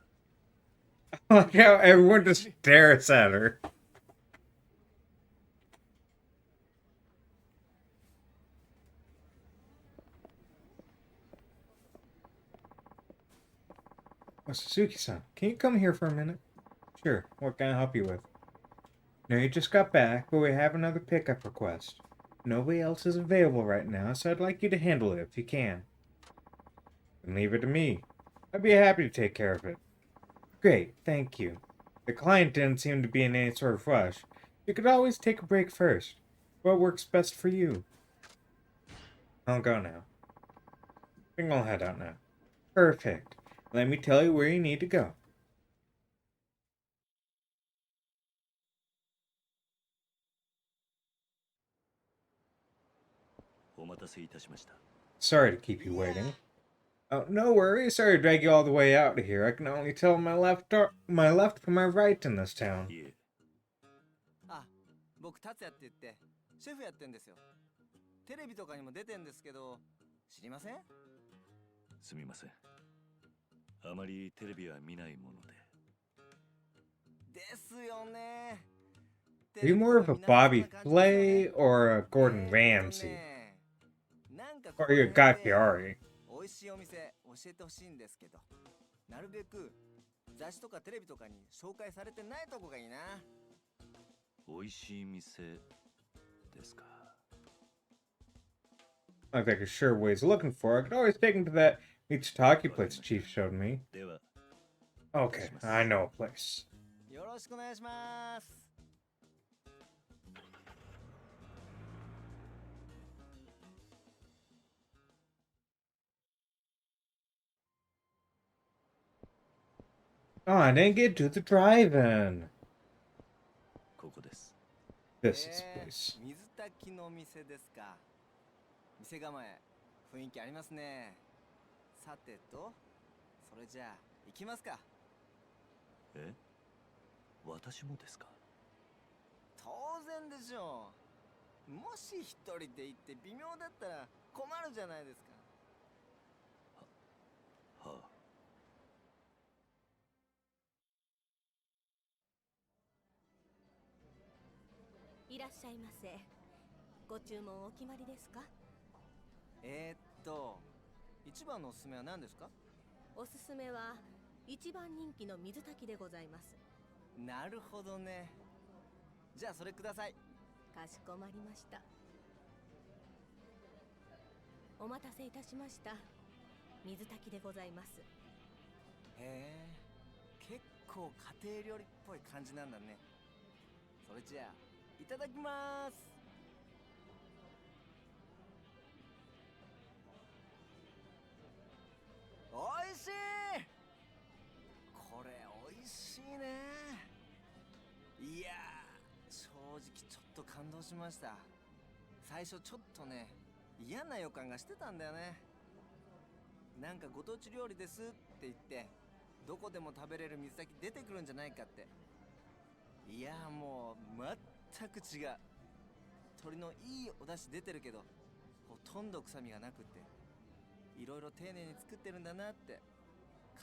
Like how everyone just stares at her. Oh, Suzuki-san, can you come here for a minute? Sure, what can I help you with? No, you just got back, but we have another pickup request. Nobody else is available right now, so I'd like you to handle it if you can. And leave it to me. I'd be happy to take care of it. Great, thank you. The client didn't seem to be in any sort of rush. You could always take a break first. What works best for you? I'll go now. We can all head out now. Perfect. Let me tell you where you need to go. Sorry to keep you waiting. Oh, no worries. Sorry to drag you all the way out of here. I can only tell my left from my right in this town. あ、僕達也って言ってシェフやってんですよ。テレビとかにも出てんですけど、知りません？すみません。あまりテレビは見ないもので。ですよね。Are you more of a Bobby Flay or a Gordon Ramsay? Or are you a Guy Fieri? 美味しいお店教えてほしいんですけど、なるべく雑誌とかテレビとかに紹介されてないとこがいいな。美味しい店ですか。Not like I sure what he's looking for. I could always take him to that Mitsutake place the chief showed me. Okay, I know a place. よろしくお願いします。Oh, I didn't get to the drive-in. ここです。This is place. 水炊きの店ですか。店構え雰囲気ありますね。さてと、それじゃあ行きますか。え？私もですか？当然でしょう。もし一人で行って微妙だったら困るじゃないですか。はあ。いらっしゃいませ。ご注文お決まりですか？一番のおすすめは何ですか？おすすめは一番人気の水炊きでございます。なるほどね。じゃあそれください。かしこまりました。お待たせいたしました。水炊きでございます。へえ、結構家庭料理っぽい感じなんだね。それじゃあいただきます。おいしい。これおいしいね。いやー、正直ちょっと感動しました。最初ちょっとね、嫌な予感がしてたんだよね。なんかご当地料理ですって言ってどこでも食べれる水炊き出てくるんじゃないかって。いやー、もう全く違う。鶏のいいお出汁出てるけどほとんど臭みがなくって、いろいろ丁寧に作ってるんだなって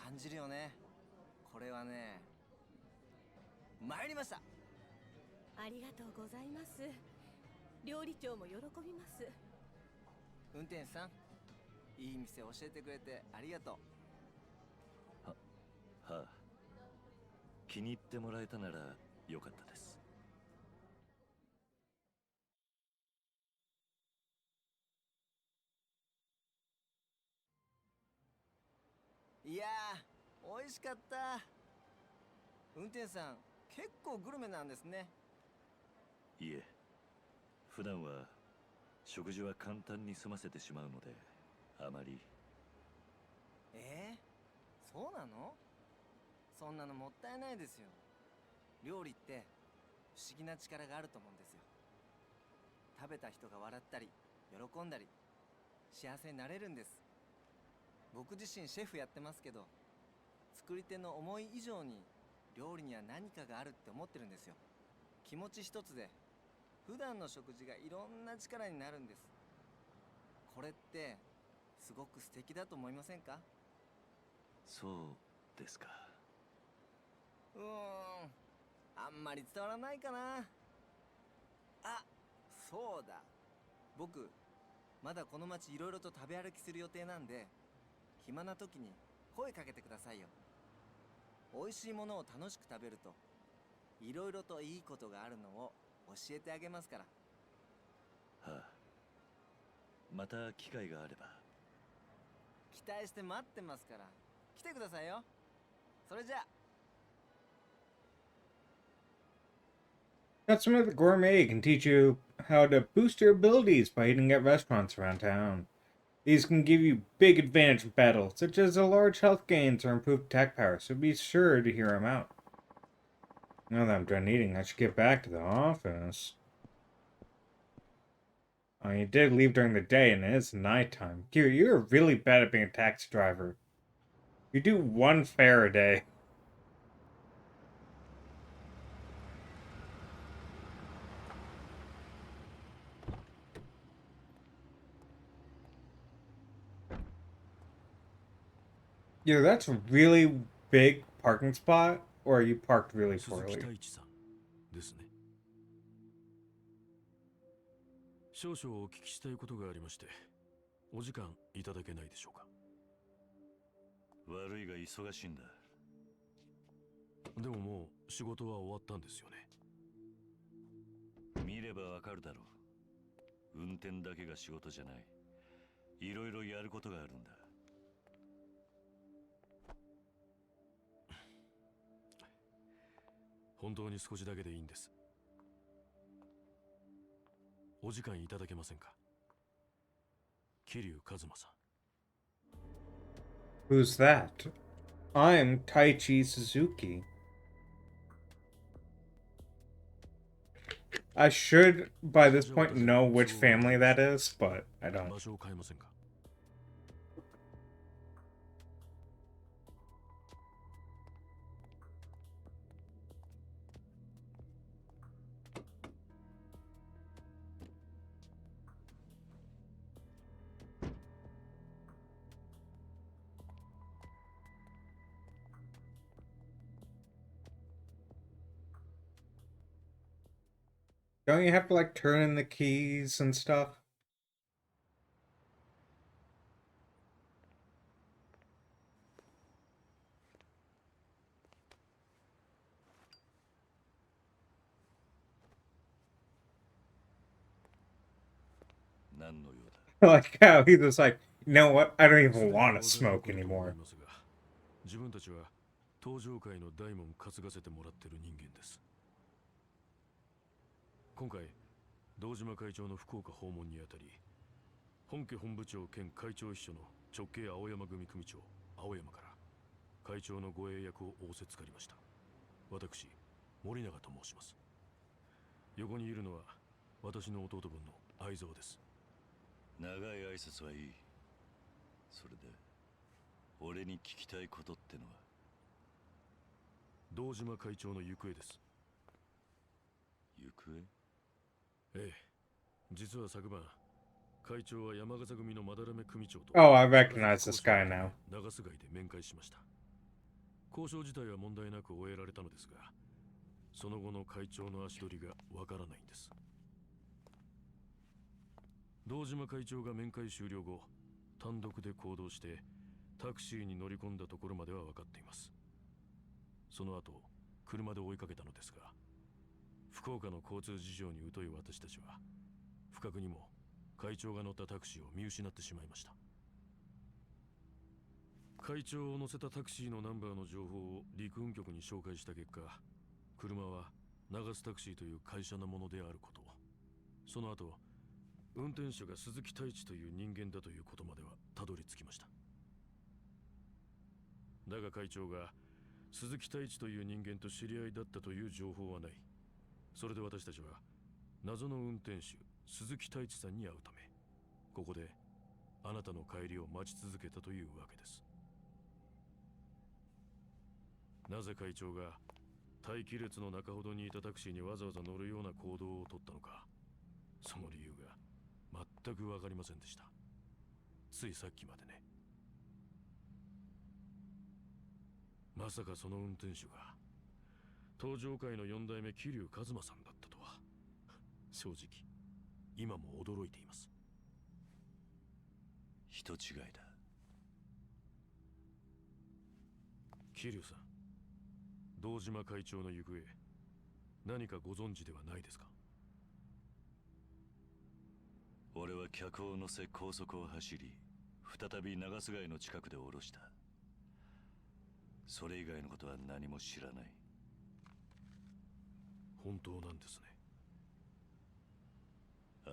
感じるよね。これはね、参りました。ありがとうございます。料理長も喜びます。運転手さん、いい店教えてくれてありがとう。はあ。気に入ってもらえたならよかったです。いやー、美味しかった。運転手さん、結構グルメなんですね。いえ、普段は食事は簡単に済ませてしまうので、あまり。そうなの？そんなのもったいないですよ。料理って不思議な力があると思うんですよ。食べた人が笑ったり喜んだり幸せになれるんです。僕自身シェフやってますけど、作り手の思い以上に料理には何かがあるって思ってるんですよ。気持ち一つで普段の食事がいろんな力になるんです。これってすごく素敵だと思いませんか？そうですか。あんまり伝わらないかな。あ、そうだ。僕まだこの街いろいろと食べ歩きする予定なんで、暇な時に声かけてくださいよ。美味しいものを楽しく食べるといろいろといいことがあるのを教えてあげますから。はあ、また機会があれば。期待して待ってますから、来てくださいよ。それじゃあ。Gutsmith Gourmet can teach you how to boost your abilities by eating at restaurants around town. These can give you big advantage in battle, such as a large health gains or improved attack power, so be sure to hear him out. Now that I'm done eating, I should get back to the office. I mean, you did leave during the day, and it is nighttime. Kira, you're really bad at being a taxi driver. You do one fare a day. Yeah, that's a really big parking spot, or are you parked really 鈴木 poorly? 太一さんですね。少々お聞きしたいことがありまして、お時間いただけないでしょうか。悪いが忙しいんだ。でももう仕事は終わったんですよね。見ればわかるだろう。運転だけが仕事じゃない。いろいろやることがあるんだ。本当に少しだけでいいんです。お時間いただけませんか。桐生一馬さん。Who's that? I'm Taichi Suzuki. I should, by this point, know which family that is, but I don't. 場所を変えませんか。Don't you have to, like, turn in the keys and stuff? Like how he was like, you know what? I don't even want to smoke anymore. 自分たちは登場界の大門担がせてもらってる人間です。今回堂島会長の福岡訪問にあたり、本家本部長兼会長秘書の直系青山組組長青山から会長の護衛役を仰せつかりました。私森永と申します。横にいるのは私の弟分の愛蔵です。長い挨拶はいい。それで俺に聞きたいことってのは。堂島会長の行方です。行方？ええ、実は昨晩会長は山形組のまだらめ組長と Oh, I recognize this guy now. 長洲街で面会しました。交渉自体は問題なく終えられたのですが、その後の会長の足取りがわからないんです。堂島会長が面会終了後、単独で行動してタクシーに乗り込んだところまでは分かっています。その後、車で追いかけたのですが、福岡の交通事情に疎い私たちは、不覚にも会長が乗ったタクシーを見失ってしまいました。会長を乗せたタクシーのナンバーの情報を陸運局に照会した結果、車は長洲タクシーという会社のものであること、その後運転手が鈴木太一という人間だということまではたどり着きました。だが会長が鈴木太一という人間と知り合いだったという情報はない。それで私たちは謎の運転手鈴木太一さんに会うため、ここであなたの帰りを待ち続けたというわけです。なぜ会長が待機列の中ほどにいたタクシーにわざわざ乗るような行動をとったのか、その理由が全く分かりませんでした。ついさっきまでね。まさかその運転手が登場界の4代目桐生一馬さんだったとは、正直今も驚いています。人違いだ。桐生さん、堂島会長の行方、何かご存知ではないですか？俺は客を乗せ高速を走り、再び長須貝の近くで降ろした。それ以外のことは何も知らない。本当なんですね。あ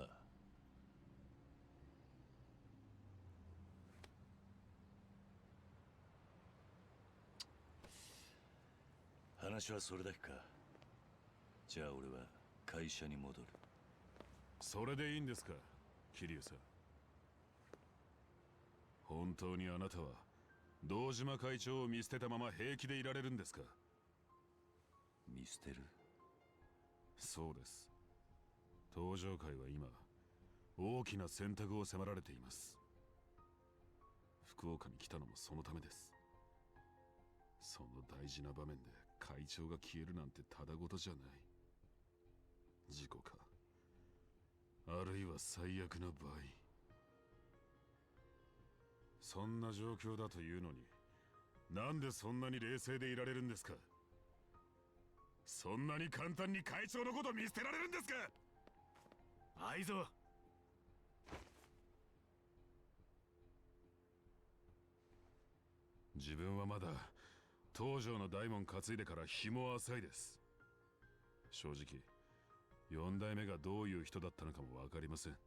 あ。話はそれだけか。じゃあ俺は会社に戻る。それでいいんですか、桐生さん。本当にあなたは堂島会長を見捨てたまま平気でいられるんですか？見捨てる？そうです。登場界は今大きな選択を迫られています。福岡に来たのもそのためです。その大事な場面で会長が消えるなんてただごとじゃない。事故か、あるいは最悪な場合。そんな状況だというのに、なんでそんなに冷静でいられるんですか？そんなに簡単に会長のこと見捨てられるんですか？愛蔵、自分はまだ東条の大門担いでから日も浅いです。正直4代目がどういう人だったのかも分かりません。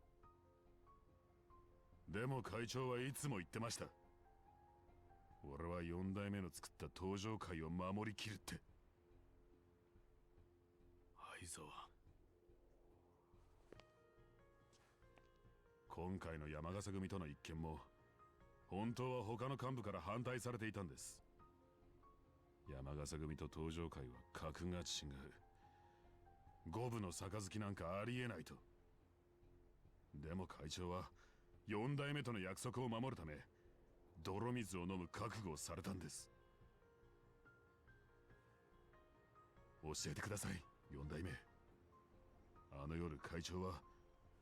でも会長はいつも言ってました。俺は4代目の作った登場界を守りきるって。愛蔵、今回の山笠組との一件も本当は他の幹部から反対されていたんです。山笠組と登場界は格が違う。五分の杯なんかありえないと。でも会長は4代目との約束を守るため泥水を飲む覚悟をされたんです。教えてください、4代目。あの夜会長は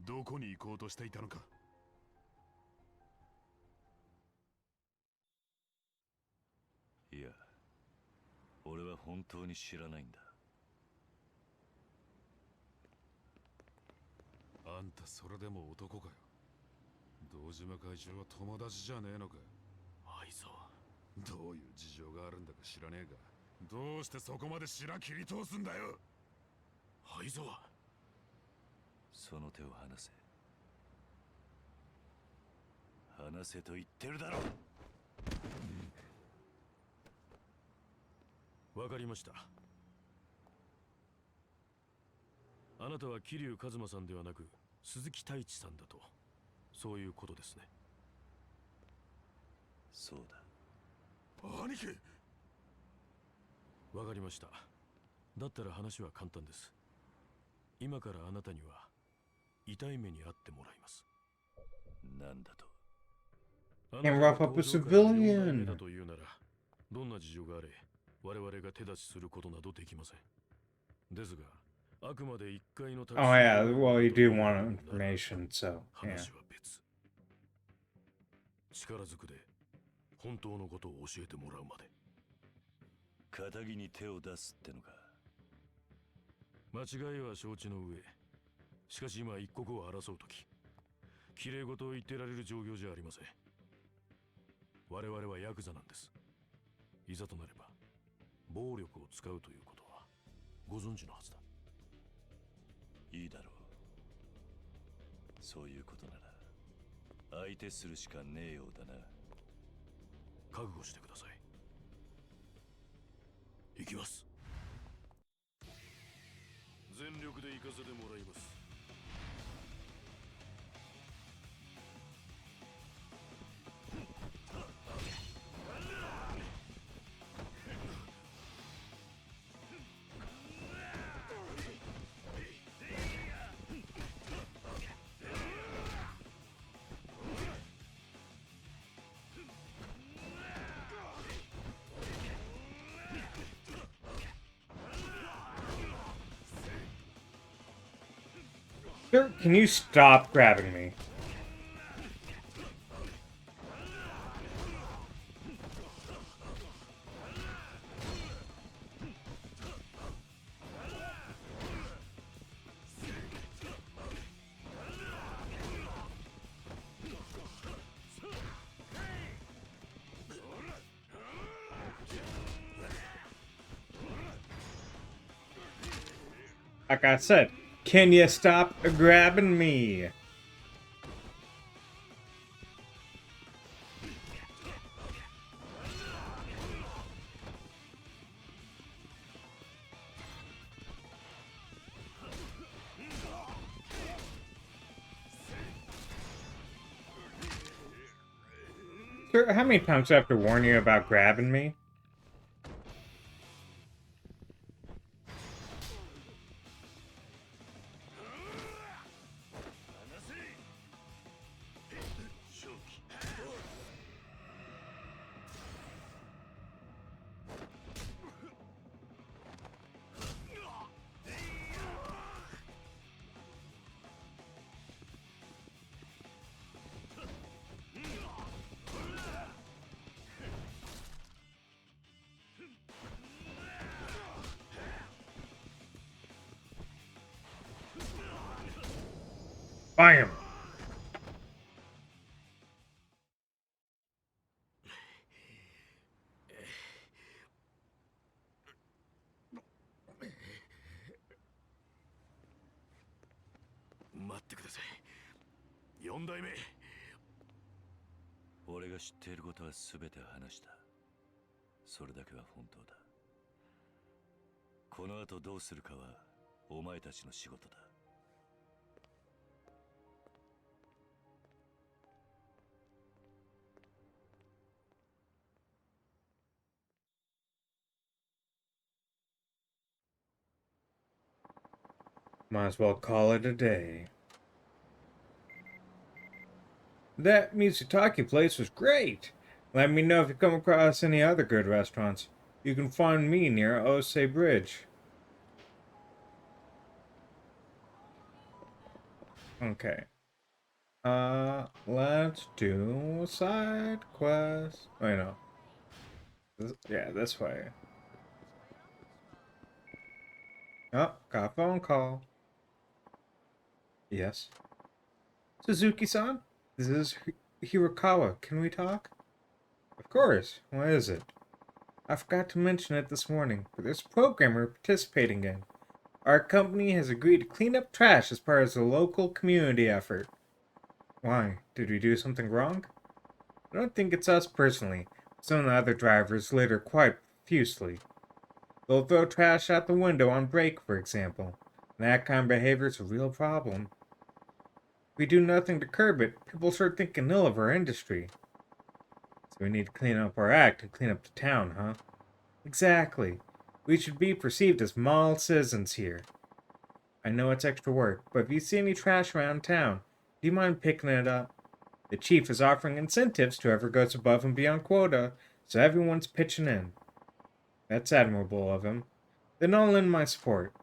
どこに行こうとしていたのか。いや、俺は本当に知らないんだ。あんたそれでも男かよ。堂島会長は友達じゃねえのか。愛蔵、どういう事情があるんだか知らねえが、どうしてそこまで白切り通すんだよ。愛蔵、その手を離せ。離せと言ってるだろ。わかりました。あなたは桐生一馬さんではなく鈴木太一さんだと、そういうことですね。そうだ。兄貴。わかりました。だったら話は簡単です。今からあなたには痛い目に遭ってもらいます。なんだと。Can't rough up a civilian. だというなら、どんな事情があれ我々が手出しすることなどできません。ですが、あくまで1階のタクシ Oh ー yeah, well you do want information, so yeah. 話は別。力ずくで本当のことを教えてもらうまで。仇に手を出すってのか。間違いは承知の上、しかし今一刻を争うとき、綺麗事を言ってられる状況じゃありません。我々はヤクザなんです。いざとなれば暴力を使うということはご存知のはずだ。いいだろう。そういうことなら相手するしかねえようだな。覚悟してください。行きます。全力で行かせてもらいます。Sir, can you stop grabbing me? Like I said, can you stop grabbing me? Sir, how many times do I have to warn you about grabbing me? Bam! 待ってください。4代目。俺が知っていることは全て話した。それだけは本当だ。この後どうするかはお前たちの仕事だ。Might as well call it a day. That Mitsutake place was great! Let me know if you come across any other good restaurants. You can find me near Osei Bridge. Okay. Let's do a side quest. Wait, no. Yeah, this way. Oh, got a phone call. Yes. Suzuki-san? This is Hirokawa. Can we talk? Of course. What is it? I forgot to mention it this morning, but there's a program we're participating in. Our company has agreed to clean up trash as part of the local community effort. Why? Did we do something wrong? I don't think it's us personally. Some of the other drivers litter quite profusely. They'll throw trash out the window on break, for example. And that kind of behavior is a real problem. If we do nothing to curb it, people start thinking ill of our industry. So we need to clean up our act and clean up the town, huh? Exactly. We should be perceived as model citizens here. I know it's extra work, but if you see any trash around town, do you mind picking it up? The chief is offering incentives to whoever goes above and beyond quota, so everyone's pitching in. That's admirable of him. Then I'll lend my support.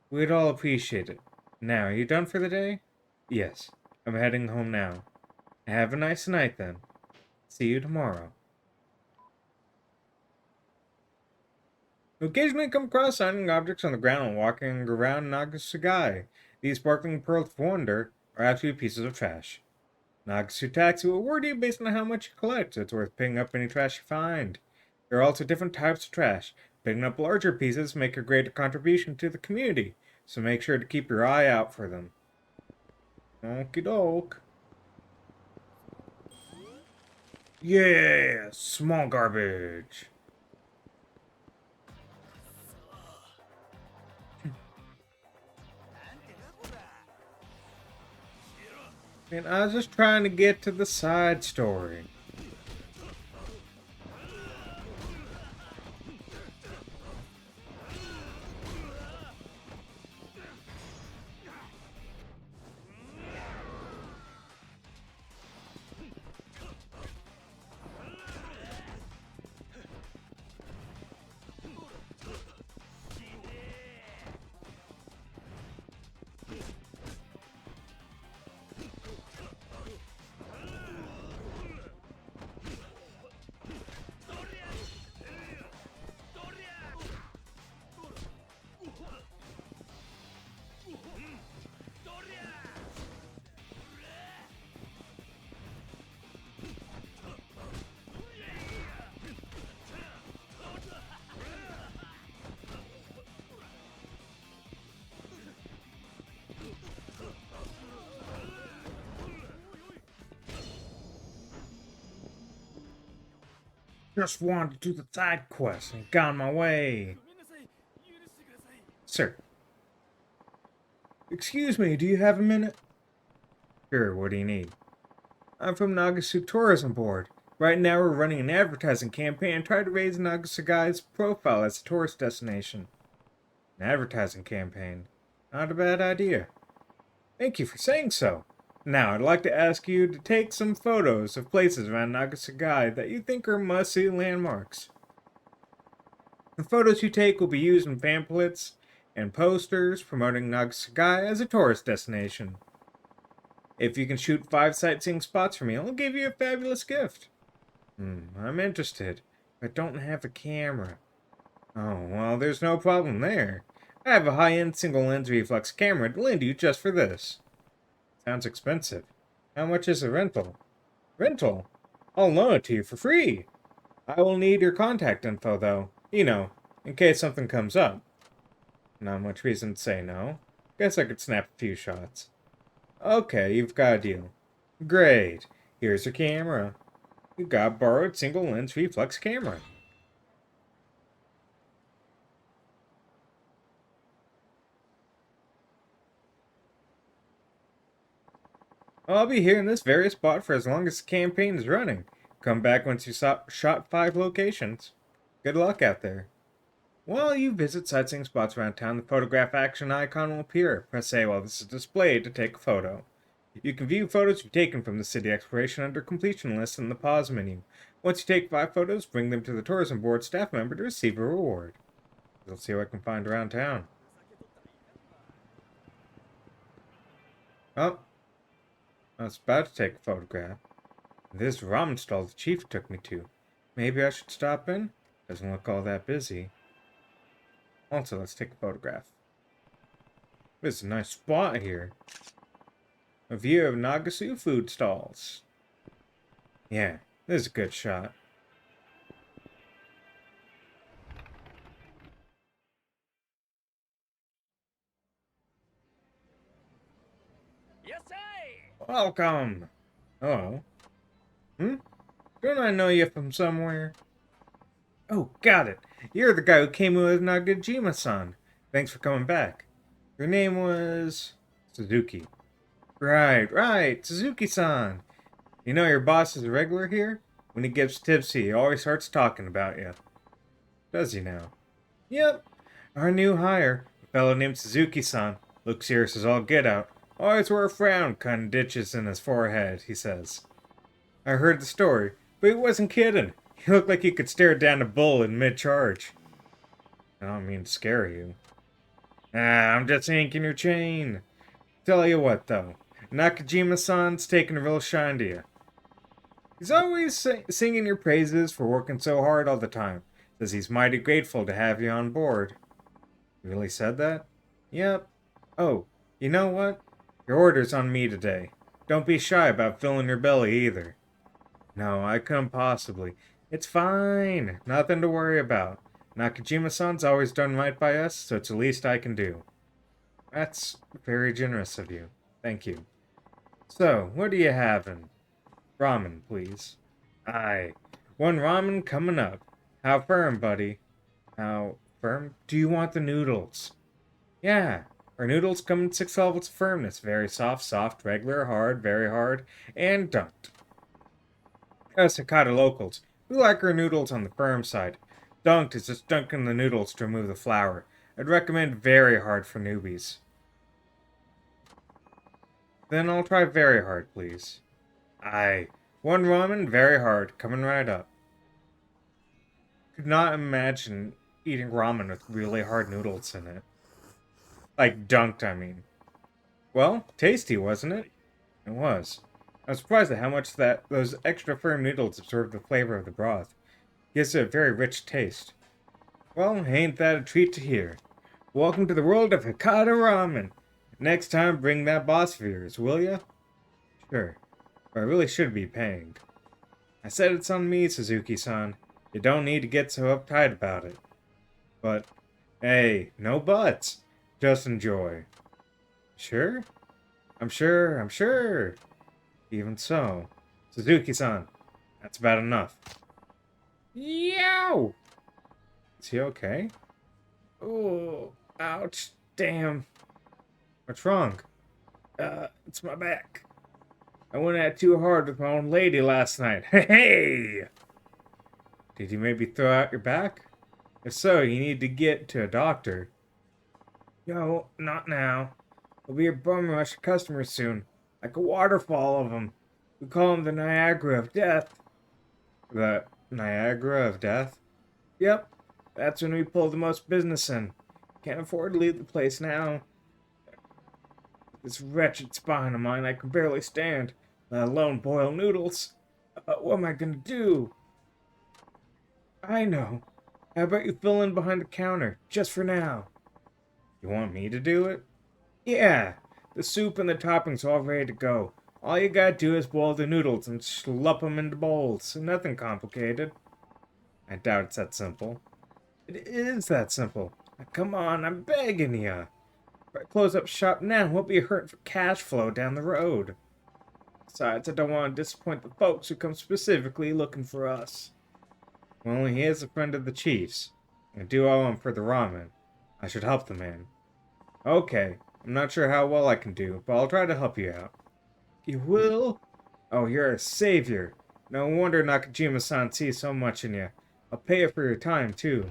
We'd all appreciate it. Now, are you done for the day? Yes, I'm heading home now. Have a nice night then. See you tomorrow. You occasionally come across shining objects on the ground and walking around Nagasugai. These sparkling pearls of wonder are actually pieces of trash. Nagasu Taxi will reward you based on how much you collect, so it's worth picking up any trash you find. There are also different types of trash. Picking up larger pieces make a greater contribution to the community, so make sure to keep your eye out for them. Okie doke. Yeah, small garbage. Man, I was just trying to get to the side story. Just wanted to do the side quest and got on my way. Sir. Excuse me, do you have a minute? Sure, what do you need? I'm from Nagasu Tourism Board. Right now we're running an advertising campaign to try to raise Nagasugai's profile as a tourist destination. An advertising campaign. Not a bad idea. Thank you for saying so. Now, I'd like to ask you to take some photos of places around Nagasugai that you think are must-see landmarks. The photos you take will be used in pamphlets and posters promoting Nagasugai as a tourist destination. If you can shoot 5 sightseeing spots for me, I'll give you a fabulous gift. I'm interested, but don't have a camera. Oh, well, there's no problem there. I have a high-end single-lens reflex camera to lend you just for this. Sounds expensive. How much is a rental? Rental? I'll loan it to you for free. I will need your contact info, though. You know, in case something comes up. Not much reason to say no. Guess I could snap a few shots. Okay, you've got a deal. Great. Here's your camera. You got a borrowed single-lens reflex camera. I'll be here in this very spot for as long as the campaign is running. Come back once you shot 5 locations. Good luck out there. While you visit sightseeing spots around town, the photograph action icon will appear. Press A while this is displayed to take a photo. You can view photos you've taken from the city exploration under completion list in the pause menu. Once you take 5 photos, bring them to the tourism board staff member to receive a reward. Let's see what I can find around town. Oh, I was about to take a photograph. This ramen stall the chief took me to. Maybe I should stop in? Doesn't look all that busy. Also, let's take a photograph. This is a nice spot here. A view of Nagasu food stalls. Yeah, this is a good shot. Welcome! Hello. Don't I know you from somewhere? Oh, got it. You're the guy who came in with Nagajima-san. Thanks for coming back. Your name was... Suzuki. Right. Suzuki-san. You know your boss is a regular here? When he gets tipsy, he always starts talking about you. Does he now? Yep. Our new hire, a fellow named Suzuki-san. Looks serious as all get out. Always wear a frown, kind of ditches in his forehead, he says. I heard the story, but he wasn't kidding. He looked like he could stare down a bull in mid-charge. I don't mean to scare you. I'm just yanking your chain. Tell you what, though. Nakajima-san's taking a real shine to you. He's always singing your praises for working so hard all the time. Says he's mighty grateful to have you on board. Really said that? Yep. Oh, you know what? Your order's on me today. Don't be shy about filling your belly either. No, I couldn't possibly. It's fine. Nothing to worry about. Nakajima-san's always done right by us, so it's the least I can do. That's very generous of you. Thank you. So, what are you having? Ramen, please. Aye. One ramen coming up. How firm, buddy? How firm? Do you want the noodles? Yeah. Our noodles come in 6 levels of firmness. Very soft, soft, regular, hard, very hard, and dunked. Us Hakata locals, we like our noodles on the firm side. Dunked is just dunking the noodles to remove the flour. I'd recommend very hard for newbies. Then I'll try very hard, please. Aye. One ramen, very hard, coming right up. Could not imagine eating ramen with really hard noodles in it. Like dunked, I mean. Well, tasty, wasn't it? It was. I was surprised at how much those extra firm noodles absorbed the flavor of the broth. Gives it a very rich taste. Well, ain't that a treat to hear? Welcome to the world of Hakata Ramen. Next time, bring that boss of yours, will ya? Sure, but I really should be paying. I said it's on me, Suzuki-san. You don't need to get so uptight about it. But, hey, no buts. Just enjoy. Sure? I'm sure. Even so. Suzuki-san, that's about enough. Yow! Is he okay? Oh, ouch, damn. What's wrong? It's my back. I went at it too hard with my own lady last night. Hey! Did you maybe throw out your back? If so, you need to get to a doctor. No, not now. There'll be a bum rush of customers soon. Like a waterfall of them. We call them the Niagara of Death. The Niagara of Death? Yep. That's when we pull the most business in. Can't afford to leave the place now. This wretched spine of mine I can barely stand, let alone boil noodles. What am I gonna do? I know. How about you fill in behind the counter, just for now? You want me to do it? Yeah. The soup and the toppings are all ready to go. All you gotta do is boil the noodles and slump them into bowls. Nothing complicated. I doubt it's that simple. It is that simple. Now, come on, I'm begging ya. If I close up shop now, we'll be hurting for cash flow down the road. Besides, I don't want to disappoint the folks who come specifically looking for us. Well, he is a friend of the chief's. I do owe him for the ramen. I should help the man. Okay, I'm not sure how well I can do, but I'll try to help you out. You will? Oh, you're a savior. No wonder Nakajima-san sees so much in you. I'll pay you for your time, too.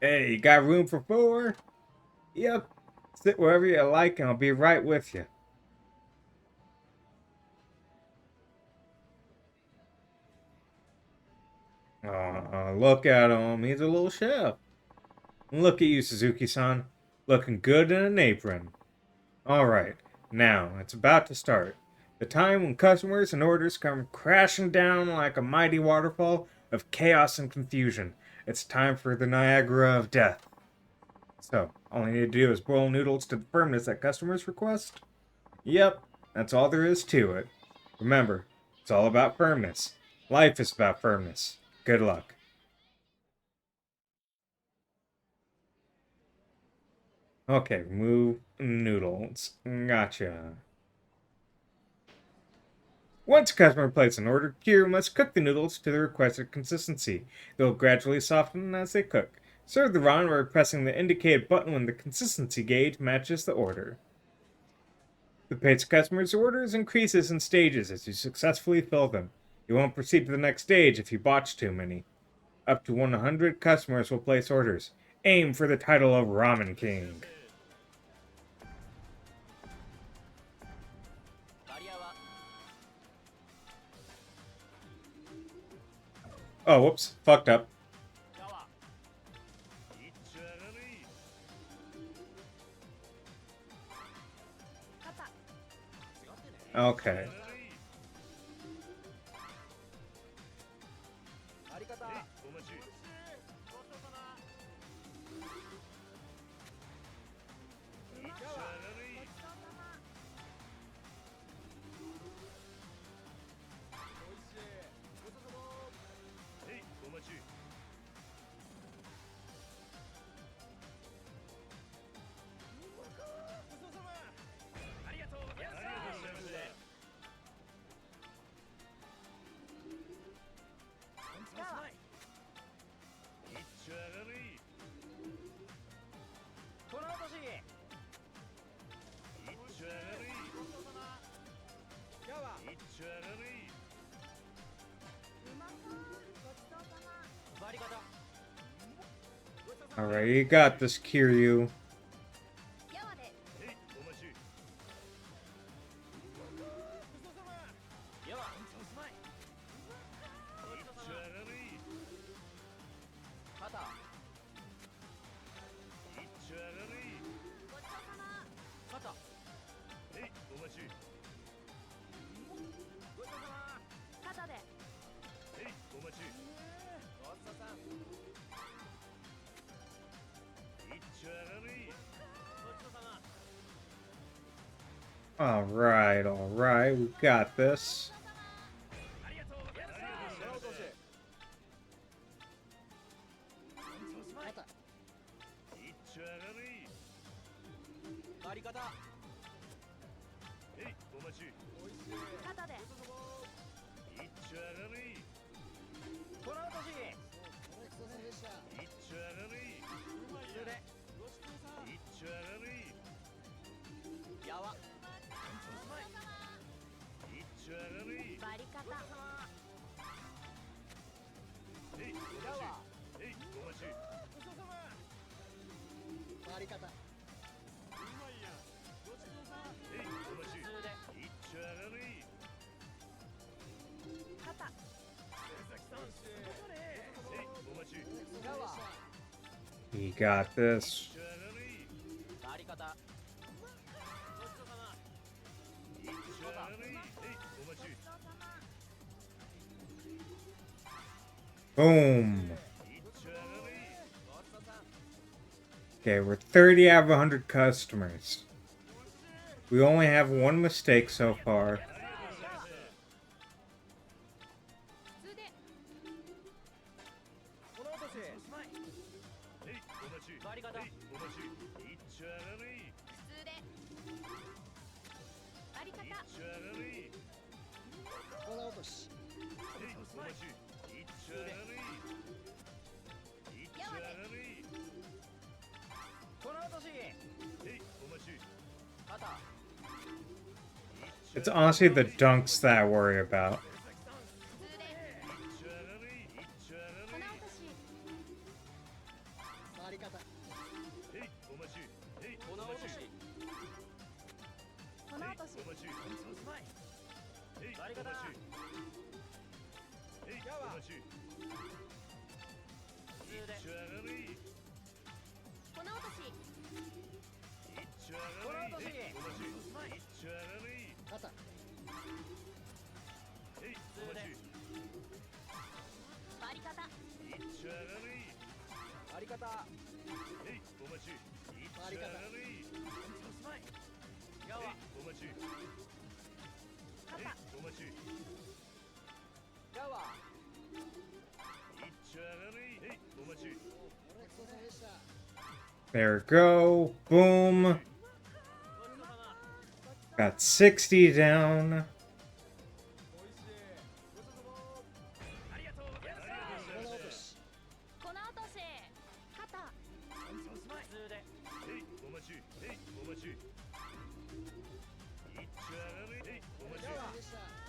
Hey, you got room for 4? Yep. Sit wherever you like and I'll be right with you. Look at him. He's a little chef. And look at you, Suzuki-san. Looking good in an apron. Alright, now, it's about to start. The time when customers and orders come crashing down like a mighty waterfall of chaos and confusion. It's time for the Niagara of Death. So, all you need to do is boil noodles to the firmness that customers request? Yep, that's all there is to it. Remember, it's all about firmness. Life is about firmness. Good luck. Okay, remove noodles. Gotcha. Once a customer places an order, Kira must cook the noodles to the requested consistency. They'll gradually soften as they cook. Serve the ramen by pressing the indicated button when the consistency gauge matches the order. The pace of customers' orders increases in stages as you successfully fill them. You won't proceed to the next stage if you botch too many. Up to 100 customers will place orders. Aim for the title of Ramen King. Oh, whoops. Fucked up. Okay. Alright, you got this, Kiryu. やわで 肩で Alright, alright, we got this. 肩で バリカタ 肩 You got this. Boom. Okay, we're 30 out of 100 customers. We only have one mistake so far. 普通で 普通で バリカタ やわで It's honestly the dunks that I worry about. 普通で粉落とし 粉落とし 粉落とし バリカタ 肩 There we go. Boom. Got 60 down. 粉落とし肩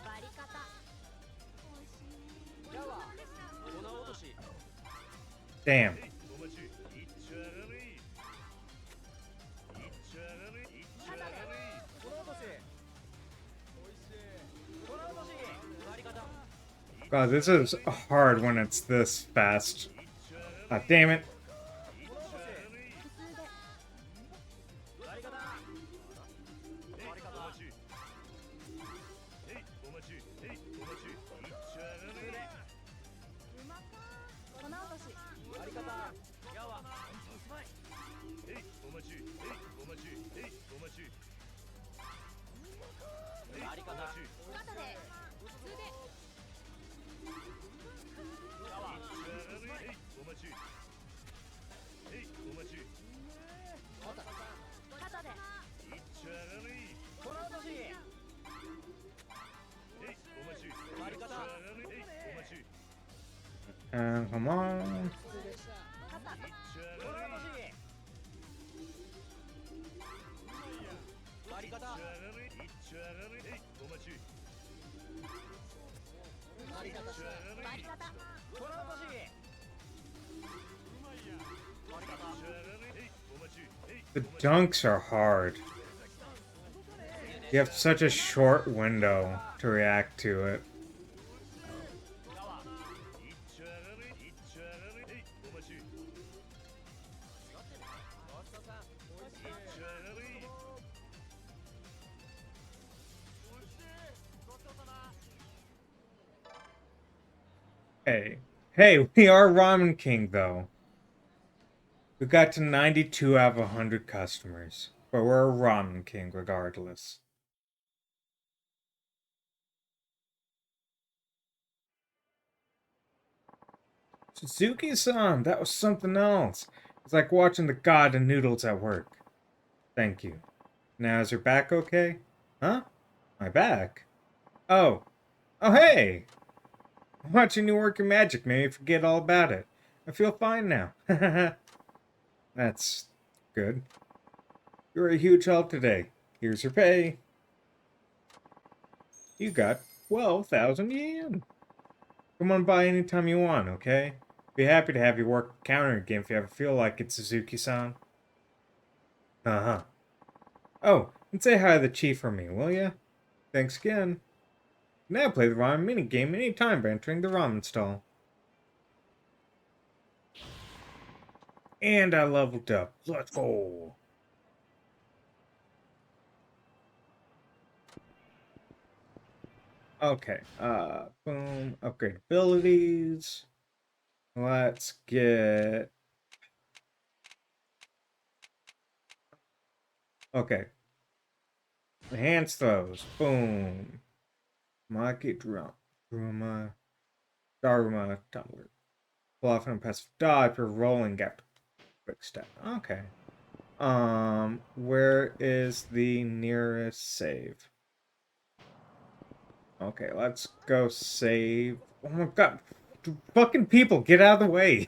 バリカタ Damn. 肩で God, this is hard when it's this fast. Ah, damn it. 普通で 粉落とし 肩で普通で 肩で Come on. 肩 バ The dunks are hard. You have such a short window to react to it. Hey. Hey, we are Ramen King, though. We got to 92 out of 100 customers. But we're a Ramen King regardless. Suzuki-san, that was something else. It's like watching the god of noodles at work. Thank you. Now, is your back okay? Huh? My back? Oh. Oh, hey! Watching you work your magic made me forget all about it. I feel fine now. That's good. You're a huge help today. Here's your pay. You got 12,000 yen. Come on by anytime you want, okay? Be happy to have you work counter again if you ever feel like it, Suzuki-san. Uh-huh. Oh, and say hi to the chief for me, will ya? Thanks again. Now play the ramen minigame anytime by entering the ramen stall. And I leveled up. Let's go. Okay, boom, upgrade abilities. Let's get... Okay. Enhance those. Boom. Maki Druma, Daruma, Tumbler. Bluff and passive dodge for rolling gap. Quick step. Okay. Where is the nearest save? Okay, let's go save. Oh my god. Fucking people, get out of the way.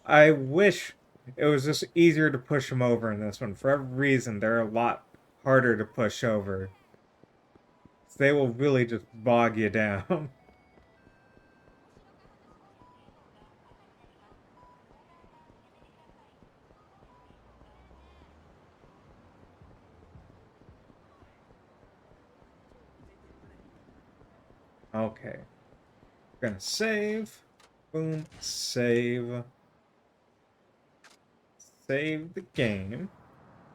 I wish it was just easier to push them over in this one. For every reason, they're a lot harder to push over. They will really just bog you down. Okay. Gonna save. Boom. Save. Save the game.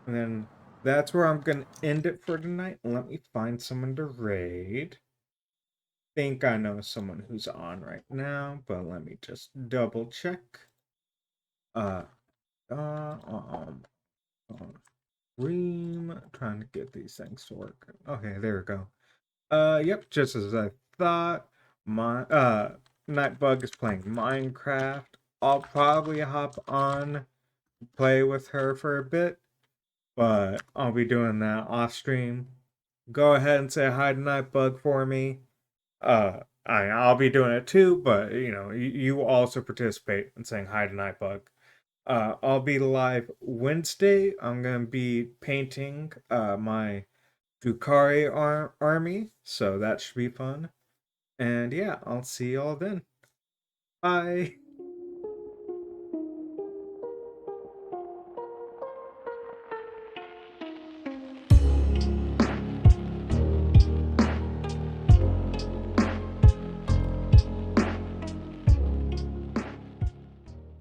And then that's where I'm gonna end it for tonight. Let me find someone to raid. Think I know someone who's on right now, but let me just double check. Ream, trying to get these things to work. Okay, there we go. Yep, just as I thought. My Nightbug is playing Minecraft. I'll probably hop on, play with her for a bit, but I'll be doing that off stream. Go ahead and say hi to Nightbug for me. I'll be doing it too, but you know, you also participate in saying hi to Nightbug. I'll be live Wednesday. I'm gonna be painting my Dukari army, so that should be fun. And yeah, I'll see y'all then. Bye.